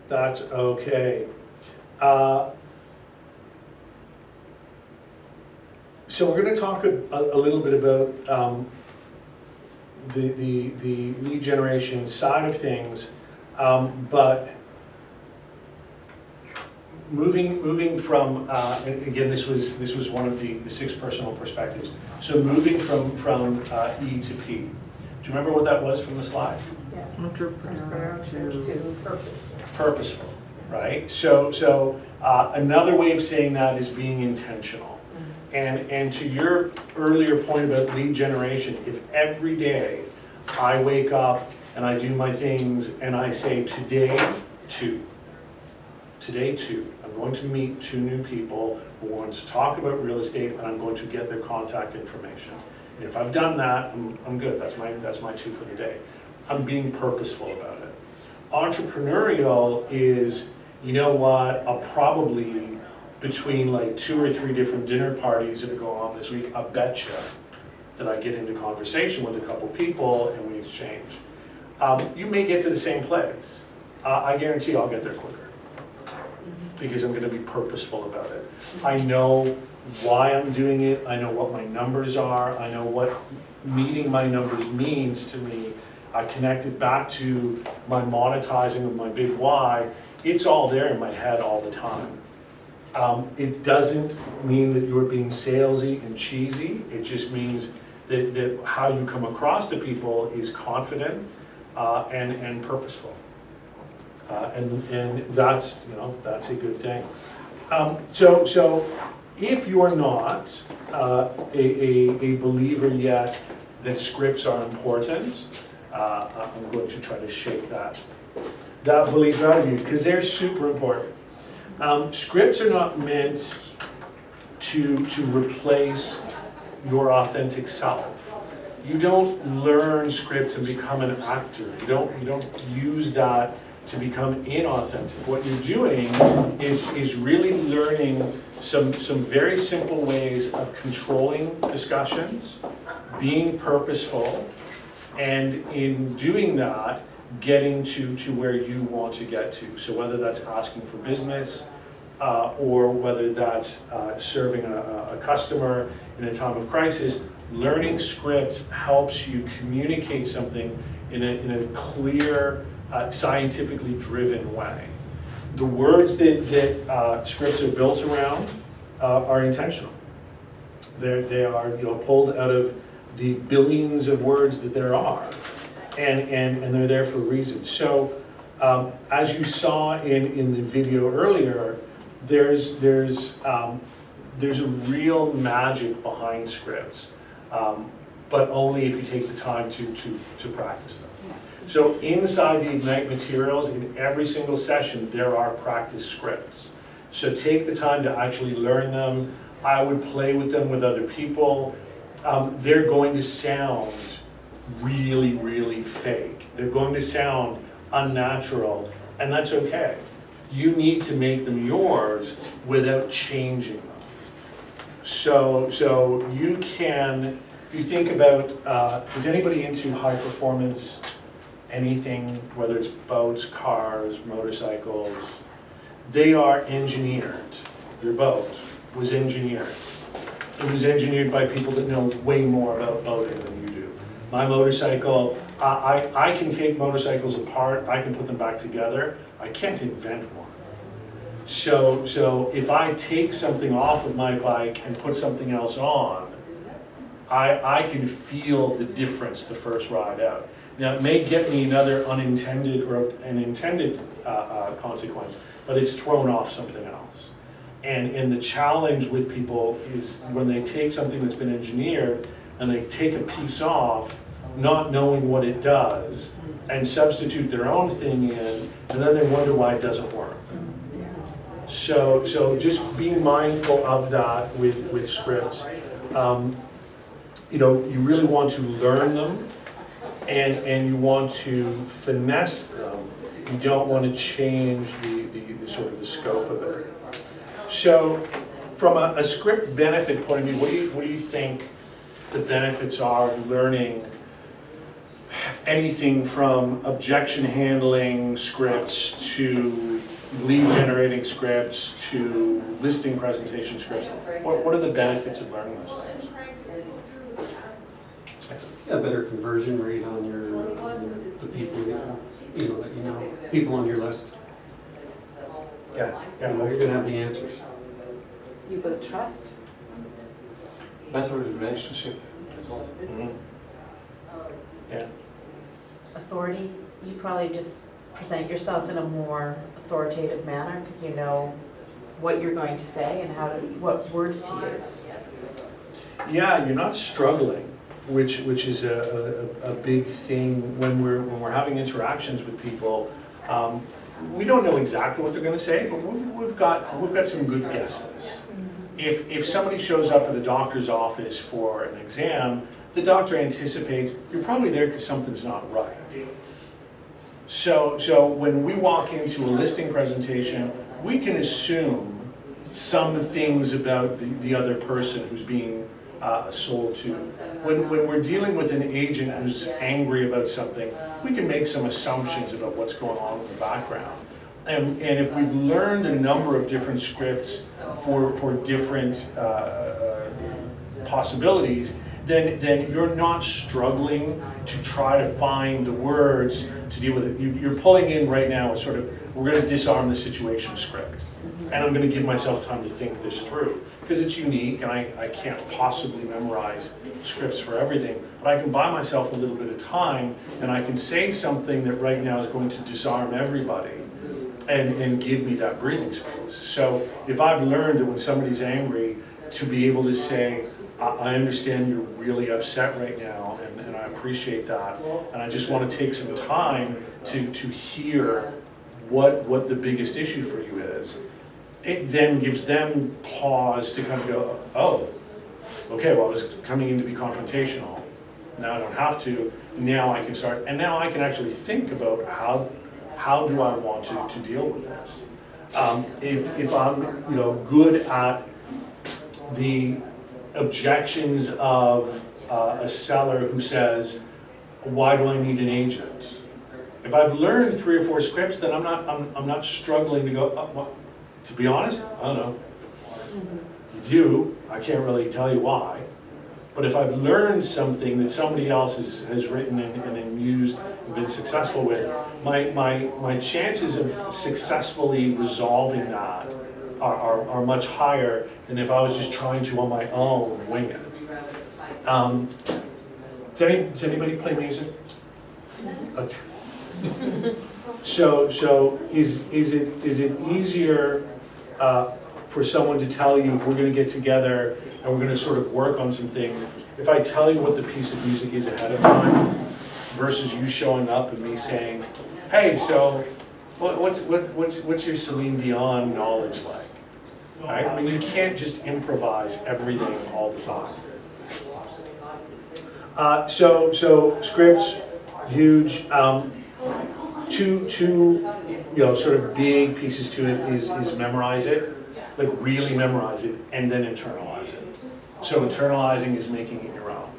that's okay. So we're going to talk a little bit about the lead generation side of things, but moving from and again, this was one of the 6 personal perspectives. So moving from E to P. Do you remember what that was from the slide? Entrepreneur to Purposeful, right? So another way of saying that is being intentional. And to your earlier point about lead generation, if every day I wake up and I do my things and I say today 2, I'm going to meet 2 new people who want to talk about real estate, and I'm going to get their contact information. And if I've done that, I'm good. That's my 2 for the day. I'm being purposeful about it. Entrepreneurial is, I'll probably, between like 2 or 3 different dinner parties that are going on this week, I betcha that I get into conversation with a couple people and we exchange. You may get to the same place, I guarantee I'll get there quicker, because I'm gonna be purposeful about it. I know why I'm doing it, I know what my numbers are, I know what meeting my numbers means to me. I connect it back to my monetizing of my big why. It's all there in my head all the time. It doesn't mean that you're being salesy and cheesy, it just means that how you come across to people is confident and purposeful. And that's, you know, that's a good thing. So if you're not a believer yet that scripts are important, I'm going to try to shake that belief out of you, because they're super important. Scripts are not meant to replace your authentic self. You don't learn scripts and become an actor. You don't use that to become inauthentic. What you're doing is really learning some very simple ways of controlling discussions, being purposeful, and in doing that, getting to where you want to get to. So whether that's asking for business, or whether that's serving a customer in a time of crisis, learning scripts helps you communicate something in a clear, scientifically driven way. The words that scripts are built around are intentional. They are, you know, pulled out of the billions of words that there are, and they're there for a reason. So as you saw in the video earlier, there's a real magic behind scripts, but only if you take the time to practice them. So inside the Ignite materials, in every single session, there are practice scripts. So take the time to actually learn them. I would play with them with other people. They're going to sound really, really fake. They're going to sound unnatural, and that's okay. You need to make them yours without changing them. So you can, if you think about, is anybody into high performance, anything, whether it's boats, cars, motorcycles? They are engineered. Your boat was engineered. It was engineered by people that know way more about boating than you do. My motorcycle, I can take motorcycles apart, I can put them back together. I can't invent one. So if I take something off of my bike and put something else on, I can feel the difference the first ride out. Now, it may get me another unintended or an intended consequence, but it's thrown off something else. And the challenge with people is when they take something that's been engineered and they take a piece off, not knowing what it does, and substitute their own thing in, and then they wonder why it doesn't work. So just being mindful of that with scripts. You know, you really want to learn them, and you want to finesse them. You don't want to change the sort of the scope of it. So from a script benefit point of view, what do you think the benefits are of learning anything from objection handling scripts to lead generating scripts to listing presentation scripts? What are the benefits of learning those things? A better conversion rate on the people that you know, people on your list. Yeah. You know, you're gonna have the answers. You build trust. Better relationship as well. Mm-hmm. Yeah. Authority, you probably just present yourself in a more authoritative manner because you know what you're going to say and what words to use. Yeah, you're not struggling, which is a big thing when we're having interactions with people. We don't know exactly what they're going to say, but we've got some good guesses. If somebody shows up at a doctor's office for an exam, the doctor anticipates you're probably there because something's not right. So when we walk into a listing presentation, we can assume some things about the other person who's being a soul to. When we're dealing with an agent who's angry about something, we can make some assumptions about what's going on in the background. And if we've learned a number of different scripts for different possibilities, then you're not struggling to try to find the words to deal with it. You're pulling in right now a sort of, we're going to disarm the situation script. And I'm going to give myself time to think this through. Because it's unique, and I can't possibly memorize scripts for everything. But I can buy myself a little bit of time, and I can say something that right now is going to disarm everybody and give me that breathing space. So if I've learned that when somebody's angry, to be able to say, I understand you're really upset right now, and I appreciate that, and I just want to take some time to hear what the biggest issue for you is. It then gives them pause to kind of go, oh, okay, well, I was coming in to be confrontational. Now I don't have to. Now I can start, and now I can actually think about how do I want to deal with this. If I'm good at the objections of a seller who says, why do I need an agent? If I've learned 3 or 4 scripts, then I'm not struggling to go, oh, well, to be honest, I don't know. You do, I can't really tell you why. But if I've learned something that somebody else has written and used and been successful with, my chances of successfully resolving that are much higher than if I was just trying to, on my own, wing it. Does anybody play music? So is it easier for someone to tell you if we're going to get together and we're going to sort of work on some things, if I tell you what the piece of music is ahead of time versus you showing up and me saying, hey, so what's your Celine Dion knowledge like? Right? I mean, you can't just improvise everything all the time. So scripts, huge. Two sort of big pieces to it is memorize it, like really memorize it, and then internalize it. So internalizing is making it your own.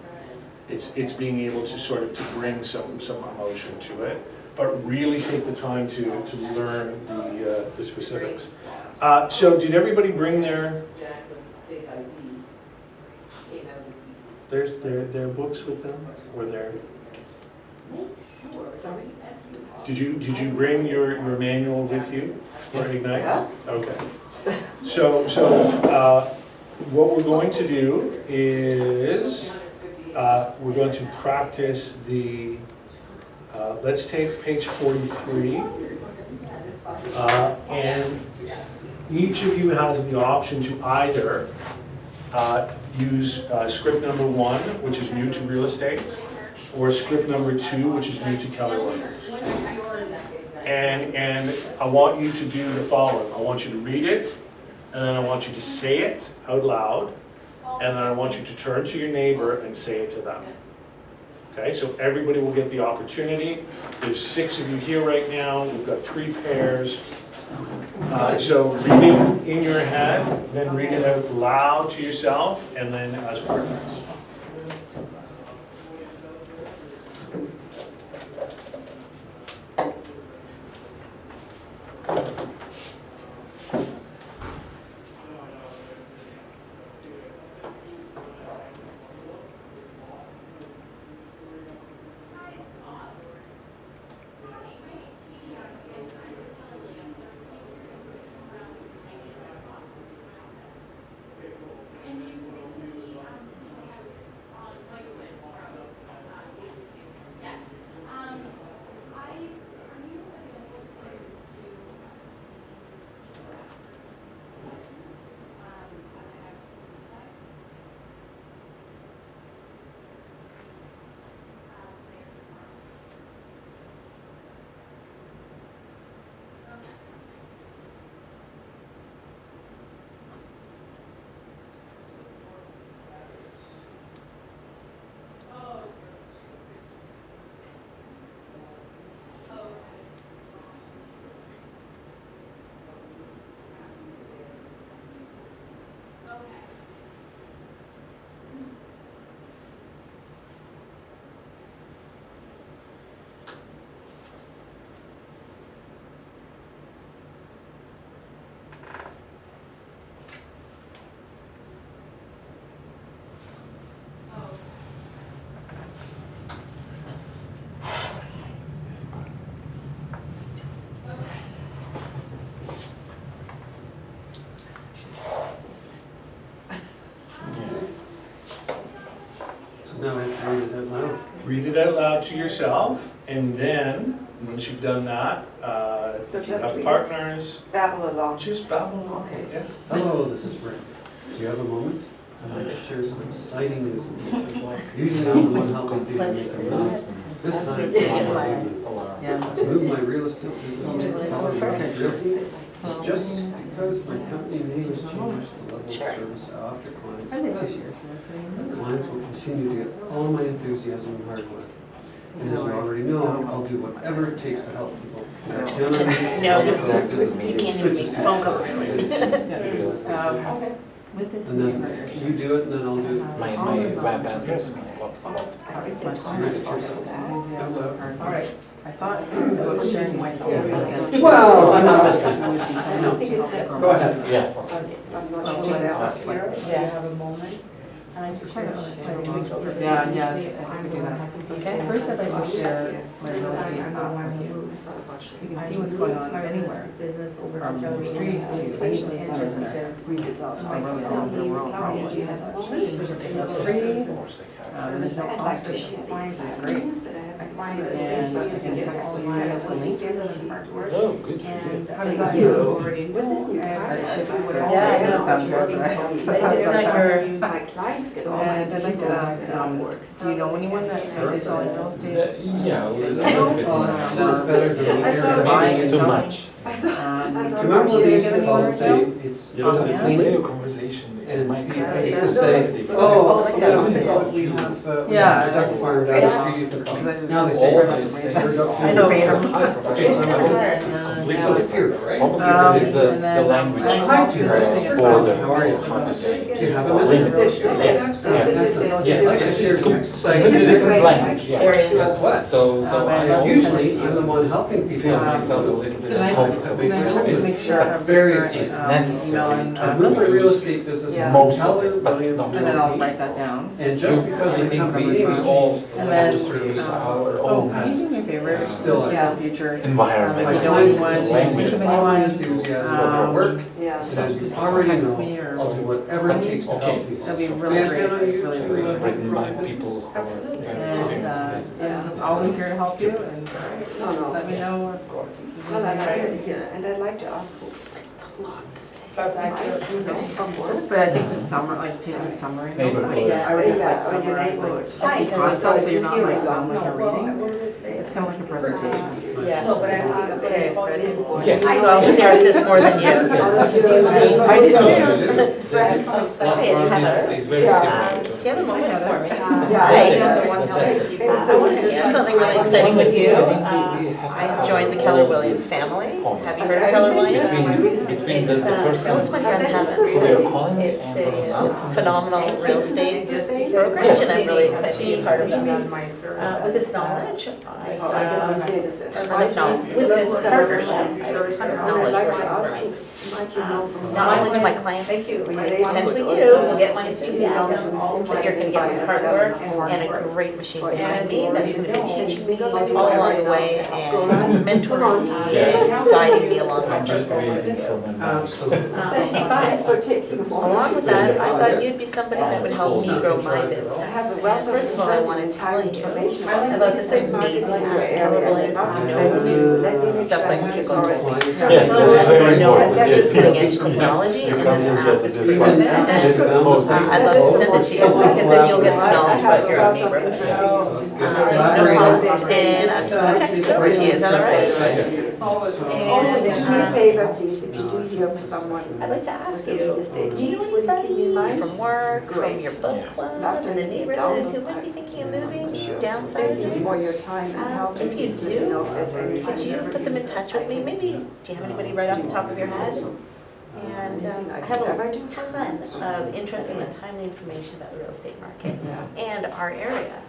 It's being able to sort of to bring some emotion to it, but really take the time to learn the specifics. So did everybody bring their books with them, or their? Did you bring your manual with you for Ignite? Yeah. Okay. So what we're going to do is we're going to practice the. Let's take page 43, and each of you has the option to either use script number 1, which is new to real estate, or script number 2, which is new to Keller Williams. And I want you to do the following. I want you to read it, and then I want you to say it out loud, and then I want you to turn to your neighbor and say it to them. Okay, so everybody will get the opportunity. There's 6 of you here right now. We've got 3 pairs. So read it in your head, then read it out loud to yourself, and then as partners. now we have to read it out loud. Read it out loud to yourself, and then, once you've done that, So do you just have read it. partners? Babble along. Just babble along, Okay. yeah. Hello, this is Rick. Do you have a moment? I'd like to share some exciting news. Usually I'm the one helping people make their moves. This time, I'm Yeah. to move my real estate business to Colorado. It's just because my company name has changed, the level of service I offer clients. Clients will continue to get all my enthusiasm and hard work. And as you already know, I'll do whatever it takes to help people. No, you can't even make a phone call, really. And then you do it, and then I'll do it. My web address, what? Read it yourself. Out loud. All right. I thought it was about sharing my story. Well, I'm not listening. Go ahead. Yeah. I'm not sure what else here. Yeah. Have a moment. Yeah, I think we do that. Okay, first I'd like to share my real estate with you. You can see what's going on anywhere, from your street to any place in Chester. I really don't know wrong probably. It's free, there's no cost to it, it's great. And you can text me the link. Oh, good for you. How does that go? Yeah, it does sound good, right? It's not your, My clients get all my and I'd like to ask, do you know anyone that's maybe selling real estate? Yeah, a little bit more. Sounds better than I thought- Maybe it's too much. I thought Do you remember when they used to call and say, it's You know, the clean? video conversation, it And might be. they used to say, oh, you have, Yeah. duck farm down the street, you can clean. Now they say, All these things. I know. High professional level, it's so completely it's here, right? Probably that is the and then, language Hi, Peter. border, How are you? how to say, Do you have a limit. minute? Yes, yeah. Yeah, Yeah, I can it's share some completely exciting. different language, yeah. Guess what? So I also Usually, I'm the one helping people. feel myself a little bit Can I uncomfortable with make this, sure I but have very your exciting. it's email necessary and, to I run my real use estate business. Yeah. most Tell of this, them but what not and then I'll all. write that down. And just because I my think company we name has all changed, And have then, to create our oh, own can you do me a favor, Still, just in the future, environment. my If you know clients anyone, will language. think of all my anyone, enthusiasm for their work. Yeah. And as you just already text me know, or. I'll do whatever it takes to help Okay. you. That'd be May really I great, send on you really to, appreciate it. Written by people who are very And, experienced. I'm always here to help you, and No, no. let me know if Of course. there's Well, anything. and I'd like to ask who. From work. But I think just taking summary notes, Neighborhood. I would just Yeah, like or your summarize, like, neighborhood. every concept, so you're not like sound like a No, reading. well, I will say- It's kind of like a presentation. Yeah. No, but okay, ready? Yeah. So I'll start this more than you. I did Friends. Last Hey, it's one Heather. is very Yeah. similar to. Do you have a moment for me? Yeah. That's it. I'm the one That's helping it. people. I want to share something really exciting with you. I think we have to I have joined the all Keller these Williams family. comments. Have you heard of Keller Williams? Between the It's, person most of my friends haven't. who they are calling It's and a from us. phenomenal real estate brokerage, and I'm really excited to be a part of them. With this knowledge, I've, Oh, I guess you say this. ton of knowledge, with this partnership, I have a ton of knowledge working for me. Not only do my clients, potentially you, will get my enthusiasm, but you're gonna get my hard work and a great machine behind me that's gonna be teaching me all along the way and mentoring me and guiding me along my I'm just process. waiting for them. Thanks for taking a moment. Along with that, I thought you'd be somebody that would help me grow my business. First of all, I want to tell you about this amazing Keller Williams stuff like Google. Yes, Keller it's Williams very is known important. for cutting edge technology, You and come this and app get is this free. one. And This is the most I'd love to send it to you because then you'll get some knowledge about your own neighborhood. It's no cost, and I'm just gonna text it over to you, is that all right? Oh, do me a favor, please, if you do hear from someone. I'd like to ask you, do you know anybody from work, from your book club, in the neighborhood who might be thinking of moving, downsizing? For your time and help. If you do, could you put them in touch with me? Maybe, do you have anybody right off the top of your head? And I have a ton of interesting and timely information about the real estate market and our area.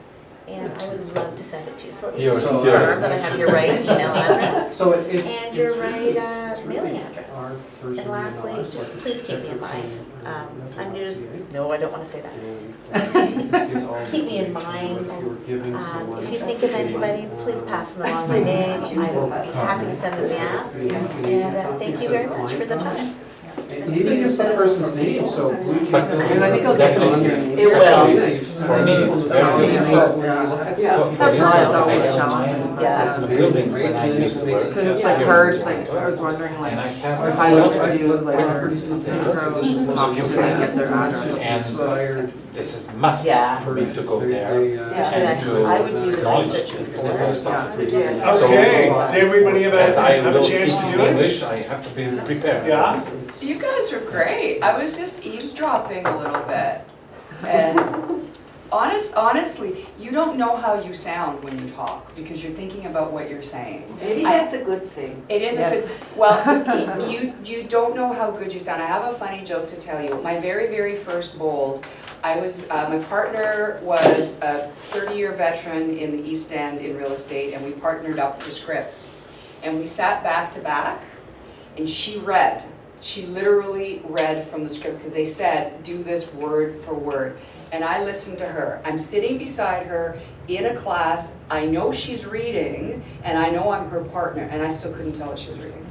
And I would love to send it to you. So let me You're just still- confirm that I have your right email address So it's. and your right mailing Our address. first And lastly, and last, just like, please keep me in mind. I'm new to, no, I don't want to say that. and gives all Keep me in the mind. information you were giving someone. If you think of anybody, please pass them along my name. I'd be happy to send them the app. And thank you very much for the time. It even gives the person's name, so. But And I think it'll get definitely, on your name. It will. For me, it's very difficult. Yeah. For instance, I always have challenging. my Yeah. building when I used to work. Because it's like hard, like, I was wondering, like, And I have if I went to do like a a intro, talk to them, get their address. and this is must Yeah. for me to go there Yeah, and to I would do the acknowledge research the before. kind of stuff. Yeah. Okay, does everybody As I have a will chance speak to in do it? English, I have to be prepared. Yeah? You guys are great. I was just eavesdropping a little bit. And honestly, you don't know how you sound when you talk because you're thinking about what you're saying. Maybe that's a good thing. It is a Yes. good, well, you don't know how good you sound. I have a funny joke to tell you. My very, very first Bold, I was, my partner was a 30-year veteran in the East End in real estate, and we partnered up for scripts. And we sat back to back, and she read. She literally read from the script because they said, do this word for word. And I listened to her. I'm sitting beside her in a class. I know she's reading, and I know I'm her partner, and I still couldn't tell that she was reading.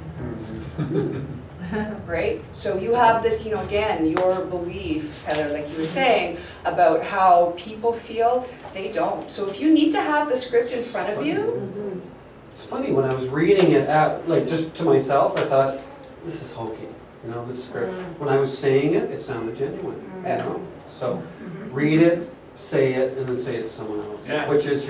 Right? So you have this, you know, again, your belief, Heather, like you were saying, about how people feel, they don't. So if you need to have the script in front of you, It's funny, when I was reading it out, like just to myself, I thought, this is hokey, you know, this script. When I was saying it, it sounded genuine, you Yeah. know? So, read it, say it, and then say it to someone else. Yeah. Which is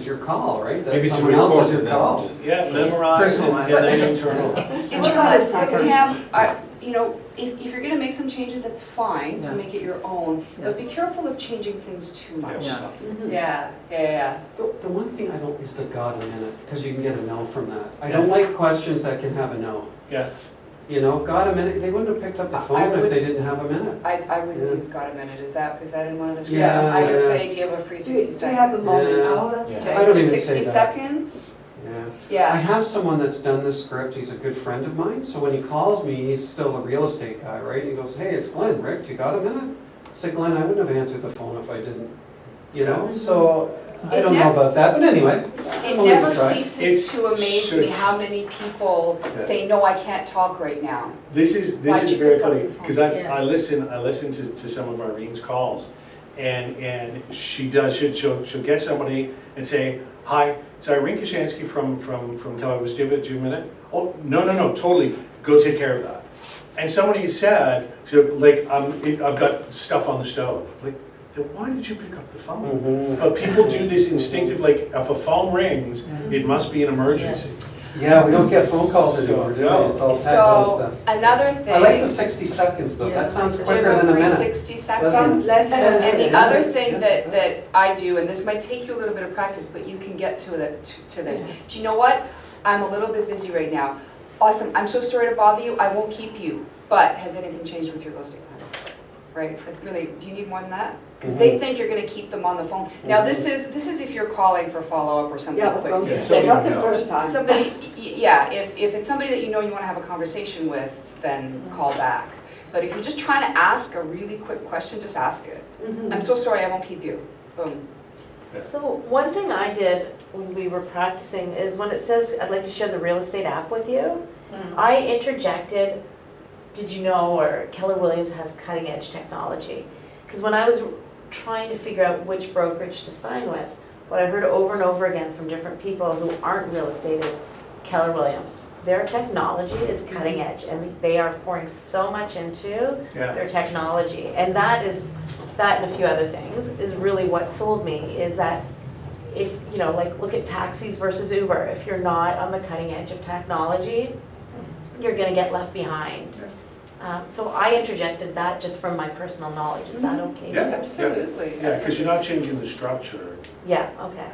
your call, right? That Maybe to someone else record is your and call. then just. Yeah, memorize and then internal. Pam, you know, if you're gonna make some changes, that's fine to Yeah. make it your own, Yeah. but be careful of changing things too much. Yeah. Yeah. The one thing I don't is the God a minute, because you can get a no from that. I don't like questions that can have a no. Yeah. You know, God a minute, they wouldn't have picked up the I phone if would- they didn't have a minute. I wouldn't Yeah. use God a minute, is that in one of the scripts? Yeah, I would yeah. say, do you have a free Do 60 you have a seconds? moment? Yeah. Oh, that's Yeah. I don't even 60 say that. seconds? Yeah. I Yeah, have someone that's done this script, he's a good friend of mine, so when he calls me, he's still a real estate guy, right? He goes, hey, it's Glenn, Rick, you got a minute? I said, Glenn, I wouldn't have answered the phone if I didn't, you know, so I It don't know never- about that, but anyway. it I'm willing never to try. ceases It's to amaze should- me how many people Yeah. say, no, I can't talk right now. This is Why'd you very pick up funny, the phone? because I listen to some of Irene's calls, and she does, she'll get somebody and say, hi, it's Irene Kashansky from Keller, do you have a minute? Oh, no, totally, go take care of that. And somebody said, so like, I've got stuff on the stove, like, then why did you pick up the phone? But people do this instinctive, like, if a phone rings, it must be an emergency. Yeah, we don't get phone calls anymore, do we? It's all text and So, stuff. another thing. I like the 60 seconds though, Yeah. that sounds Do you quicker have than a a free minute. 60 Doesn't- seconds? Less than a And the minute. other Yes, thing yes, that, it that I do, and this might take you a little bit of practice, but you can get to this. Do you know what? I'm a little bit busy right now. Awesome, I'm so sorry to bother you, I won't keep you, but has anything changed with your real estate plan? Right, like really, do you need more than that? Because they think you're gonna keep them on the phone. Now, this is if you're calling for follow-up or something Yeah, I was quick. going to Yeah. say, not the first time. Somebody, yeah, if it's somebody that you know you want to have a conversation with, then call back. But if you're just trying to ask a really quick question, just ask it. I'm so sorry, I won't keep you. Boom. So one thing I did when we were practicing is when it says, I'd like to share the real estate app with you, I interjected, did you know, or Keller Williams has cutting edge technology. Because when I was trying to figure out which brokerage to sign with, what I heard over and over again from different people who aren't real estate is Keller Williams. Their technology is cutting edge and they are pouring so much into Yeah. their technology. And that and a few other things is really what sold me, is that if, you know, like look at taxis versus Uber. If you're not on the cutting edge of technology, you're gonna get left behind. So I interjected that just from my personal knowledge. Is that okay? Yeah. Absolutely. Yeah, because you're not changing the structure. Yeah, okay.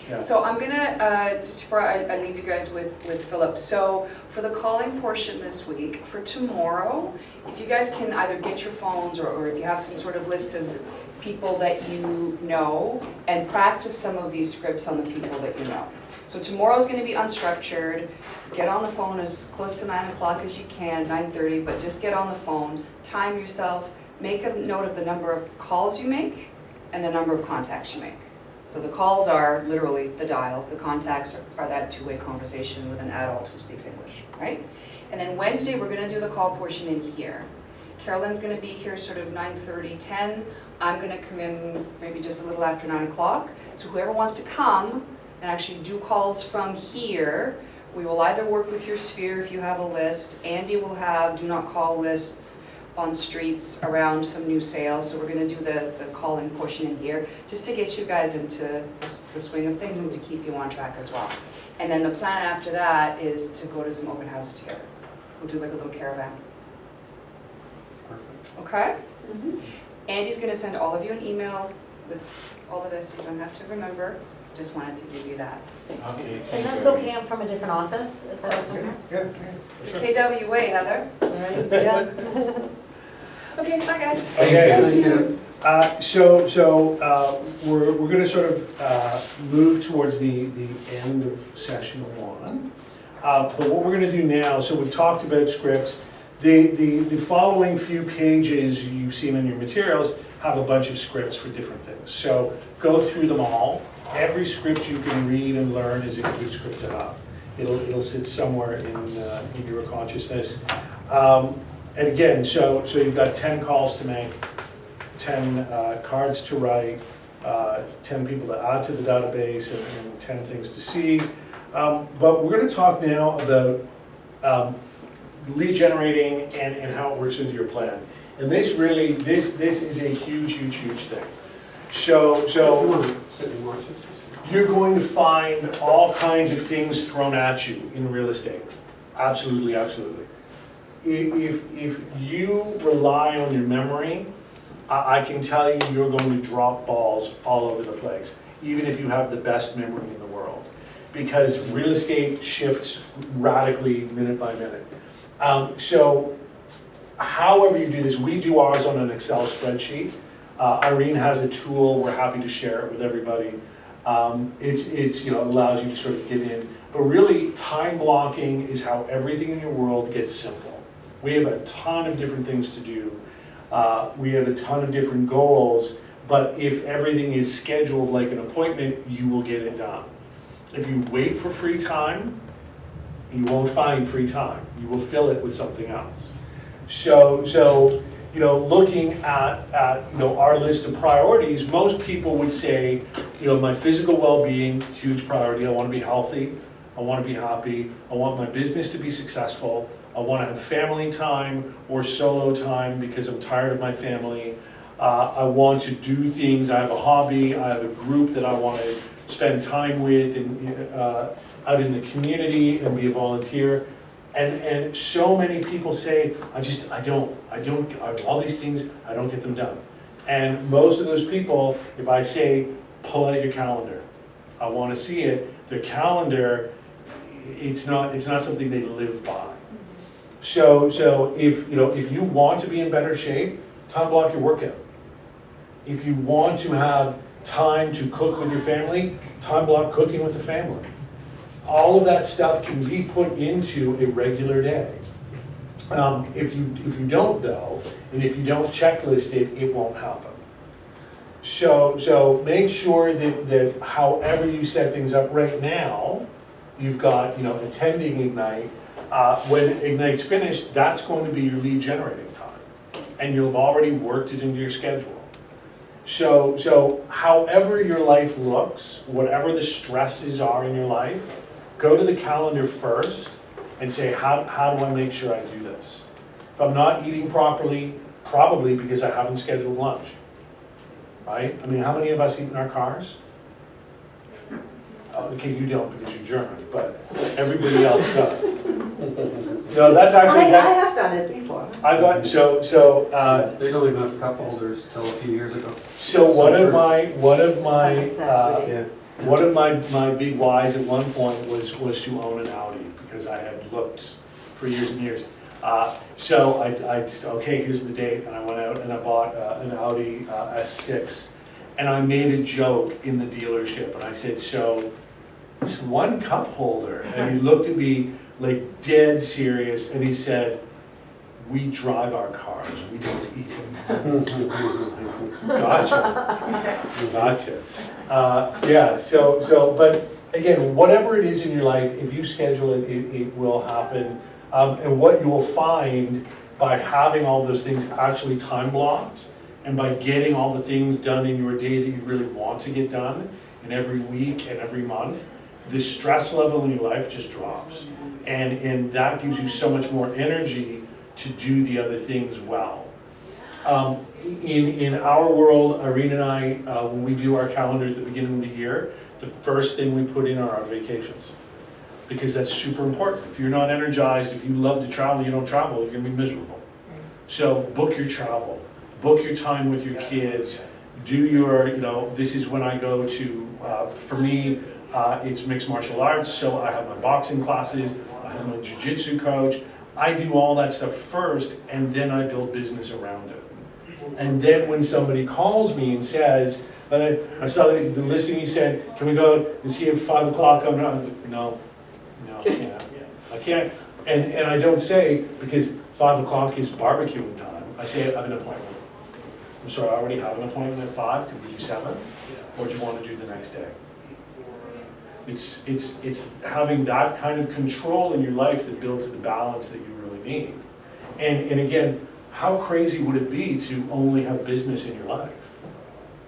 Yeah. So I'm gonna, just before I leave you guys with Philip, so for the calling portion this week, for tomorrow, if you guys can either get your phones or if you have some sort of list of people that you know, and practice some of these scripts on the people that you know. So tomorrow's gonna be unstructured. Get on the phone as close to 9 o'clock as you can, 9:30, but just get on the phone, time yourself, make a note of the number of calls you make and the number of contacts you make. So the calls are literally the dials, the contacts are that two-way conversation with an adult who speaks English, right? And then Wednesday, we're gonna do the call portion in here. Carolyn's gonna be here sort of 9:30, 10. I'm gonna come in maybe just a little after 9 o'clock. So whoever wants to come and actually do calls from here, we will either work with your sphere if you have a list. Andy will have do not call lists on streets around some new sales. So we're gonna do the calling portion in here, just to get you guys into the swing of things and to keep you on track as well. And then the plan after that is to go to some open houses together. We'll do like a little caravan. Perfect. Okay? Andy's gonna send all of you an email with all of this. You don't have to remember. Just wanted to give you that. Okay, thank And you. that's okay, I'm from a different office, if that's okay. Yeah, It's the KWA, Heather. Yeah. Okay, bye guys. Okay. Thank you. So we're going to sort of move towards the end of session 1. But what we're going to do now, so we've talked about scripts. The following few pages you've seen in your materials have a bunch of scripts for different things. So go through them all. Every script you can read and learn is a good script to have. It'll sit somewhere in your consciousness. And again, so you've got 10 calls to make, 10 cards to write, 10 people to add to the database, and 10 things to see. But we're going to talk now about lead generating and how it works into your plan. And this really, this is a huge thing. So you're going to find all kinds of things thrown at you in real estate. Absolutely. If you rely on your memory, I can tell you you're going to drop balls all over the place, even if you have the best memory in the world, because real estate shifts radically minute by minute. So however you do this, we do ours on an Excel spreadsheet. Irene has a tool, we're happy to share it with everybody. It's allows you to sort of get in, but really time blocking is how everything in your world gets simple. We have a ton of different things to do. We have a ton of different goals, but if everything is scheduled like an appointment, you will get it done. If you wait for free time, you won't find free time. You will fill it with something else. So looking at our list of priorities, most people would say, my physical well-being, huge priority. I want to be healthy. I want to be happy. I want my business to be successful. I want to have family time or solo time because I'm tired of my family. I want to do things. I have a hobby. I have a group that I want to spend time with and out in the community and be a volunteer. And so many people say, I have all these things, I don't get them done. And most of those people, if I say, pull out your calendar, I want to see it, their calendar, it's not something they live by. So if you want to be in better shape, time block your workout. If you want to have time to cook with your family, time block cooking with the family. All of that stuff can be put into a regular day. If you don't though, and if you don't checklist it, it won't happen. So make sure that however you set things up right now, you've got attending Ignite. When Ignite's finished, that's going to be your lead generating time, and you'll have already worked it into your schedule. So however your life looks, whatever the stresses are in your life, go to the calendar first and say, how do I make sure I do this? If I'm not eating properly, probably because I haven't scheduled lunch, right? I mean, how many of us eat in our cars? Okay, you don't because you're German, but everybody else does. No, that's actually. I have done it before. I got They don't even have cup holders till a few years ago. So one of my It's one of my big whys at one point was to own an Audi, because I had looked for years and years. So I okay, here's the date, and I went out and I bought an Audi S6, and I made a joke in the dealership, and I said, so just one cup holder, and he looked at me like dead serious, and he said, we drive our cars, we don't eat them. Gotcha. Yeah, so, but again, whatever it is in your life, if you schedule it, it will happen. And what you will find by having all those things actually time blocked, and by getting all the things done in your day that you really want to get done, and every week and every month, the stress level in your life just drops. And that gives you so much more energy to do the other things well. In our world, Irene and I, when we do our calendar at the beginning of the year, the first thing we put in are our vacations. Because that's super important. If you're not energized, if you love to travel, you don't travel, you're gonna be miserable. So book your travel, book your time with your kids, do your, this is when I go to, for me, it's mixed martial arts, so I have my boxing classes, I have my jiu-jitsu coach, I do all that stuff first, and then I build business around it. And then when somebody calls me and says, I saw the listing you said, can we go and see you at 5 o'clock? I'm not, no, I can't. And I don't say, because 5 o'clock is barbecuing time, I say I have an appointment. I'm sorry, I already have an appointment at 5, could we do 7? Or do you want to do the next day? It's having that kind of control in your life that builds the balance that you really need. And again, how crazy would it be to only have business in your life?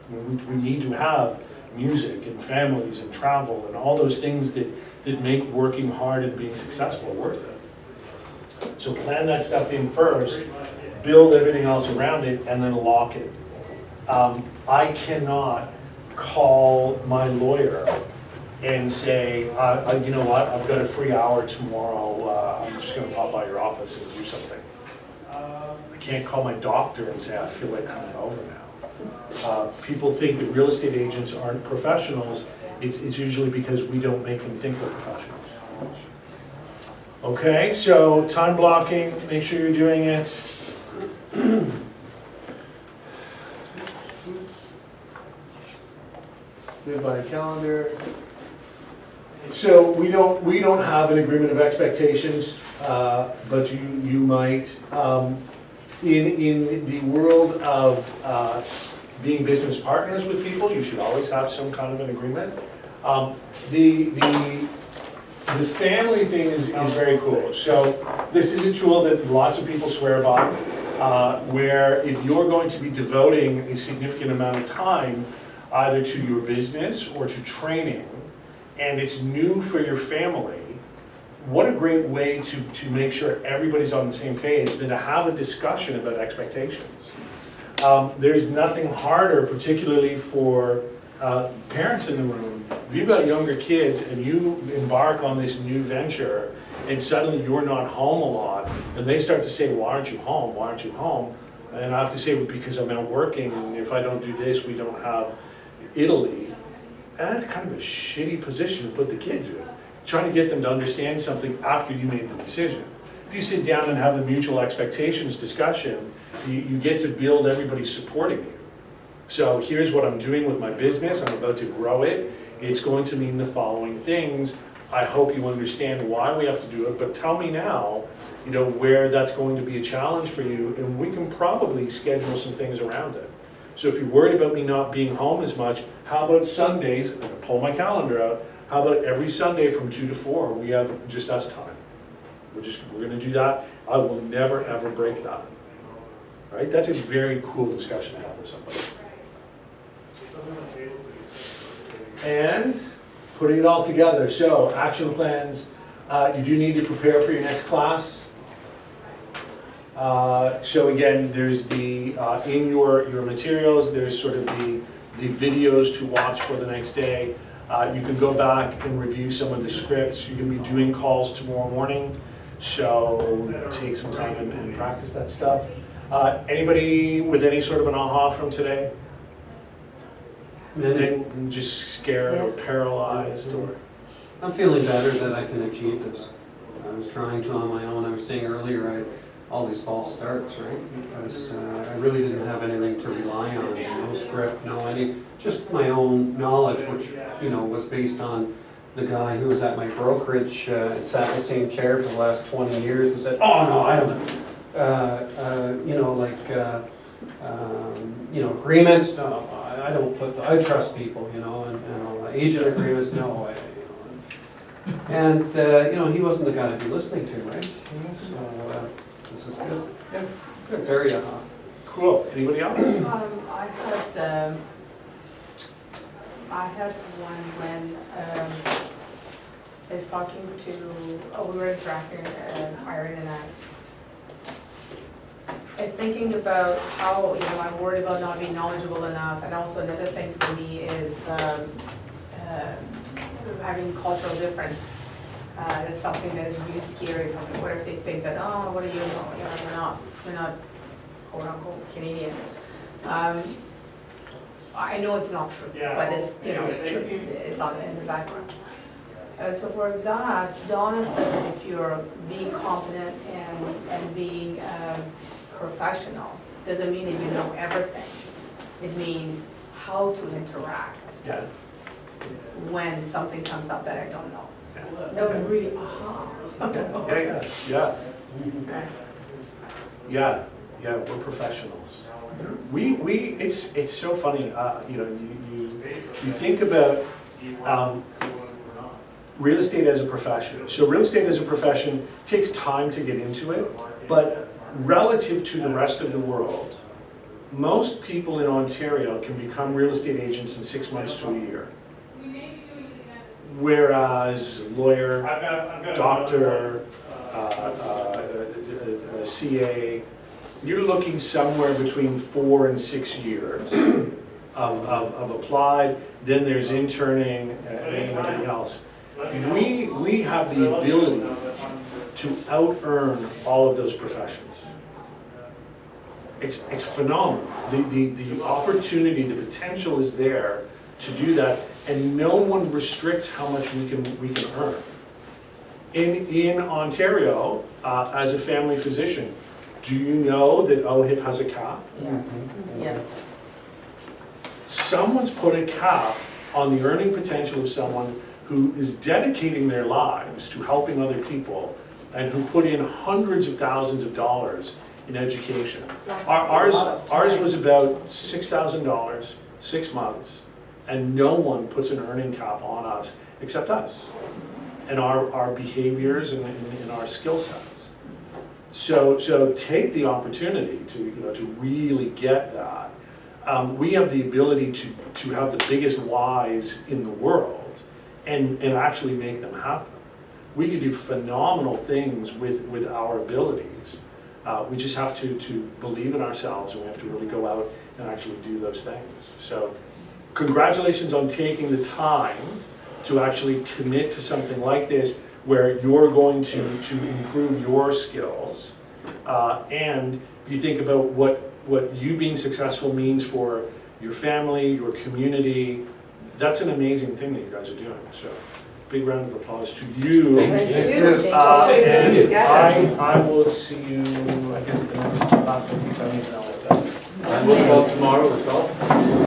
I mean, we need to have music and families and travel and all those things that make working hard and being successful worth it. So plan that stuff in first, build everything else around it, and then lock it. I cannot call my lawyer and say, you know what, I've got a free hour tomorrow, I'm just gonna pop by your office and do something. I can't call my doctor and say, I feel like coming over now. People think that real estate agents aren't professionals. It's usually because we don't make them think they're professionals. Okay, so time blocking, make sure you're doing it. Live by a calendar. So we don't have an agreement of expectations, but you might. In the world of being business partners with people, you should always have some kind of an agreement. The family thing is very cool. So this is a tool that lots of people swear by, where if you're going to be devoting a significant amount of time either to your business or to training, and it's new for your family, what a great way to make sure everybody's on the same page than to have a discussion about expectations. There's nothing harder, particularly for parents in the room. If you've got younger kids and you embark on this new venture and suddenly you're not home a lot, and they start to say, why aren't you home? Why aren't you home? And I have to say, well, because I'm out working, and if I don't do this, we don't have Italy. And that's kind of a shitty position to put the kids in, trying to get them to understand something after you made the decision. If you sit down and have a mutual expectations discussion, you get to build everybody supporting you. So here's what I'm doing with my business. I'm about to grow it. It's going to mean the following things. I hope you understand why we have to do it, but tell me now, where that's going to be a challenge for you, and we can probably schedule some things around it. So if you're worried about me not being home as much, how about Sundays? I'm gonna pull my calendar out. How about every Sunday from 2 to 4, we have just us time. We're gonna do that. I will never ever break that. Right? That's a very cool discussion to have with somebody. And putting it all together. So action plans. You do need to prepare for your next class. So again, there's the, in your materials, there's sort of the videos to watch for the next day. You can go back and review some of the scripts. You're going to be doing calls tomorrow morning, so take some time and practice that stuff. Anybody with any sort of an aha from today? And just scared or paralyzed? Or I'm feeling better that I can achieve this. I was trying to on my own. I was saying earlier, I had all these false starts, right? Because I really didn't have anything to rely on. No script, just my own knowledge, which was based on the guy who was at my brokerage and sat in the same chair for the last 20 years and said, oh no, I don't know. Agreements, no, I don't put, I trust people, and agent agreements, no. And, he wasn't the guy to be listening to, right? So, this is good. Yeah, good. It's very, Cool. Anybody else? I had one when I was talking to, we were interacting, Irene and I was thinking about how, I'm worried about not being knowledgeable enough, and also another thing for me is having cultural difference. That's something that is really scary for me. What if they think that, oh, what are you, we're not quote unquote Canadian. I know it's not true, but it's, it's on in the background. So for that, Donna said that if you're being competent and being professional, doesn't mean that you know everything. It means how to interact Yeah. when something comes up that I don't know. Yeah. That was really, Yeah, we're professionals. It's so funny, you think about real estate as a profession. So real estate as a profession takes time to get into it, but relative to the rest of the world, most people in Ontario can become real estate agents in 6 months to a year. Whereas lawyer, doctor, CA, you're looking somewhere between 4 and 6 years of applied, then there's interning and everything else. We have the ability to out-earn all of those professions. It's phenomenal. The opportunity, the potential is there to do that, and no one restricts how much we can earn. In Ontario, as a family physician, do you know that OHIP has a cap? Yes. Yes. Someone's put a cap on the earning potential of someone who is dedicating their lives to helping other people and who put in hundreds of thousands of dollars in education. Ours was about $6,000, 6 months, and no one puts an earning cap on us except us and our behaviors and our skill sets. So take the opportunity to really get that. We have the ability to have the biggest whys in the world and actually make them happen. We could do phenomenal things with our abilities. We just have to believe in ourselves, and we have to really go out and actually do those things. So congratulations on taking the time to actually commit to something like this, where you're going to improve your skills, and you think about what you being successful means for your family, your community. That's an amazing thing that you guys are doing. So big round of applause to you. Thank you. And I will see you, I guess, the next class. I teach. I don't even know what that is. And we'll talk tomorrow as well.